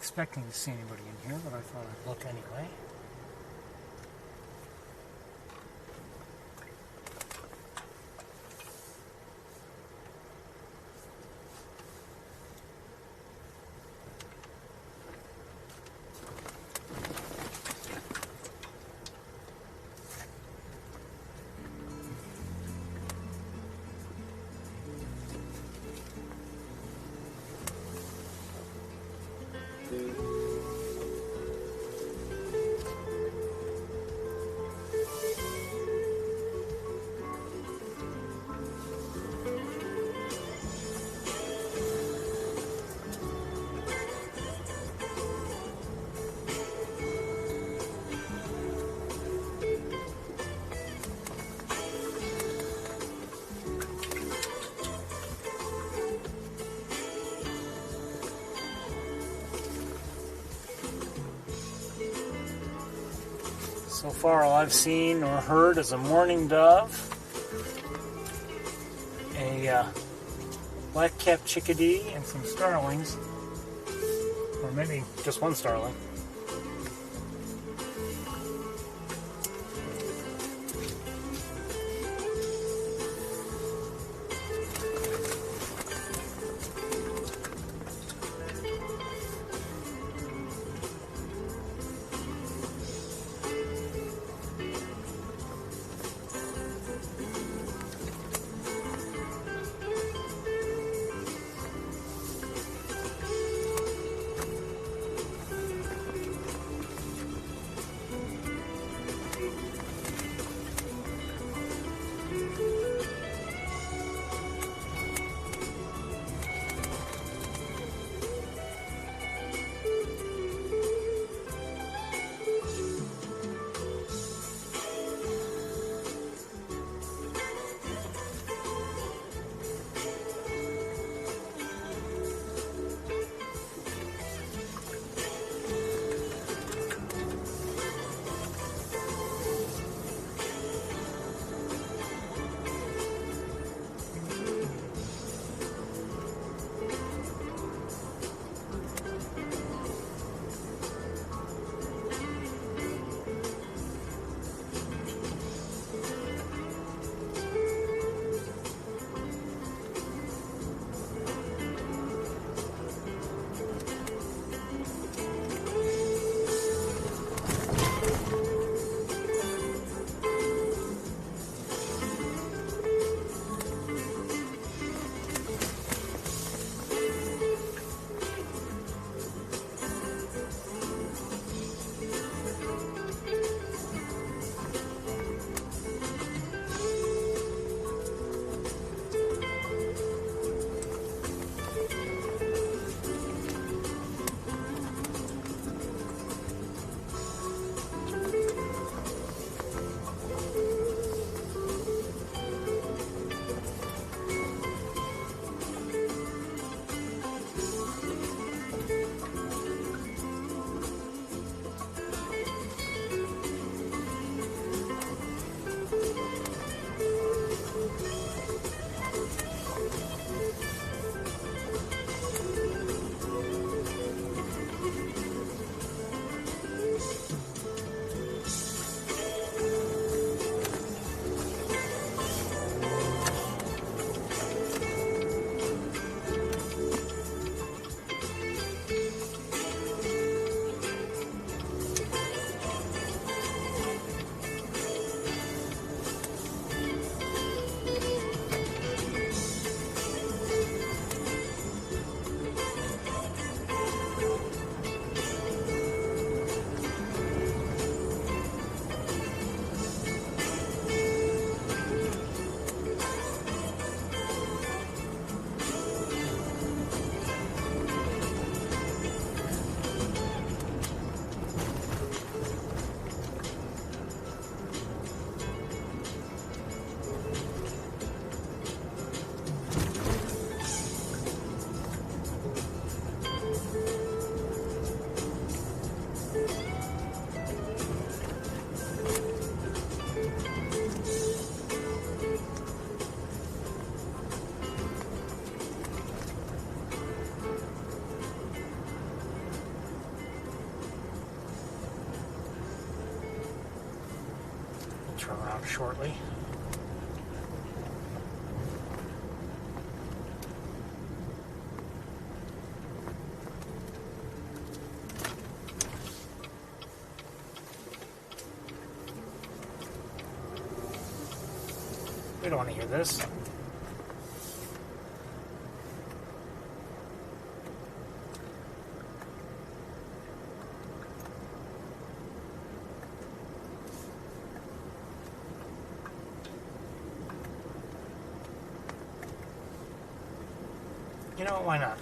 expecting to see anybody in here, but I thought I'd look anyway. So far, all I've seen or heard is a mourning dove, a black-capped chickadee, and some starlings, or maybe just one starling. out shortly. We don't want to hear this. You know, why not?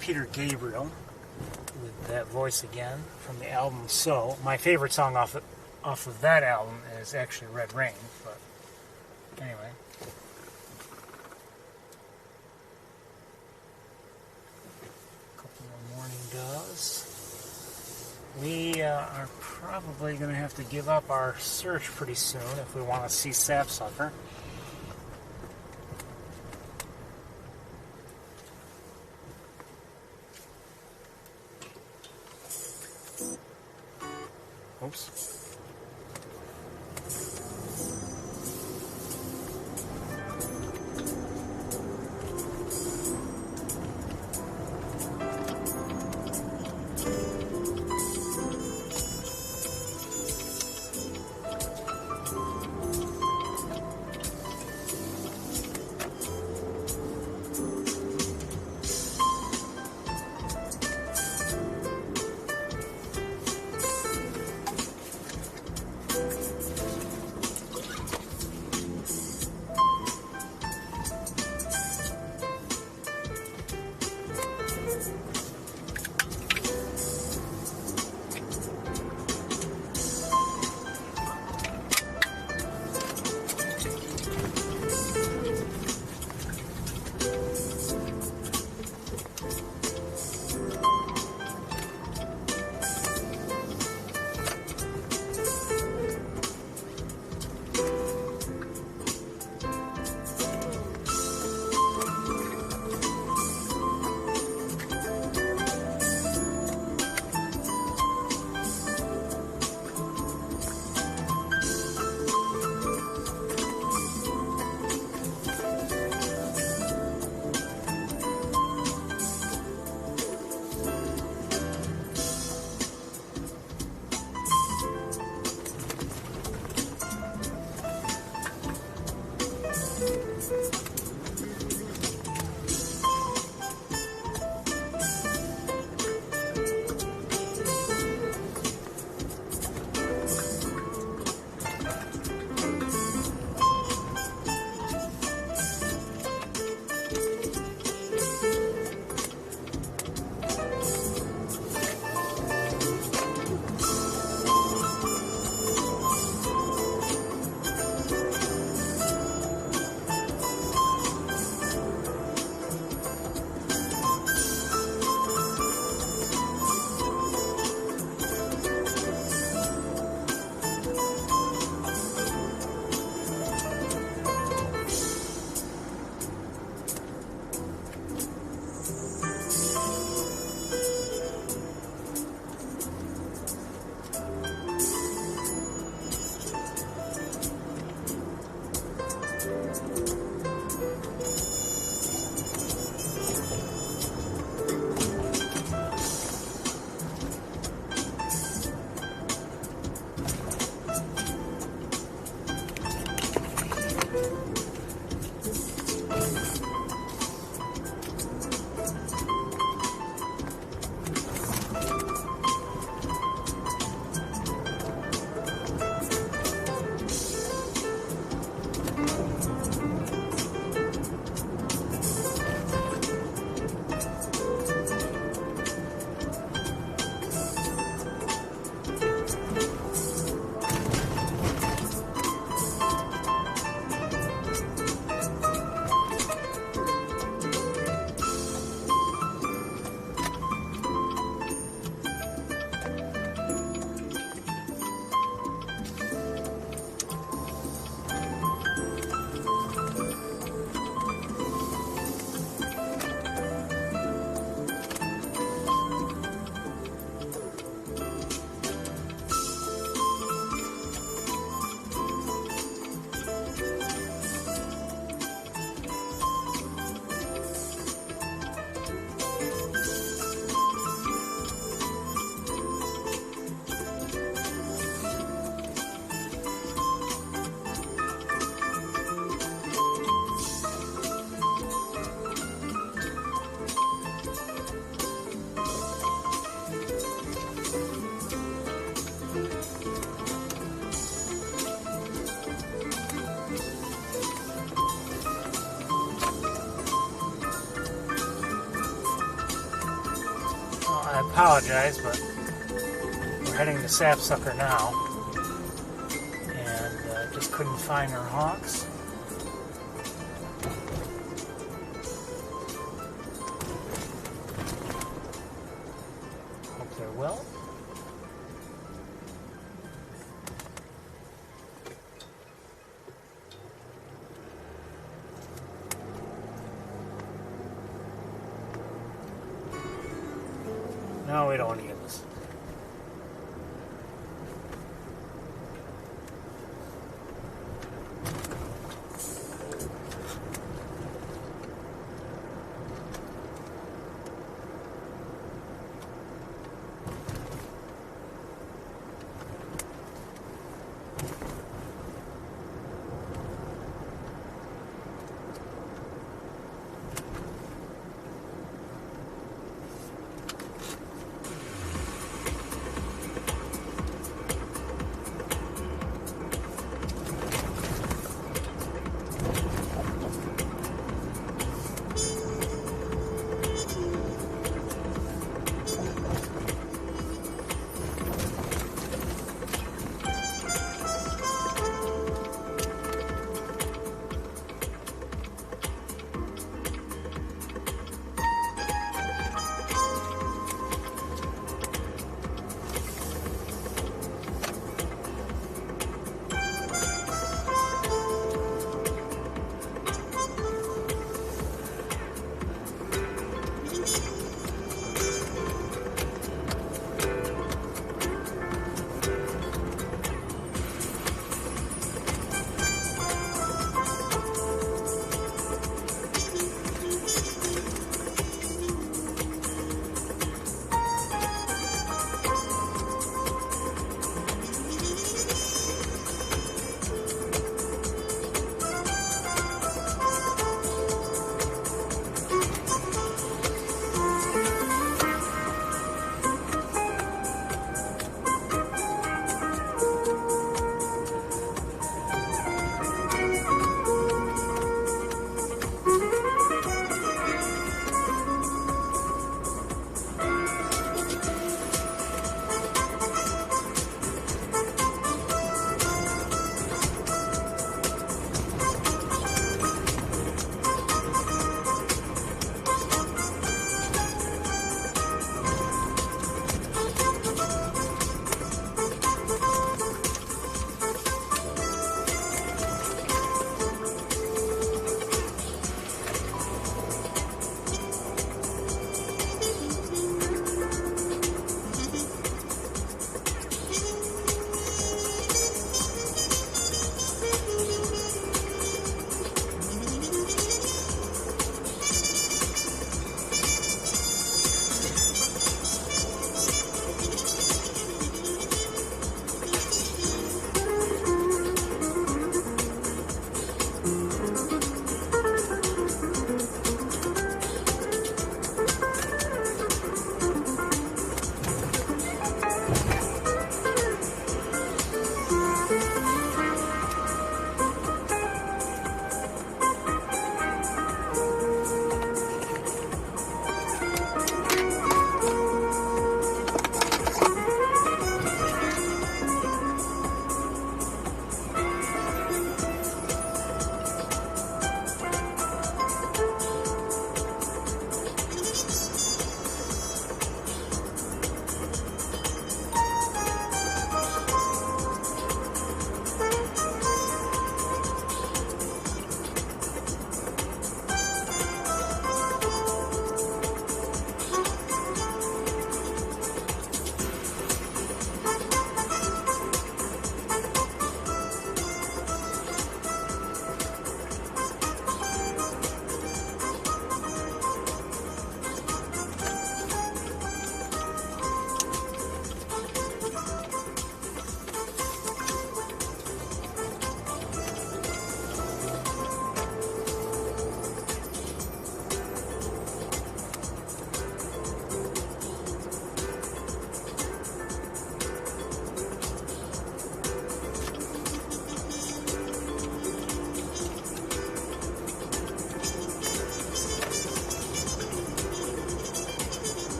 Peter Gabriel with that voice again from the album So. My favorite song off of that album is actually Red Rain, but anyway. A couple more morning doves. We are probably going to have to give up our search pretty soon if we want to see sapsucker. Oops. apologize, but we're heading to Sapsucker now, and just couldn't find our hawks. Hope they're well. No, we don't want to get this.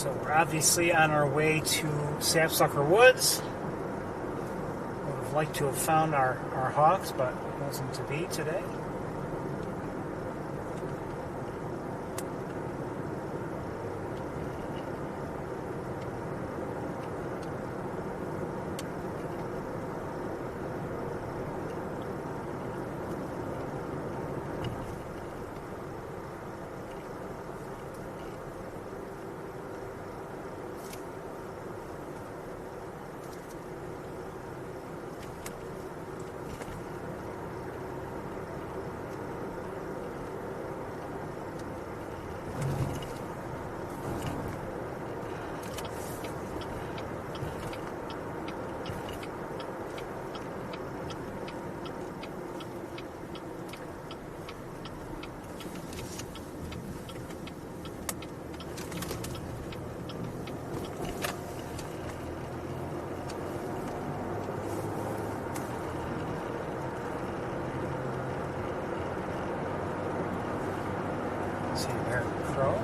So we're obviously on our way to Sapsucker Woods. Would have liked to have found our hawks, but it wasn't to be today. See there, crow.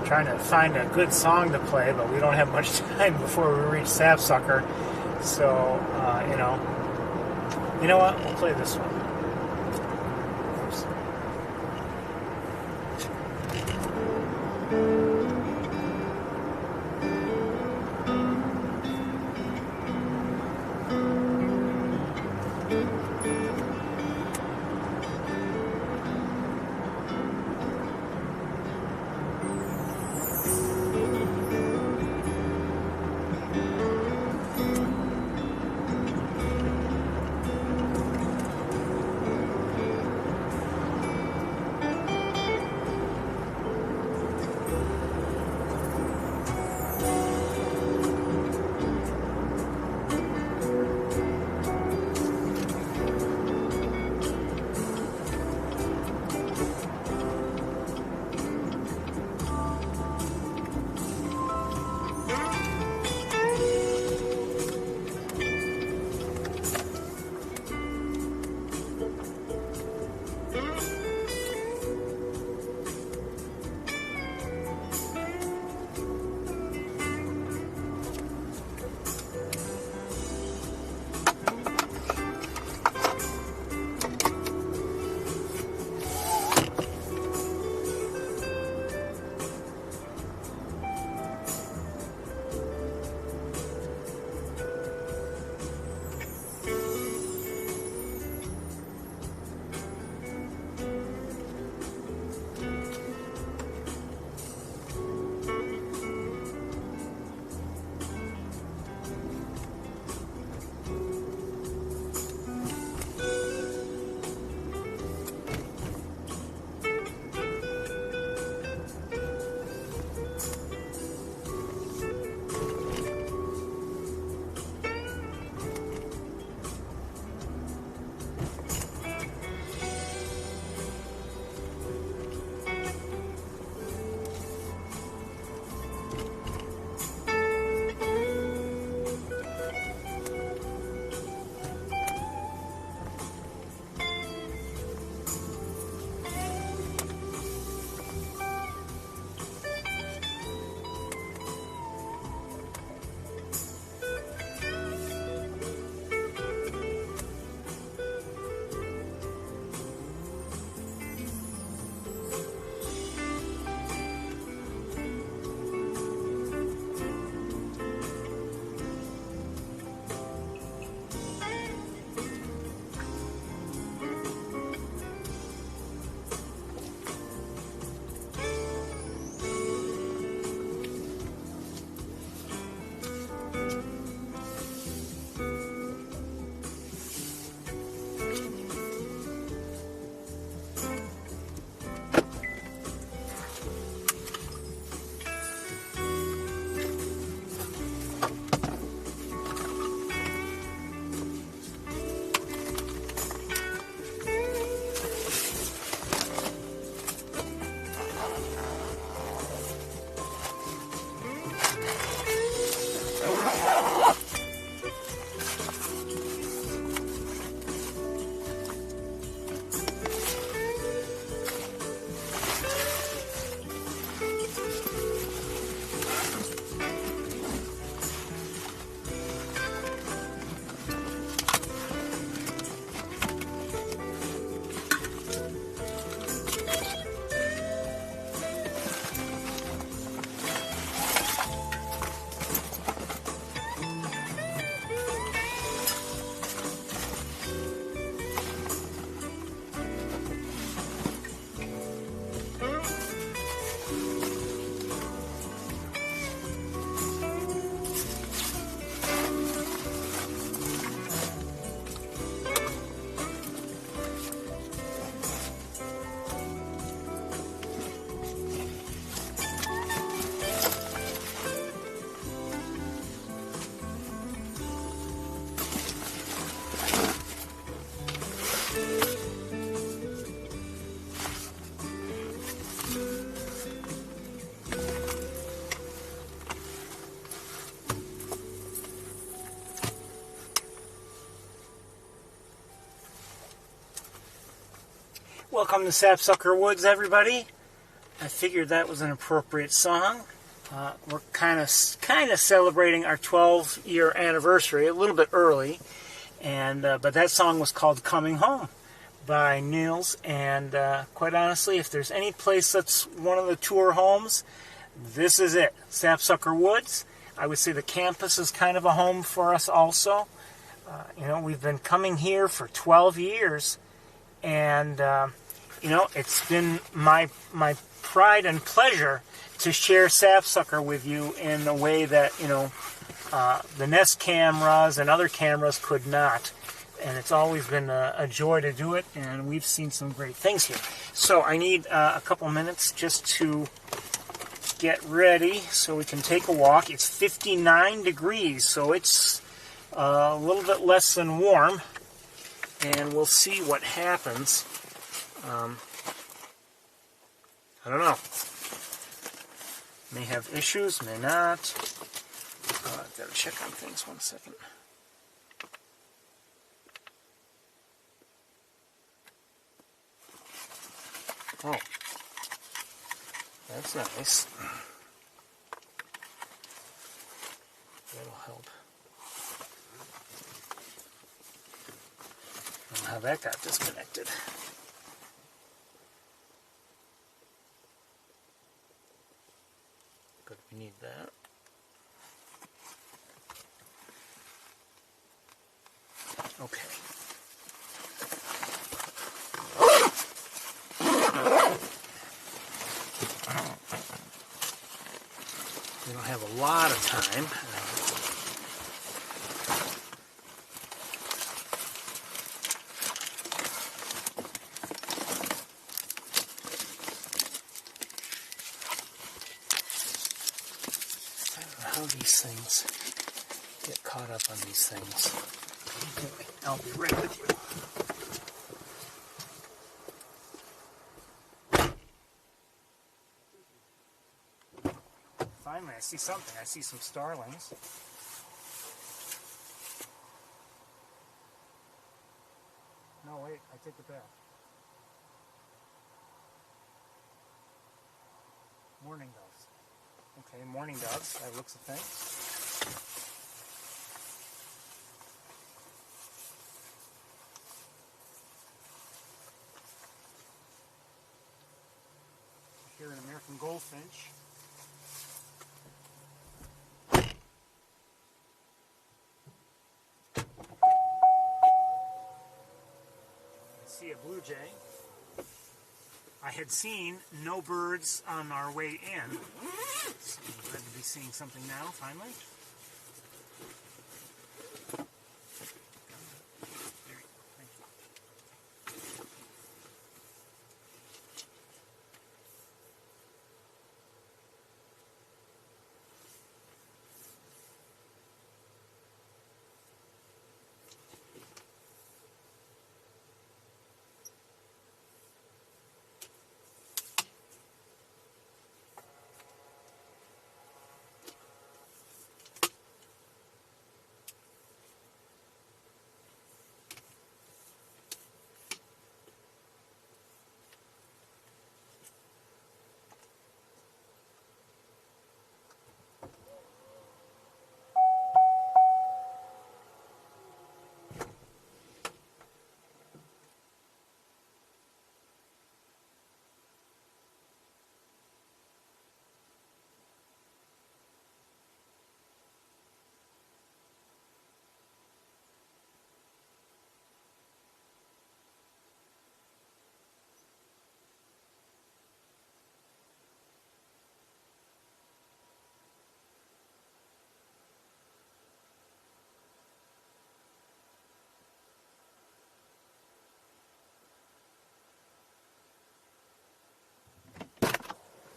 Trying to find a good song to play, but we don't have much time before we reach Sapsucker. So, you know what? We'll play this one. Oops. Welcome to Sapsucker Woods, everybody. I figured that was an appropriate song. We're kind of celebrating our 12-year anniversary, a little bit early, and but that song was called "Coming Home" by Niels. And quite honestly, if there's any place that's one of the tour homes, this is it. Sapsucker Woods. I would say the campus is kind of a home for us also. You know, we've been coming here for 12 years, and you know, it's been my pride and pleasure to share Sapsucker with you in a way that, you know, the Nest cameras and other cameras could not. And it's always been a joy to do it, and we've seen some great things here. So I need a couple minutes just to get ready so we can take a walk. It's 59 degrees, so it's a little bit less than warm, and we'll see what happens. I don't know. May have issues, may not. I've got to check on things 1 second. Oh, that's nice. That'll help. I don't know how that got disconnected. But we need that. Okay. We don't have a lot of time. How these things get caught up on these things. Anyway, I'll be right with you. Finally, I see something. I see some starlings. No, wait, I take it back. Mourning doves. Okay, mourning doves, that looks a thing. Here an American goldfinch. I see a blue jay. I had seen no birds on our way in. So I'm glad to be seeing something now, finally. There you go. Thank you.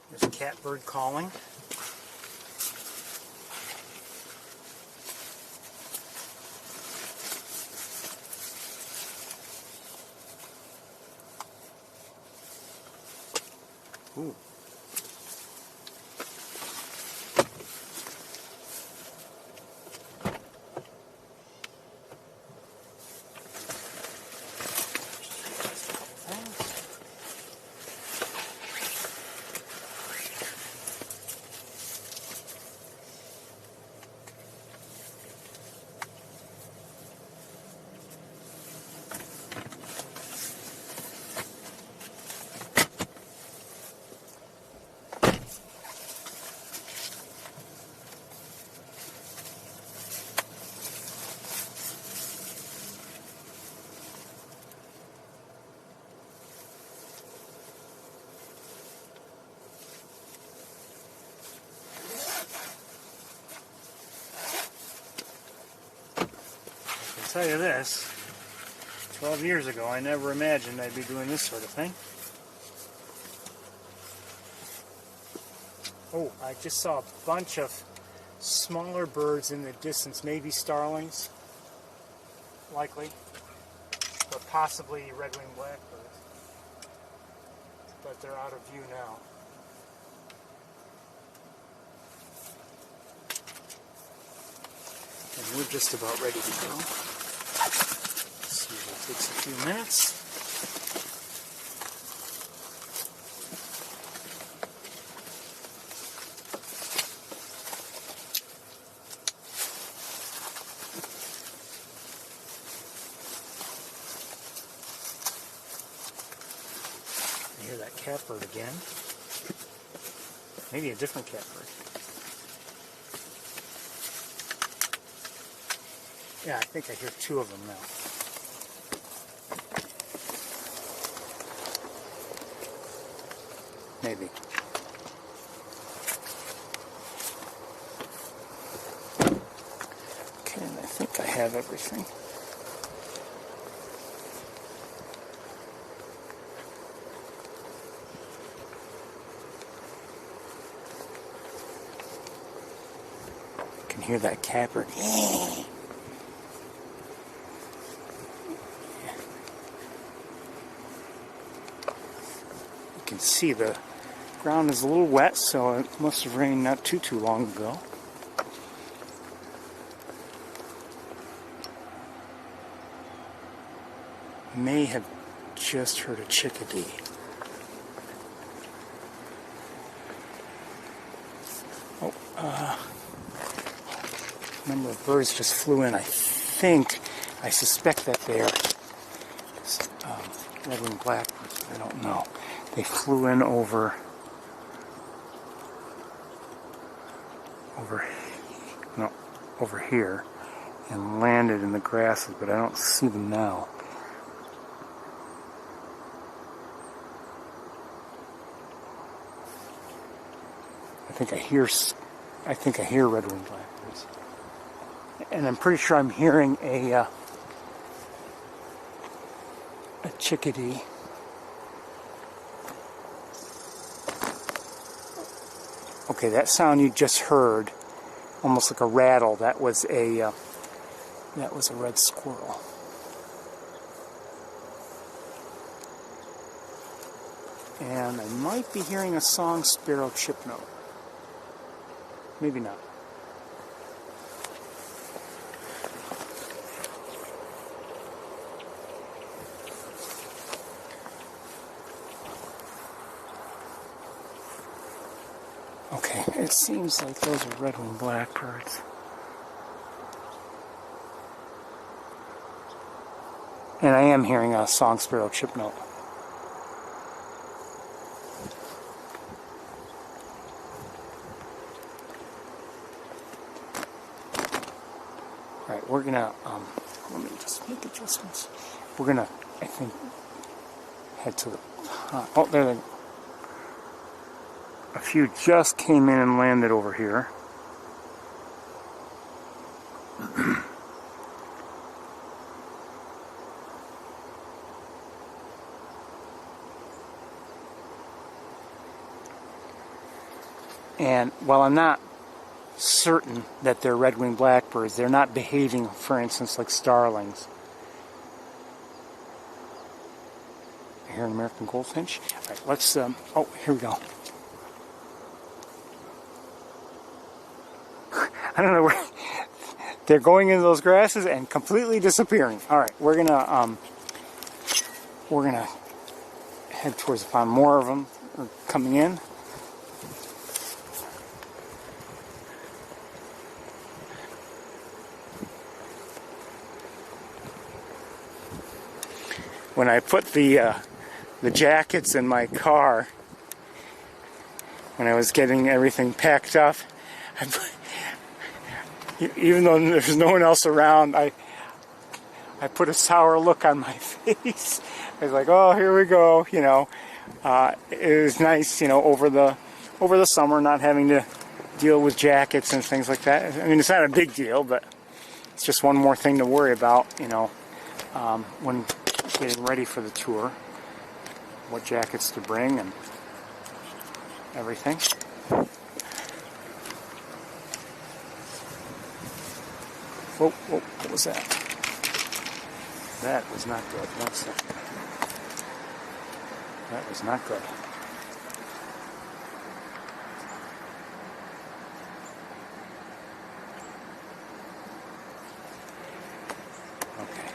There's a catbird calling. Ooh. tell you this, 12 years ago I never imagined I'd be doing this sort of thing. Oh, I just saw a bunch of smaller birds in the distance, maybe starlings, likely, but possibly red-winged blackbirds. But they're out of view now. And we're just about ready to go. Let's see if it takes a few minutes. I hear that catbird again. Maybe a different catbird. Yeah, I think I hear two of them now. Maybe. Okay, and I think I have everything. I can hear that catbird. You can see the ground is a little wet, so it must have rained not too long ago. May have just heard a chickadee. Oh, a number of birds just flew in. I suspect that they're red-winged blackbirds, but I don't know. They flew in over here and landed in the grasses, but I don't see them now. I think I hear red-winged blackbirds, and I'm pretty sure I'm hearing a chickadee. Okay, that sound you just heard, almost like a rattle, that was a red squirrel. And I might be hearing a song sparrow chip note. Maybe not. Okay, it seems like those are red-winged blackbirds. And I am hearing a song sparrow chip note. Alright, we're gonna, let me just make adjustments. We're gonna, I think, head to the pond. Oh, there they A few just came in and landed over here. And while I'm not certain that they're red-winged blackbirds, they're not behaving, for instance, like starlings. I hear an American goldfinch. All right, let's, oh, here we go. I don't know where they're going into those grasses and completely disappearing. All right, we're gonna head towards the pond. More of them are coming in. When I put the jackets in my car, when I was getting everything packed up, even though there's no one else around, I put a sour look on my face. I was like, oh, here we go, you know. It was nice, you know, over the summer not having to deal with jackets and things like that. I mean, it's not a big deal, but it's just one more thing to worry about, you know, when getting ready for the tour. What jackets to bring and everything. Whoa, whoa, what was that? That was not good. 1 second. That was not good. Okay.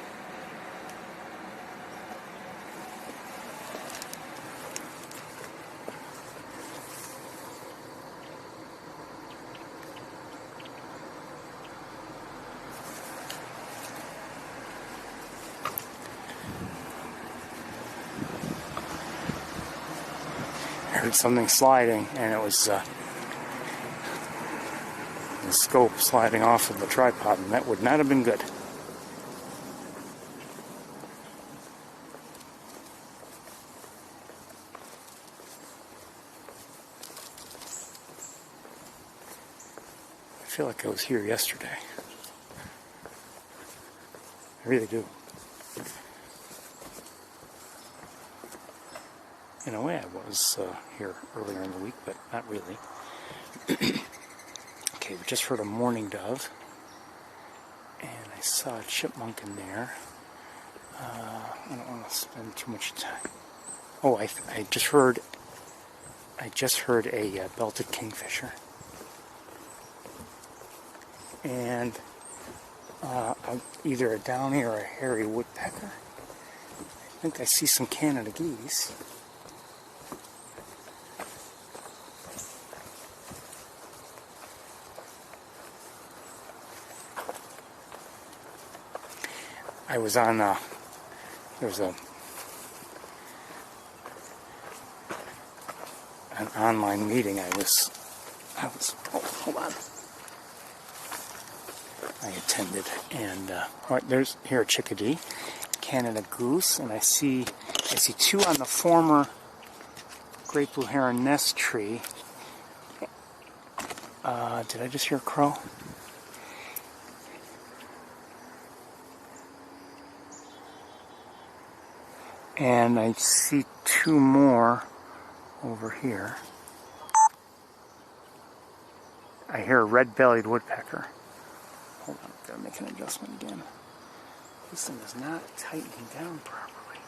I heard something sliding, and it was the scope sliding off of the tripod, and that would not have been good. I feel like I was here yesterday. I really do. In a way, I was here earlier in the week, but not really. Okay, we just heard a mourning dove, and I saw a chipmunk in there. I don't want to spend too much time. Oh, I just heard a belted kingfisher, and either a downy or a hairy woodpecker. I think I see some Canada geese. I was on, there was an online meeting I was, oh, hold on. I attended, and, there's here a chickadee, Canada goose, and I see two on the former great blue heron nest tree. Did I just hear a crow? And I see two more over here. I hear a red-bellied woodpecker. Hold on, I've got to make an adjustment again. This thing is not tightening down properly.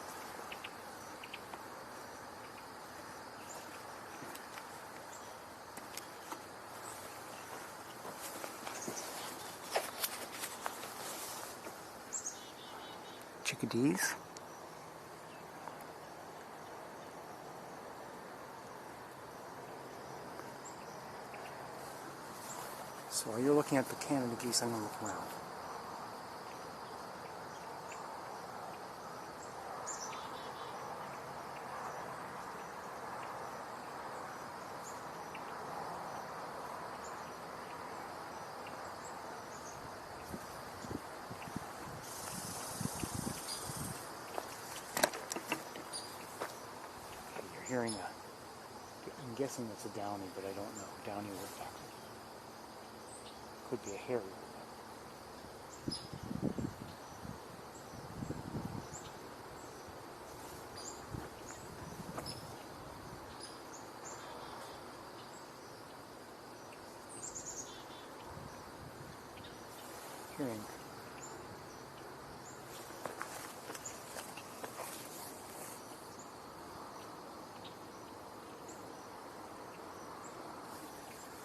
Chickadees. So while you're looking at the Canada geese, I'm going to look around. Okay, you're hearing I'm guessing it's a downy, but I don't know. Downy woodpecker. Could be a hairy woodpecker. Hearing.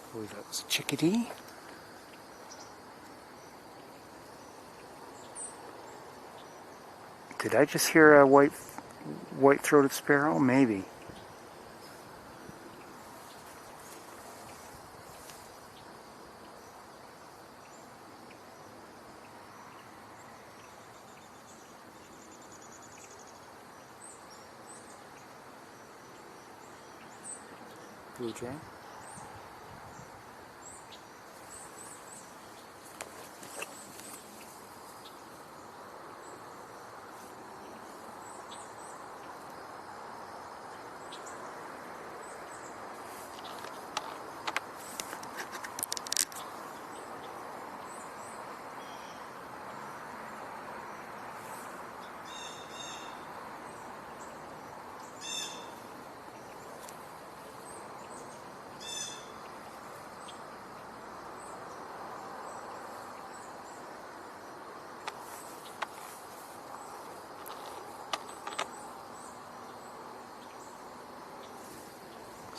I believe that was a chickadee. Did I just hear a white-throated sparrow? Maybe. Blue jay.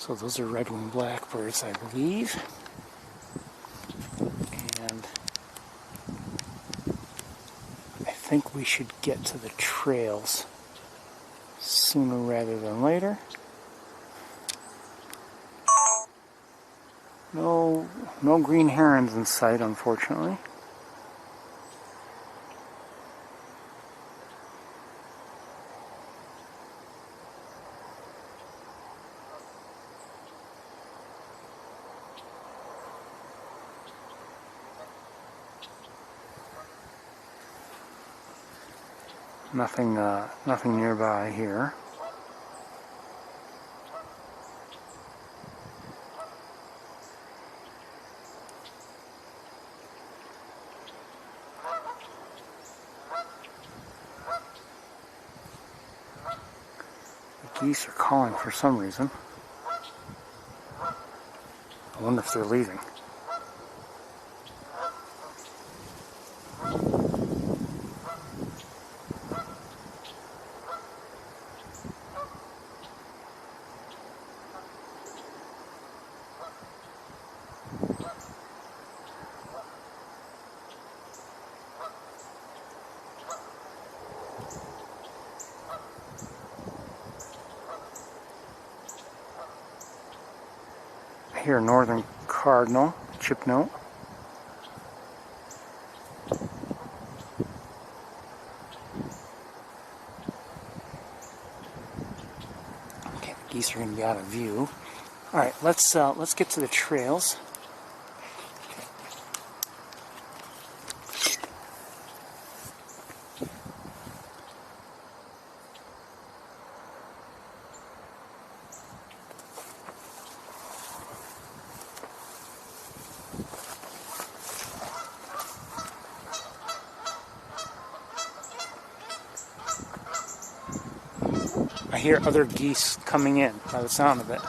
So those are red-winged blackbirds, I believe. And I think we should get to the trails sooner rather than later. No green herons in sight, unfortunately. Nothing nearby here. The geese are calling for some reason. I wonder if they're leaving. I hear a northern cardinal, chip note. Okay, the geese are going to be out of view. All right, let's get to the trails. I hear other geese coming in by the sound of it.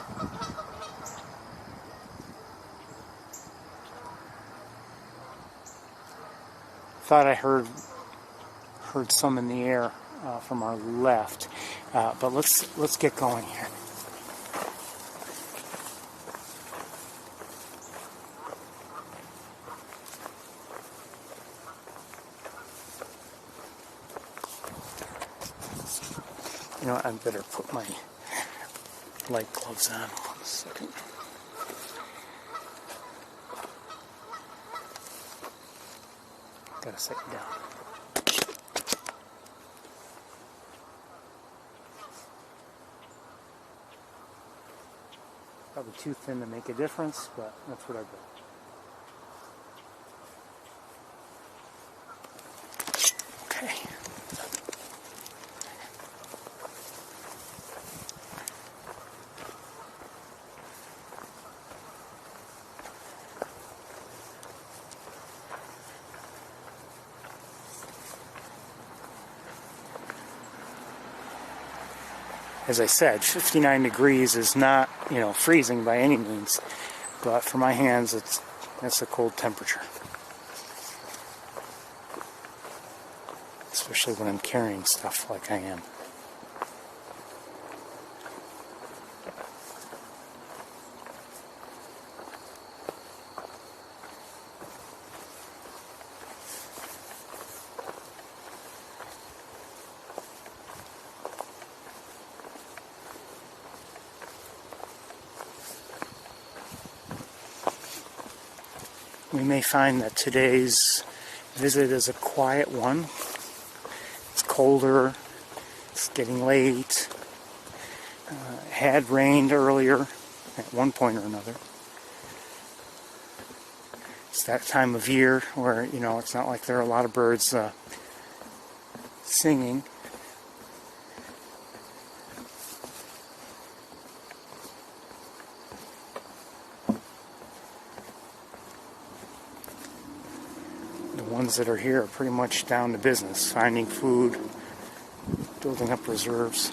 Thought I heard some in the air from our left, but let's get going here. You know what, I better put my light gloves on. 1 second. Gotta sit down. Probably too thin to make a difference, but that's what I got. Okay. As I said, 59 degrees is not, freezing by any means, but for my hands, that's a cold temperature. Especially when I'm carrying stuff like I am. We may find that today's visit is a quiet one. It's colder, it's getting late, had rained earlier at one point or another. It's that time of year where, it's not like there are a lot of birds singing. Ones that are here are pretty much down to business, finding food, building up reserves,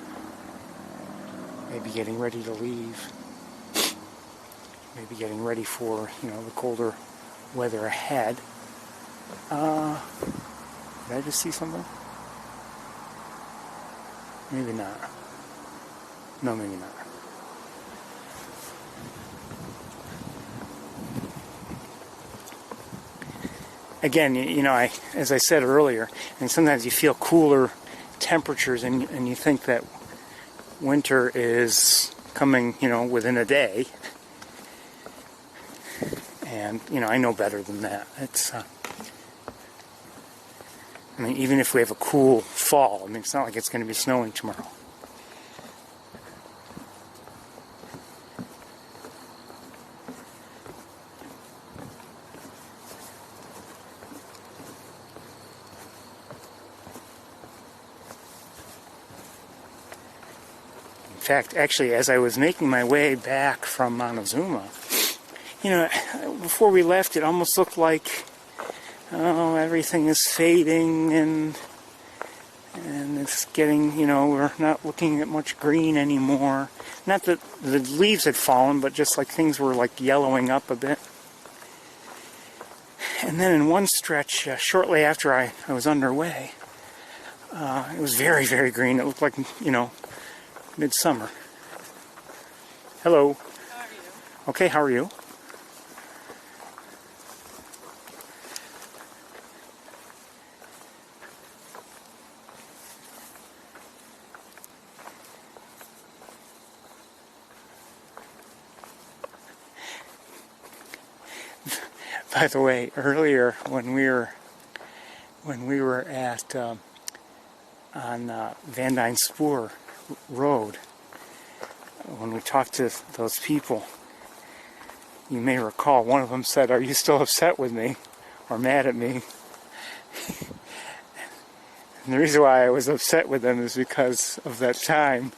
maybe getting ready to leave, maybe getting ready for, the colder weather ahead. Did I just see something? Maybe not. No, maybe not. again, you know, as I said earlier, and sometimes you feel cooler temperatures, and you think that winter is coming, you know, within a day. And, you know, I know better than that. It's, I mean, even if we have a cool fall, I mean, it's not like it's going to be snowing tomorrow. In fact, actually, as I was making my way back from Montezuma, you know, before we left, it almost looked like, oh, everything is fading and it's getting, you know, we're not looking at much green anymore. Not that the leaves had fallen, but just like things were like yellowing up a bit. And then in one stretch, shortly after I was underway, it was very, very green. It looked like, you know, midsummer. Hello. How are you? Okay, how are you? By the way, earlier when we were at on Van Dyne Spoor Road, when we talked to those people, you may recall one of them said, "Are you still upset with me or mad at me?" And the reason why I was upset with them is because of that time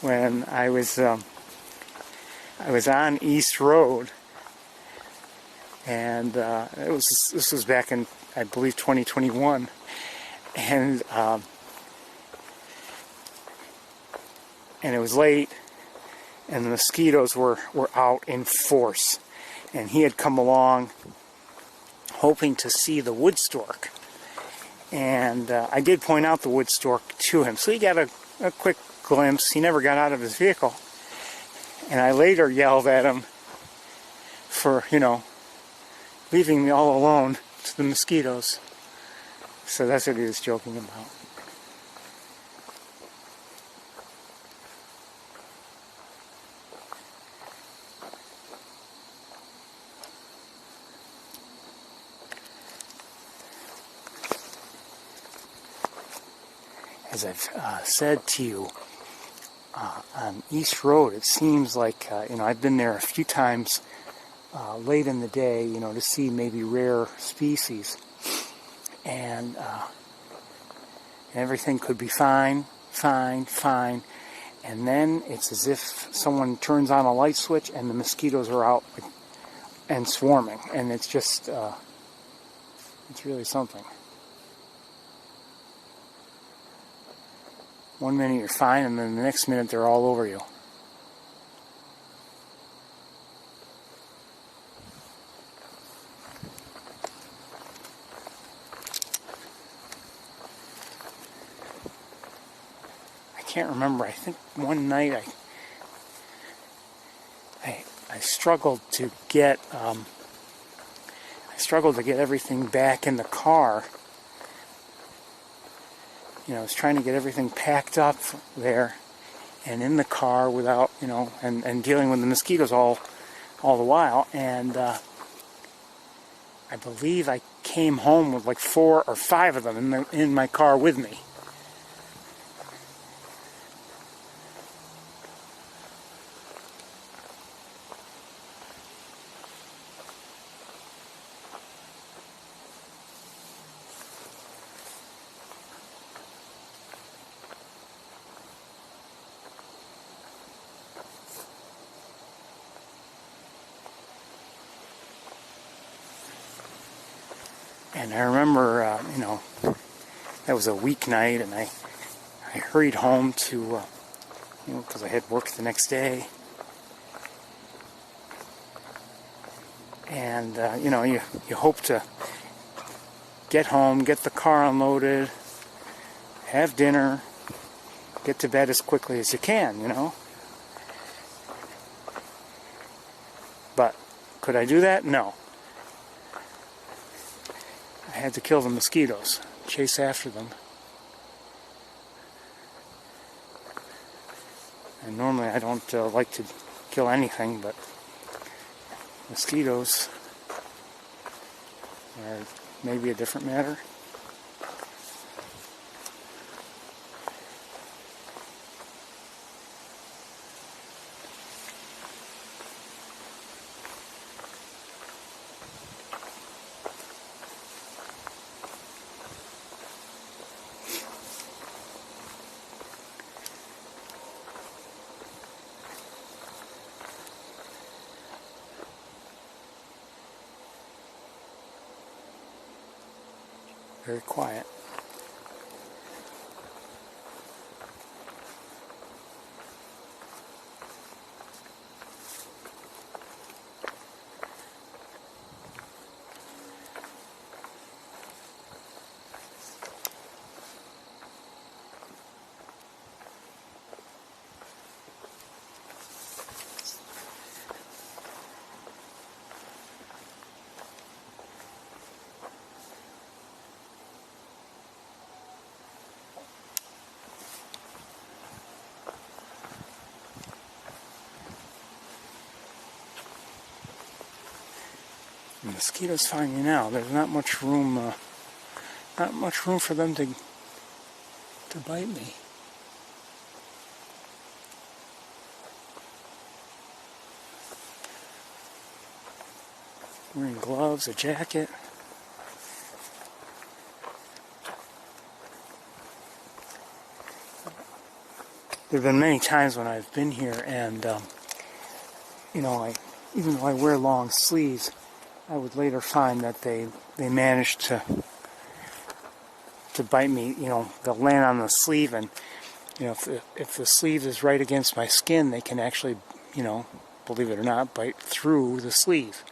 when I was on East Road, and this was back in, I believe, 2021, and it was late, and the mosquitoes were out in force, and he had come along hoping to see the wood stork, and I did point out the wood stork to him, so he got a quick glimpse. He never got out of his vehicle, and I later yelled at him for, you know, leaving me all alone to the mosquitoes. So that's what he was joking about. As I've said to you, on East Road, it seems like, you know, I've been there a few times late in the day, you know, to see maybe rare species. And everything could be fine. And then it's as if someone turns on a light switch and the mosquitoes are out and swarming. And it's just, it's really something. One minute you're fine, and then the next minute they're all over you. I can't remember. I think one night I struggled to get everything back in the car. You know, I was trying to get everything packed up there and in the car without, you know, and dealing with the mosquitoes all the while. And I believe I came home with like 4 or 5 of them in my car with me. And I remember, you know, that was a weeknight, and I hurried home to, you know, because I had work the next day. And, you know, you hope to get home, get the car unloaded, have dinner, get to bed as quickly as you can, you know. But could I do that? No. I had to kill the mosquitoes, chase after them. And normally I don't like to kill anything, but mosquitoes are maybe a different matter. Very quiet. The mosquitoes find me now. There's not much room for them to bite me. Wearing gloves, a jacket. There have been many times when I've been here and, even though I wear long sleeves, I would later find that they managed to bite me. They'll land on the sleeve, and if the sleeve is right against my skin, they can actually, believe it or not, bite through the sleeve.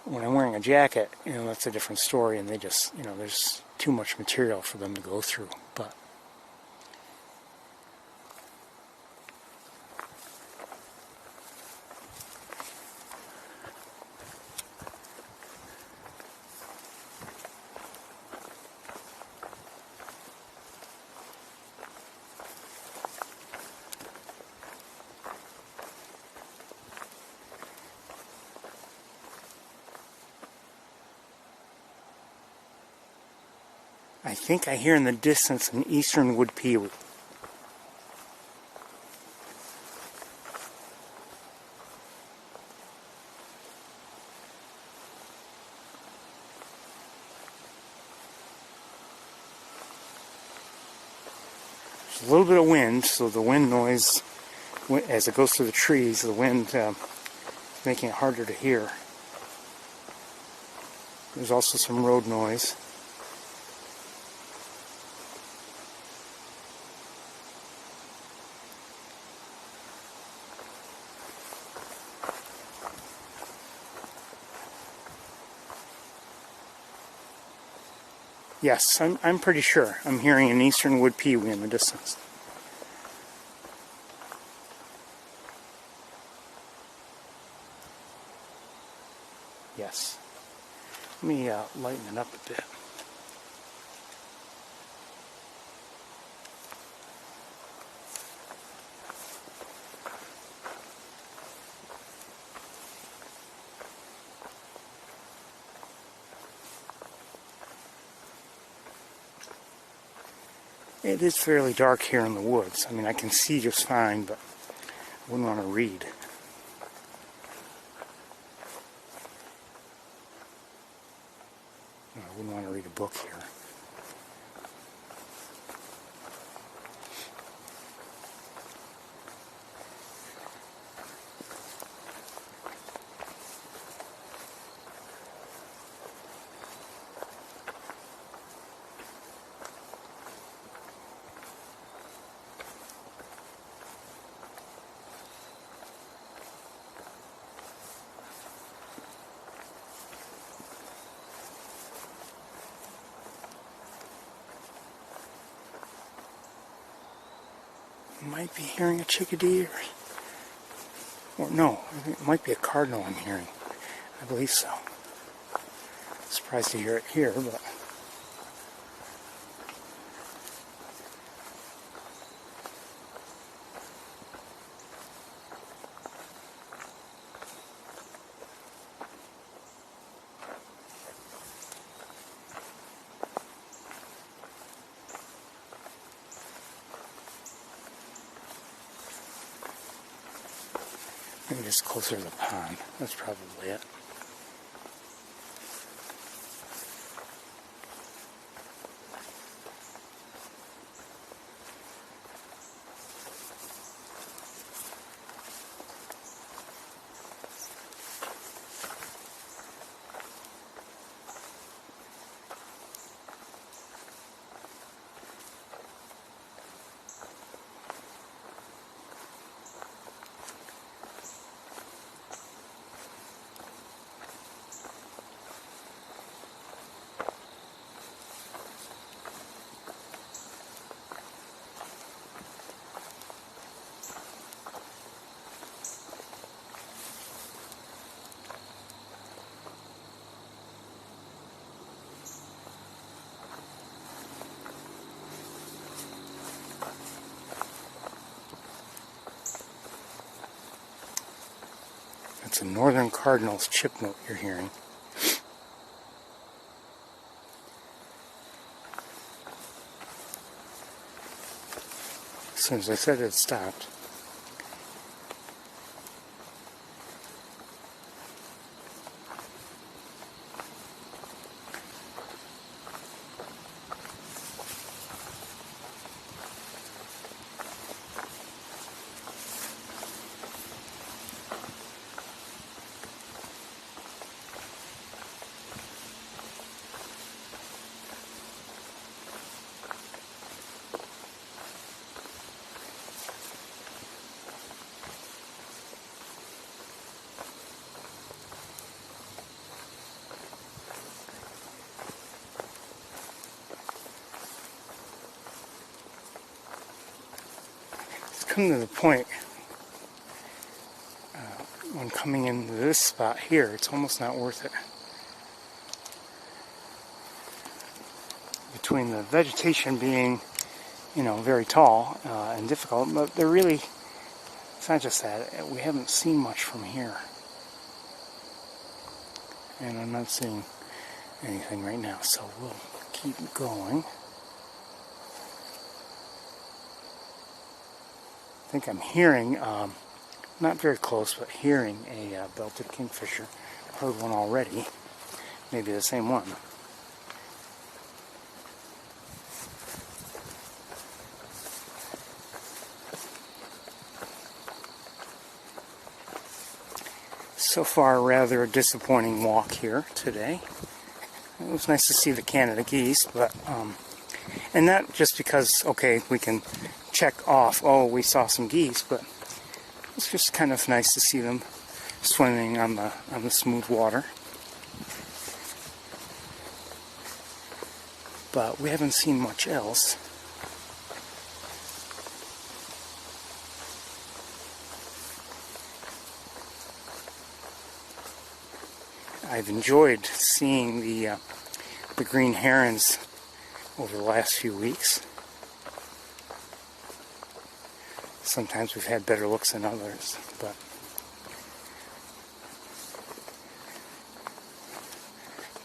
When I'm wearing a jacket, that's a different story, and they just, there's too much material for them to go through. But I think I hear in the distance an eastern wood pewee. There's a little bit of wind, so the wind noise, as it goes through the trees, the wind is making it harder to hear. There's also some road noise. Yes, I'm pretty sure. I'm hearing an eastern wood pewee in the distance. Yes. Let me lighten it up a bit. It is fairly dark here in the woods. I mean, I can see just fine, but I wouldn't want to read. I wouldn't want to read a book here. Might be hearing a chickadee, or no, it might be a cardinal I'm hearing. I believe so. Surprised to hear it here, but maybe just closer to the pond. That's probably it. That's a northern cardinal's chip note you're hearing. As soon as I said it stopped. Come to the point when coming into this spot here, it's almost not worth it. Between the vegetation being, you know, very tall and difficult, but they're really, it's not just that, we haven't seen much from here. And I'm not seeing anything right now, so we'll keep going. I think I'm hearing, not very close, but hearing a belted kingfisher. I've heard one already. Maybe the same one. So far, rather a disappointing walk here today. It was nice to see the Canada geese, but, and not just because, okay, we can check off, oh, we saw some geese, but it's just kind of nice to see them swimming on the smooth water. But we haven't seen much else. I've enjoyed seeing the green herons over the last few weeks. Sometimes we've had better looks than others, but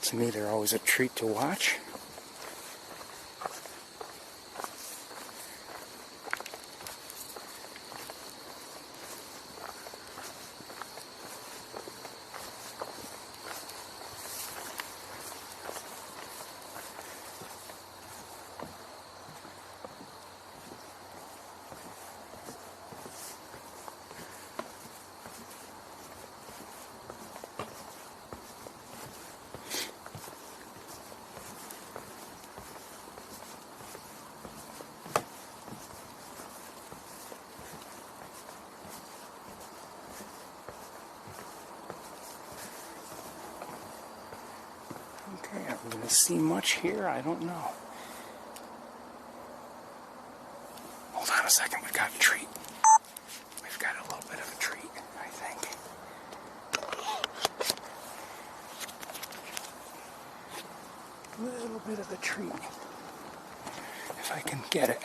to me they're always a treat to watch. Okay, are we going to see much here? I don't know. Hold on a second, we've got a treat. We've got a little bit of a treat, I think. bit of the tree. If I can get it.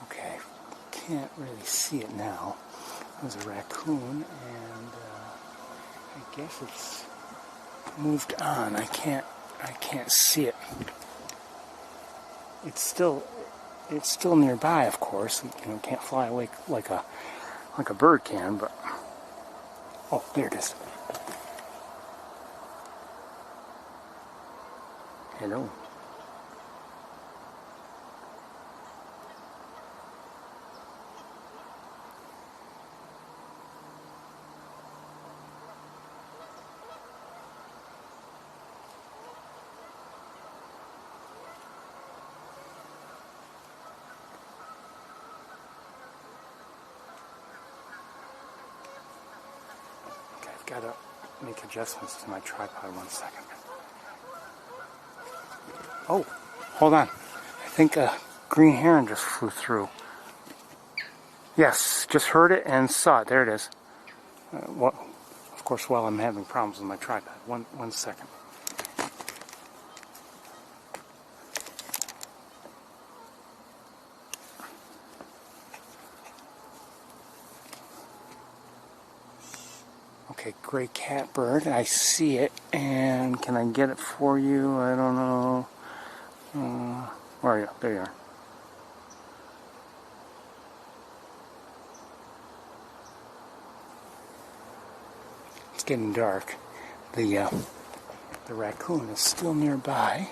Okay, can't really see it now. There's a raccoon, and I guess it's moved on. I can't see it. It's still nearby, of course. You know, can't fly away like a bird can, but oh, there it is. Hello. I've got to make adjustments to my tripod 1 second. Oh, hold on. I think a green heron just flew through. Yes, just heard it and saw it. There it is. Well, of course, while I'm having problems with my tripod. One second. Okay, gray catbird. I see it, and can I get it for you? I don't know. Where are you? There you are. It's getting dark. The raccoon is still nearby.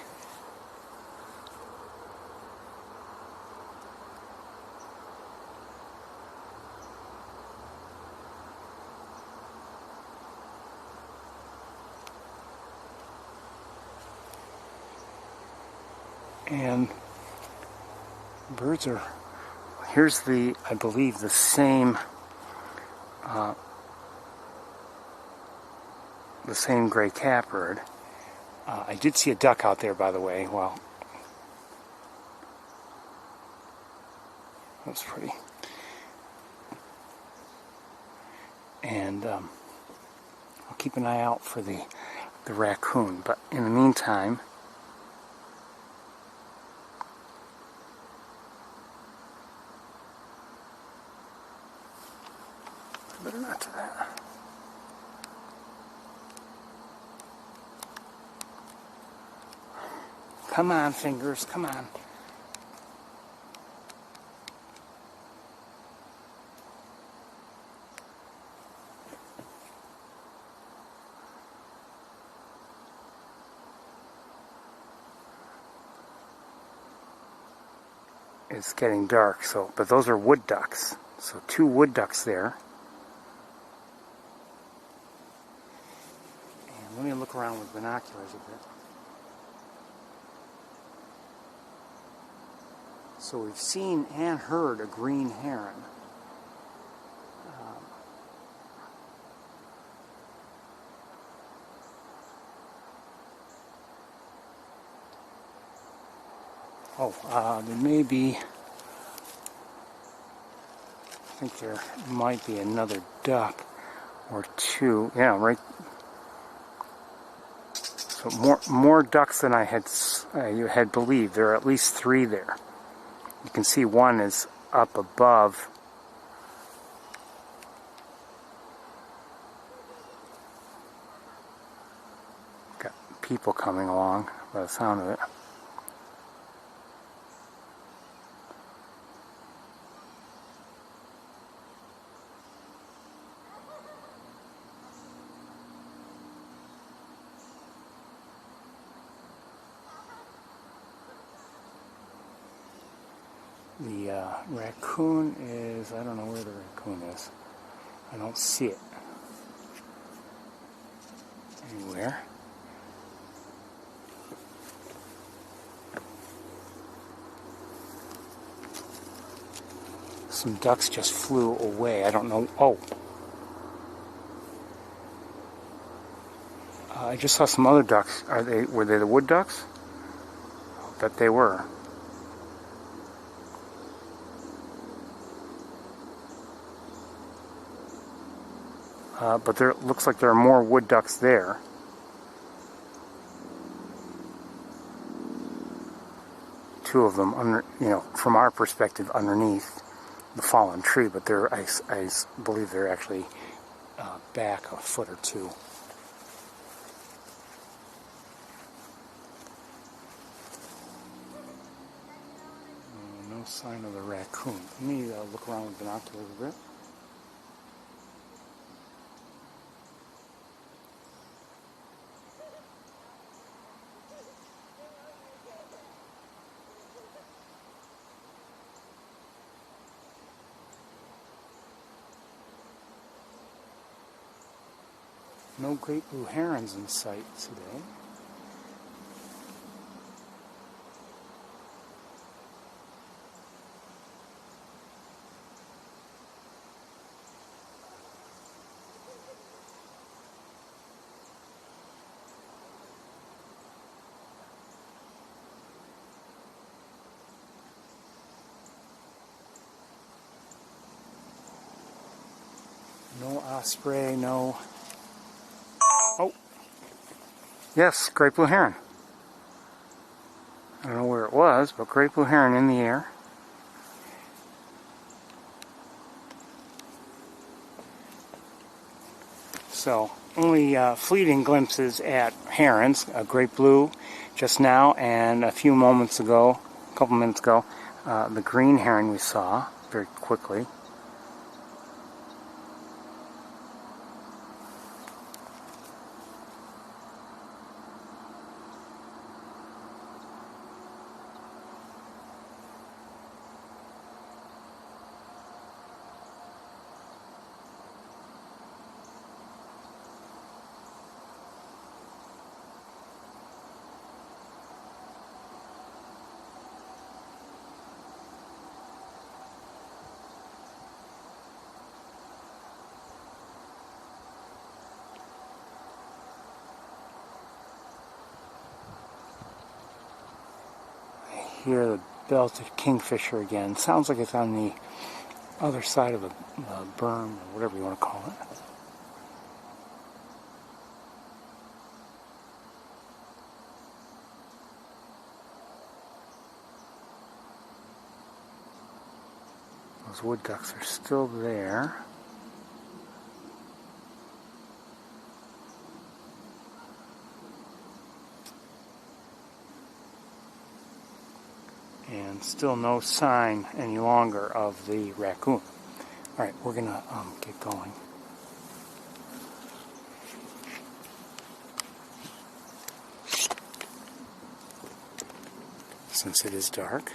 And birds are, here's I believe the same gray catbird. I did see a duck out there, by the way. Well, that's pretty. And I'll keep an eye out for the raccoon. But in the meantime, better not to that. Come on, fingers, come on. It's getting dark, but those are wood ducks. So 2 wood ducks there. And let me look around with binoculars a bit. So we've seen and heard a green heron. There may be, I think there might be another duck or 2. Yeah, right. So more ducks than I had believed. There are at least 3 there. You can see one is up above. Got people coming along by the sound of it. The raccoon is, I don't know where the raccoon is. I don't see it anywhere. Some ducks just flew away. I don't know. Oh. I just saw some other ducks. Were they the wood ducks? I bet they were. But there looks like there are more wood ducks there. Two of them, from our perspective, underneath the fallen tree. But I believe they're actually back a foot or two. No sign of the raccoon. Let me look around with binoculars a bit. No great blue herons in sight today. No osprey, no... Oh! Yes, great blue heron. I don't know where it was, but great blue heron in the air. So, only fleeting glimpses at herons, a great blue just now, and a few moments ago, a couple minutes ago, the green heron we saw very quickly. Hear the belted kingfisher again. Sounds like it's on the other side of a berm, or whatever you want to call it. Those wood ducks are still there. And still no sign any longer of the raccoon. Alright, we're gonna get going. Since it is dark.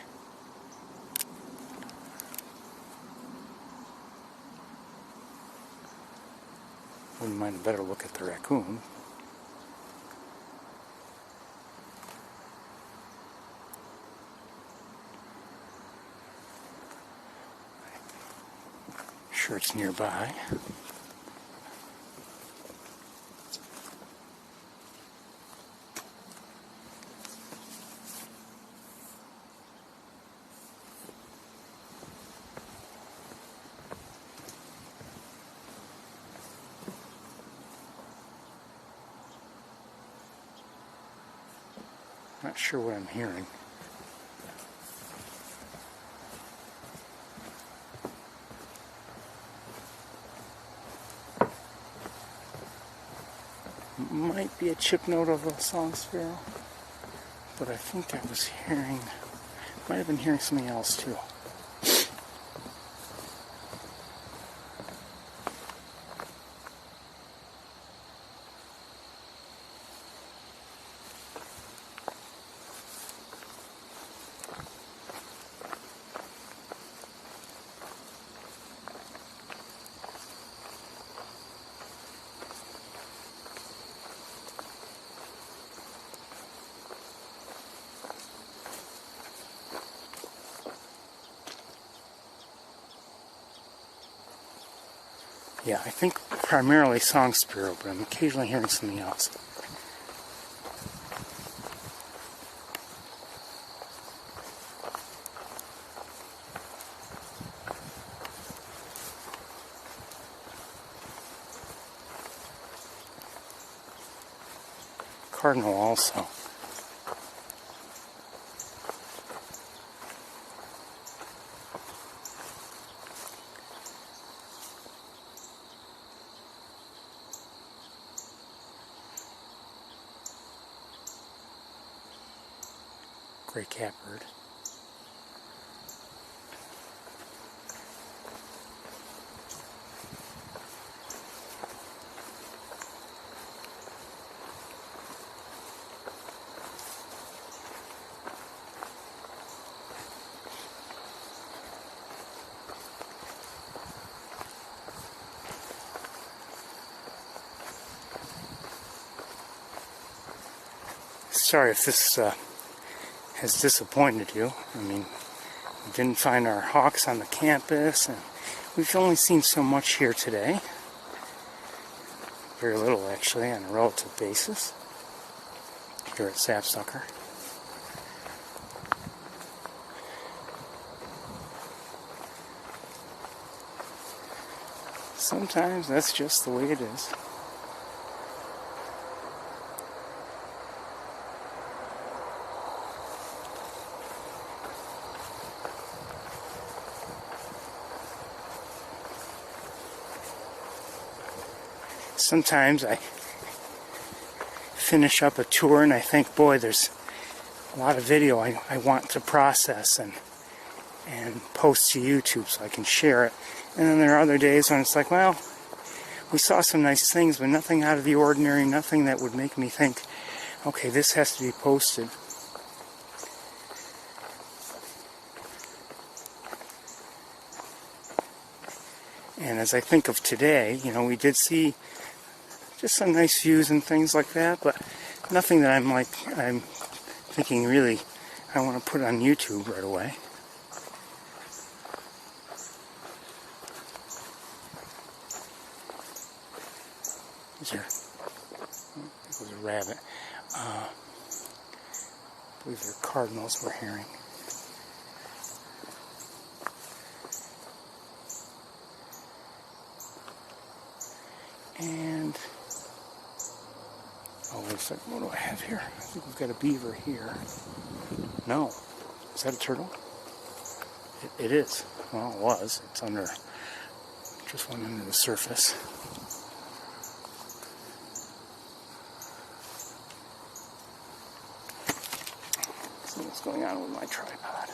Wouldn't mind a better look at the raccoon. Sure it's nearby. Not sure what I'm hearing. Might be a chip note of a song sparrow, but I think I was hearing, might have been hearing something else too. Yeah, I think primarily song sparrow, but I'm occasionally hearing something else. Cardinal also. Gray catbird. Sorry if this has disappointed you. I mean, we didn't find our hawks on the campus, and we've only seen so much here today. Very little, actually, on a relative basis here at Sapsucker. Sometimes that's just the way it is. Sometimes I finish up a tour and I think, boy, there's a lot of video I want to process and post to YouTube so I can share it. And then there are other days when it's like, well, we saw some nice things, but nothing out of the ordinary, nothing that would make me think, okay, this has to be posted. And as I think of today, you know, we did see just some nice views and things like that, but nothing that I'm thinking really I want to put on YouTube right away. It was a rabbit. I believe they're cardinals we're hearing. And oh, wait a second, what do I have here? I think we've got a beaver here. No. Is that a turtle? It is. Well, it was. It's under, just went under the surface. Let's see what's going on with my tripod.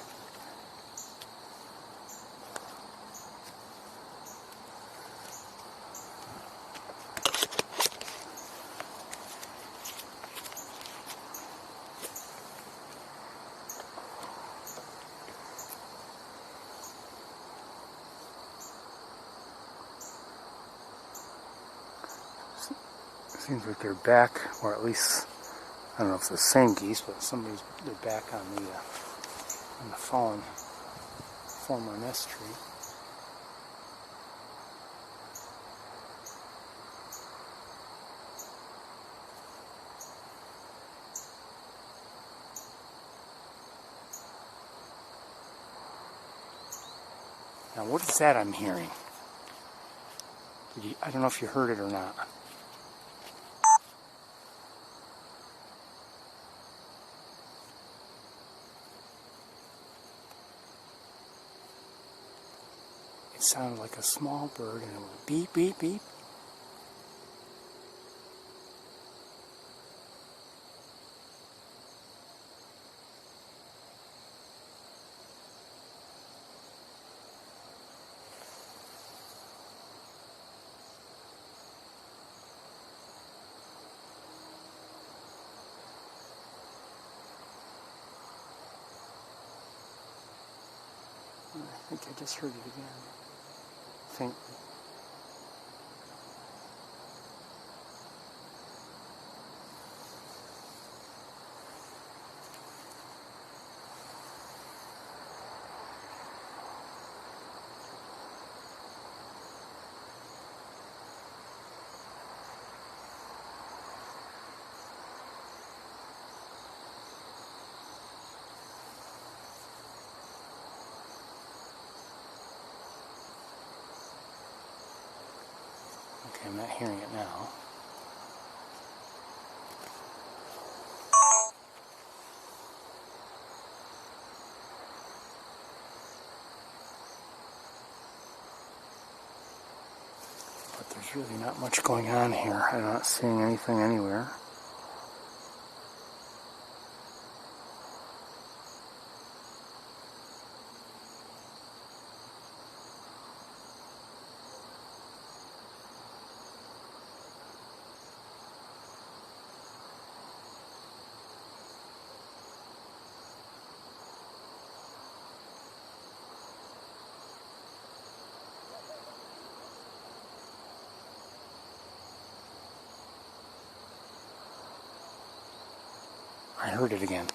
Seems like they're back, or at least, I don't know if it's the same geese, but they're back on the fallen former nest tree. Now, what is that I'm hearing? I don't know if you heard it or not. It sounded like a small bird, and it would beep, beep, beep. I think I just heard it again. Faintly. I'm not hearing it now. But there's really not much going on here. I'm not seeing anything anywhere. I heard it again.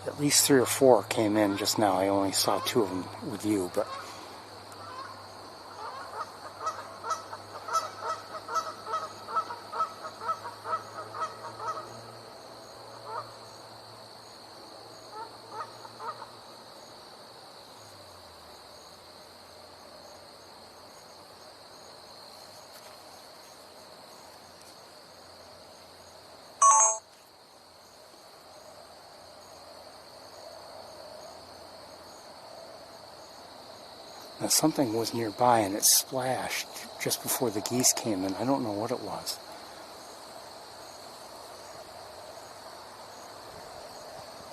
At least 3 or 4 came in just now. I only saw 2 of them with you, but now something was nearby and it splashed just before the geese came in. I don't know what it was.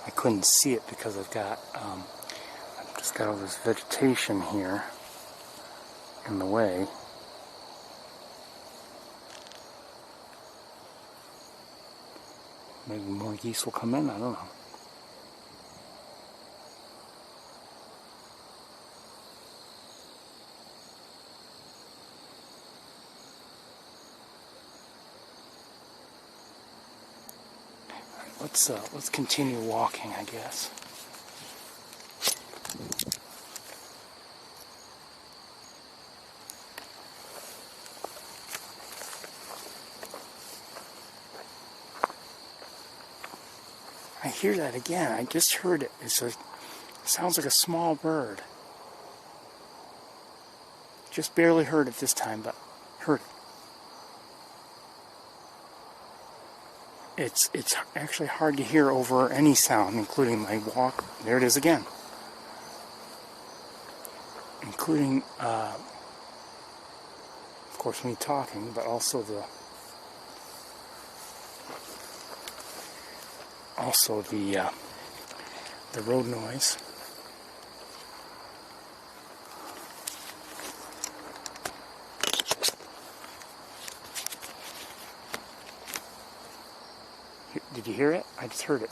I couldn't see it because I've just got all this vegetation here in the way. Maybe more geese will come in, I don't know. Let's continue walking, I guess. I hear that again. I just heard it. It sounds like a small bird. Just barely heard it this time, but heard it. It's actually hard to hear over any sound, including my walk. There it is again. Including, of course, me talking, but also the road noise. Did you hear it? I just heard it.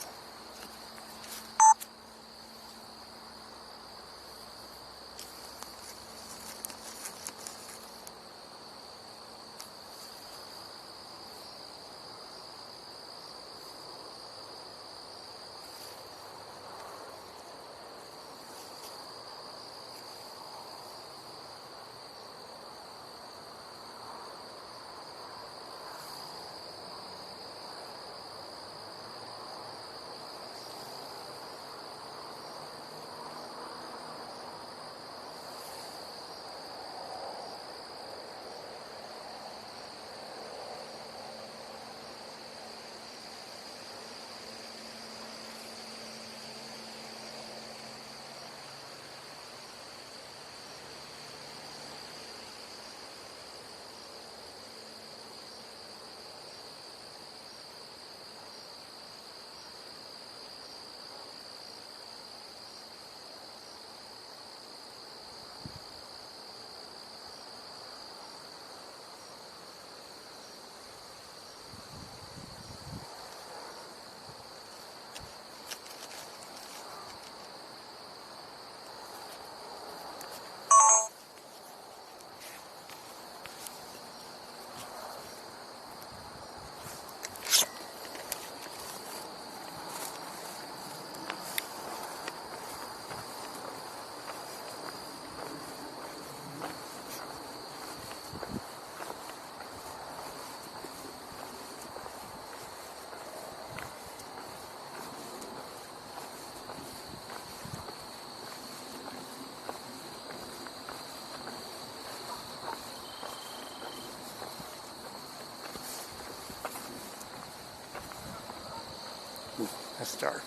It's dark.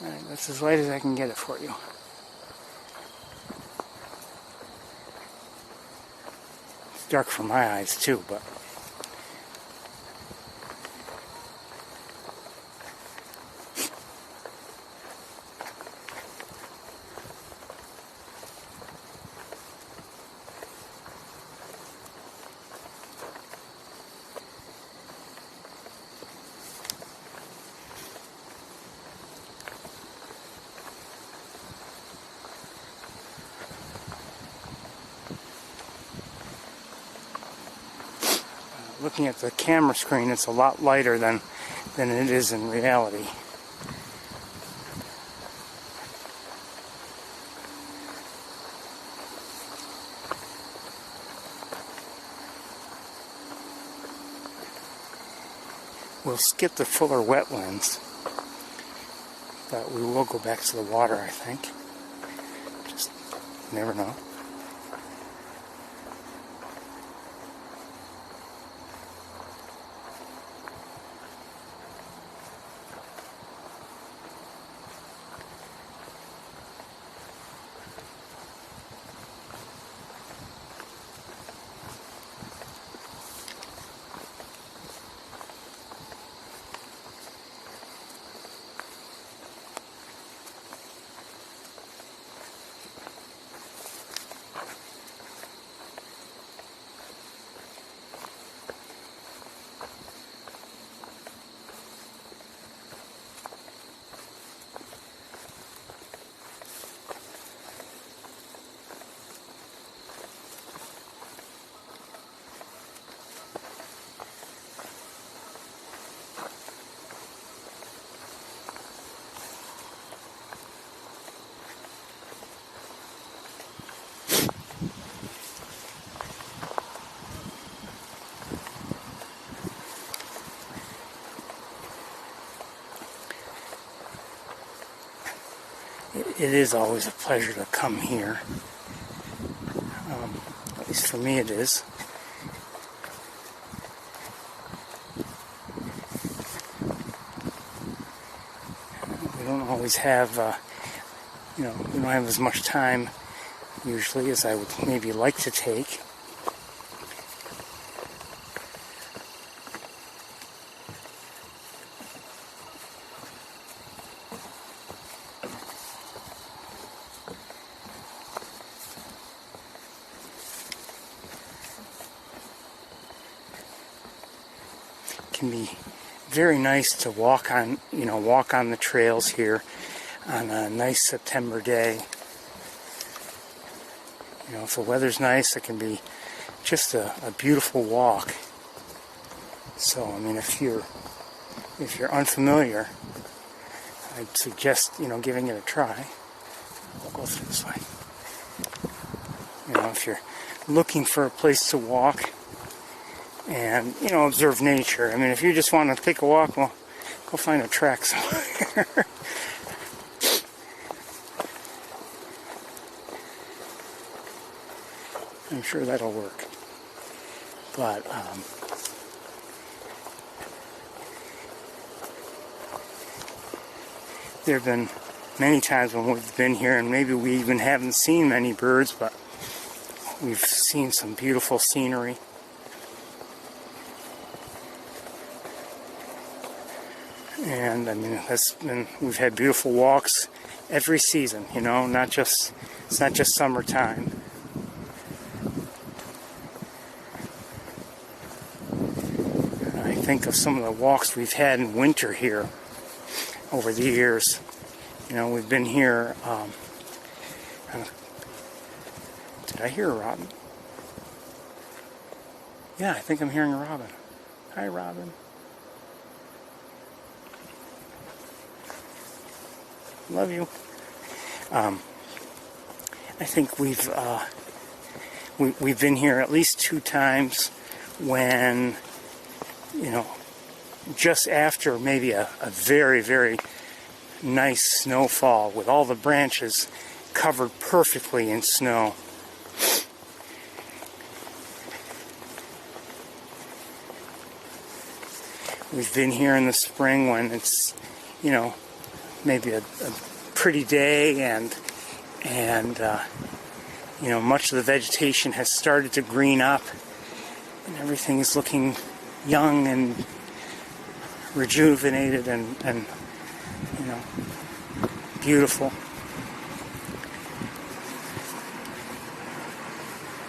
Alright, that's as light as I can get it for you. It's dark for my eyes too, but looking at the camera screen, it's a lot lighter than it is in reality. We'll skip the fuller wetlands, but we will go back to the water, I think. Just never know. It is always a pleasure to come here. At least for me it is. We don't always have, we don't have as much time usually as I would maybe like to take. Can be very nice to walk on the trails here on a nice September day. If the weather's nice, it can be just a beautiful walk. So, if you're unfamiliar, I'd suggest, giving it a try. We'll go through this way. If you're looking for a place to walk and, observe nature. If you just want to take a walk, well, go find a track somewhere. I'm sure that'll work. But, there have been many times when we've been here and maybe we even haven't seen many birds, but we've seen some beautiful scenery. And we've had beautiful walks every season, it's not just summertime. I think of some of the walks we've had in winter here over the years. We've been here, did I hear a robin? Yeah, I think I'm hearing a robin. Hi, robin. Love you. I think we've been here at least 2 times when, just after maybe a very, very nice snowfall with all the branches covered perfectly in snow. We've been here in the spring when it's, you know, maybe a pretty day and you know, much of the vegetation has started to green up and everything is looking young and rejuvenated and you know, beautiful.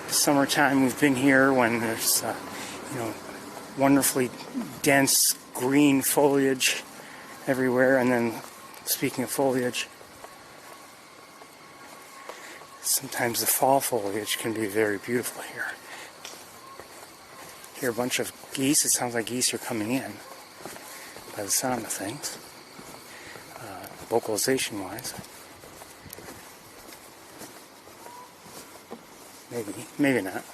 Summertime we've been here when there's you know, wonderfully dense green foliage everywhere. And then, speaking of foliage, sometimes the fall foliage can be very beautiful here. Hear a bunch of geese. It sounds like geese are coming in by the sound of things, vocalization wise. Maybe not.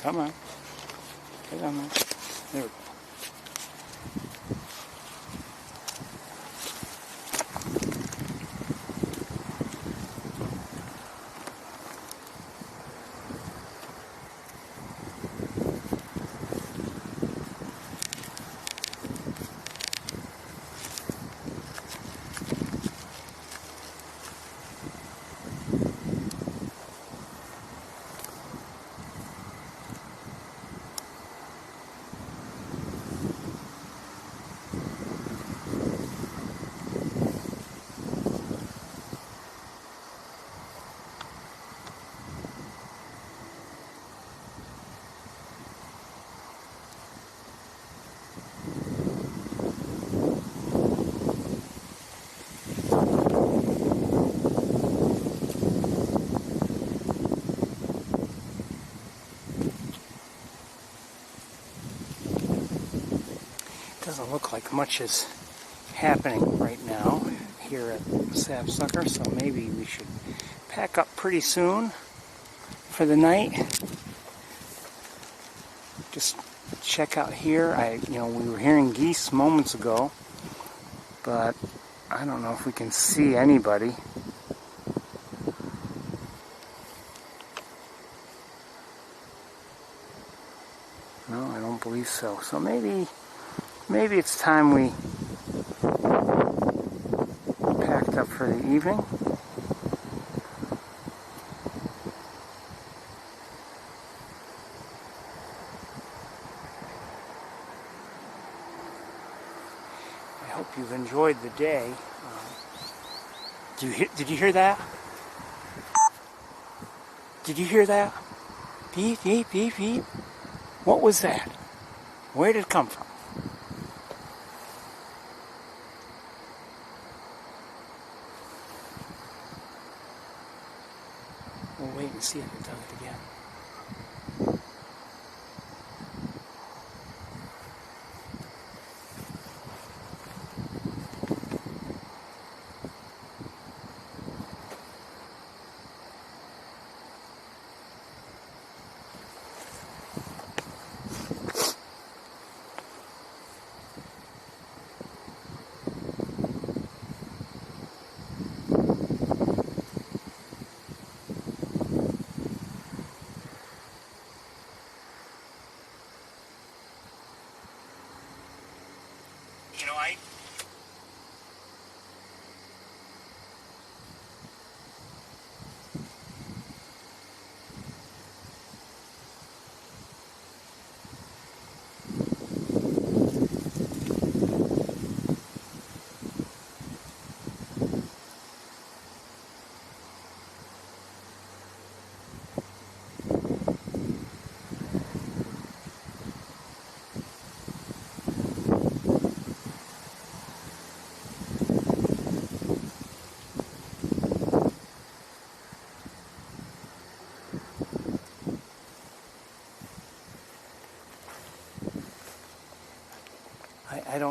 Come on. Get on there. There we go. Doesn't look like much is happening right now here at Sapsucker, so maybe we should pack up pretty soon for the night. Just check out here. We were hearing geese moments ago, but I don't know if we can see anybody. No, I don't believe so. So maybe it's time we packed up for the evening. I hope you've enjoyed the day. Did you hear that? Did you hear that? Beep, beep, beep, beep. What was that? Where did it come from? We'll wait and see if it does it again.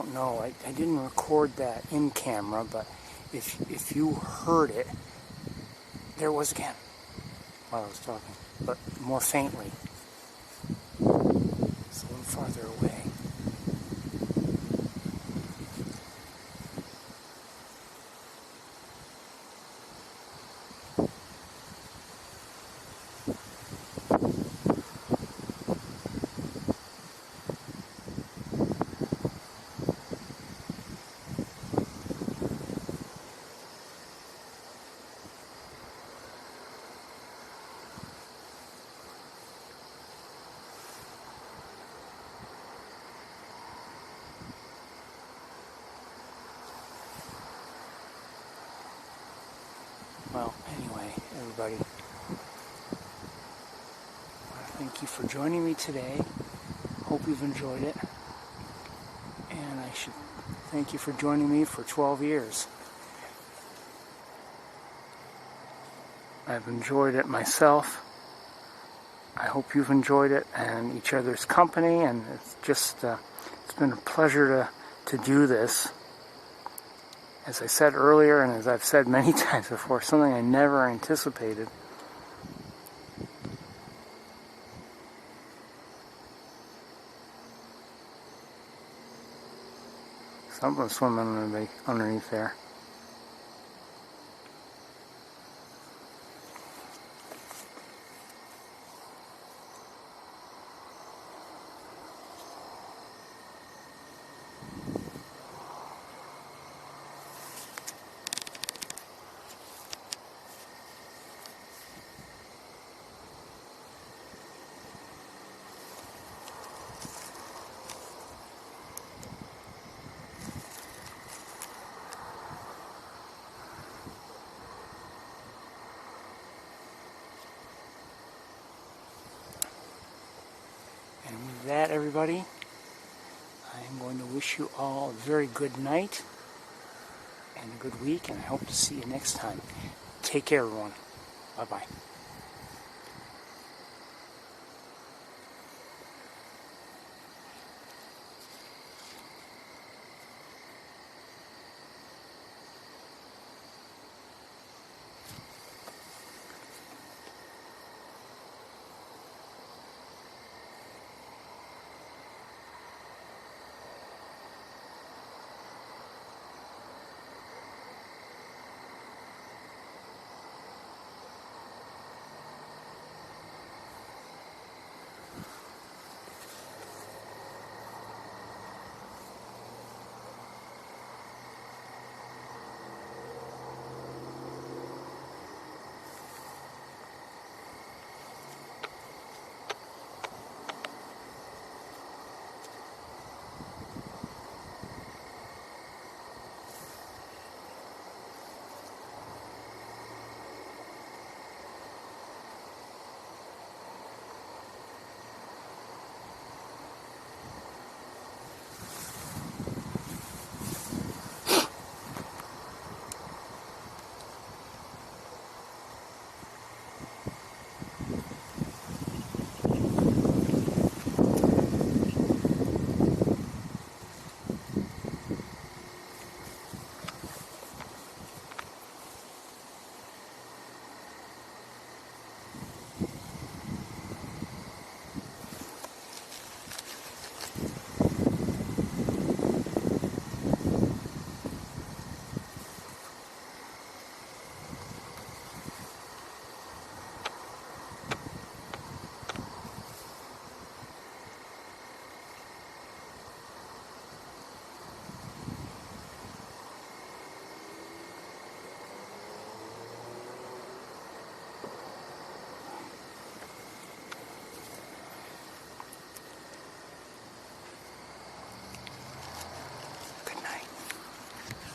don't know. I didn't record that in camera, but if you heard it, there it was again while I was talking, but more faintly. It's a little farther away. Well, anyway, everybody, I want to thank you for joining me today. Hope you've enjoyed it. And I should thank you for joining me for 12 years. I've enjoyed it myself. I hope you've enjoyed it and each other's company, and it's just, it's been a pleasure to do this. As I said earlier, and as I've said many times before, something I never anticipated. Someone's swimming underneath there. And with that, everybody, I am going to wish you all a very good night and a good week, and I hope to see you next time. Take care, everyone. Bye-bye.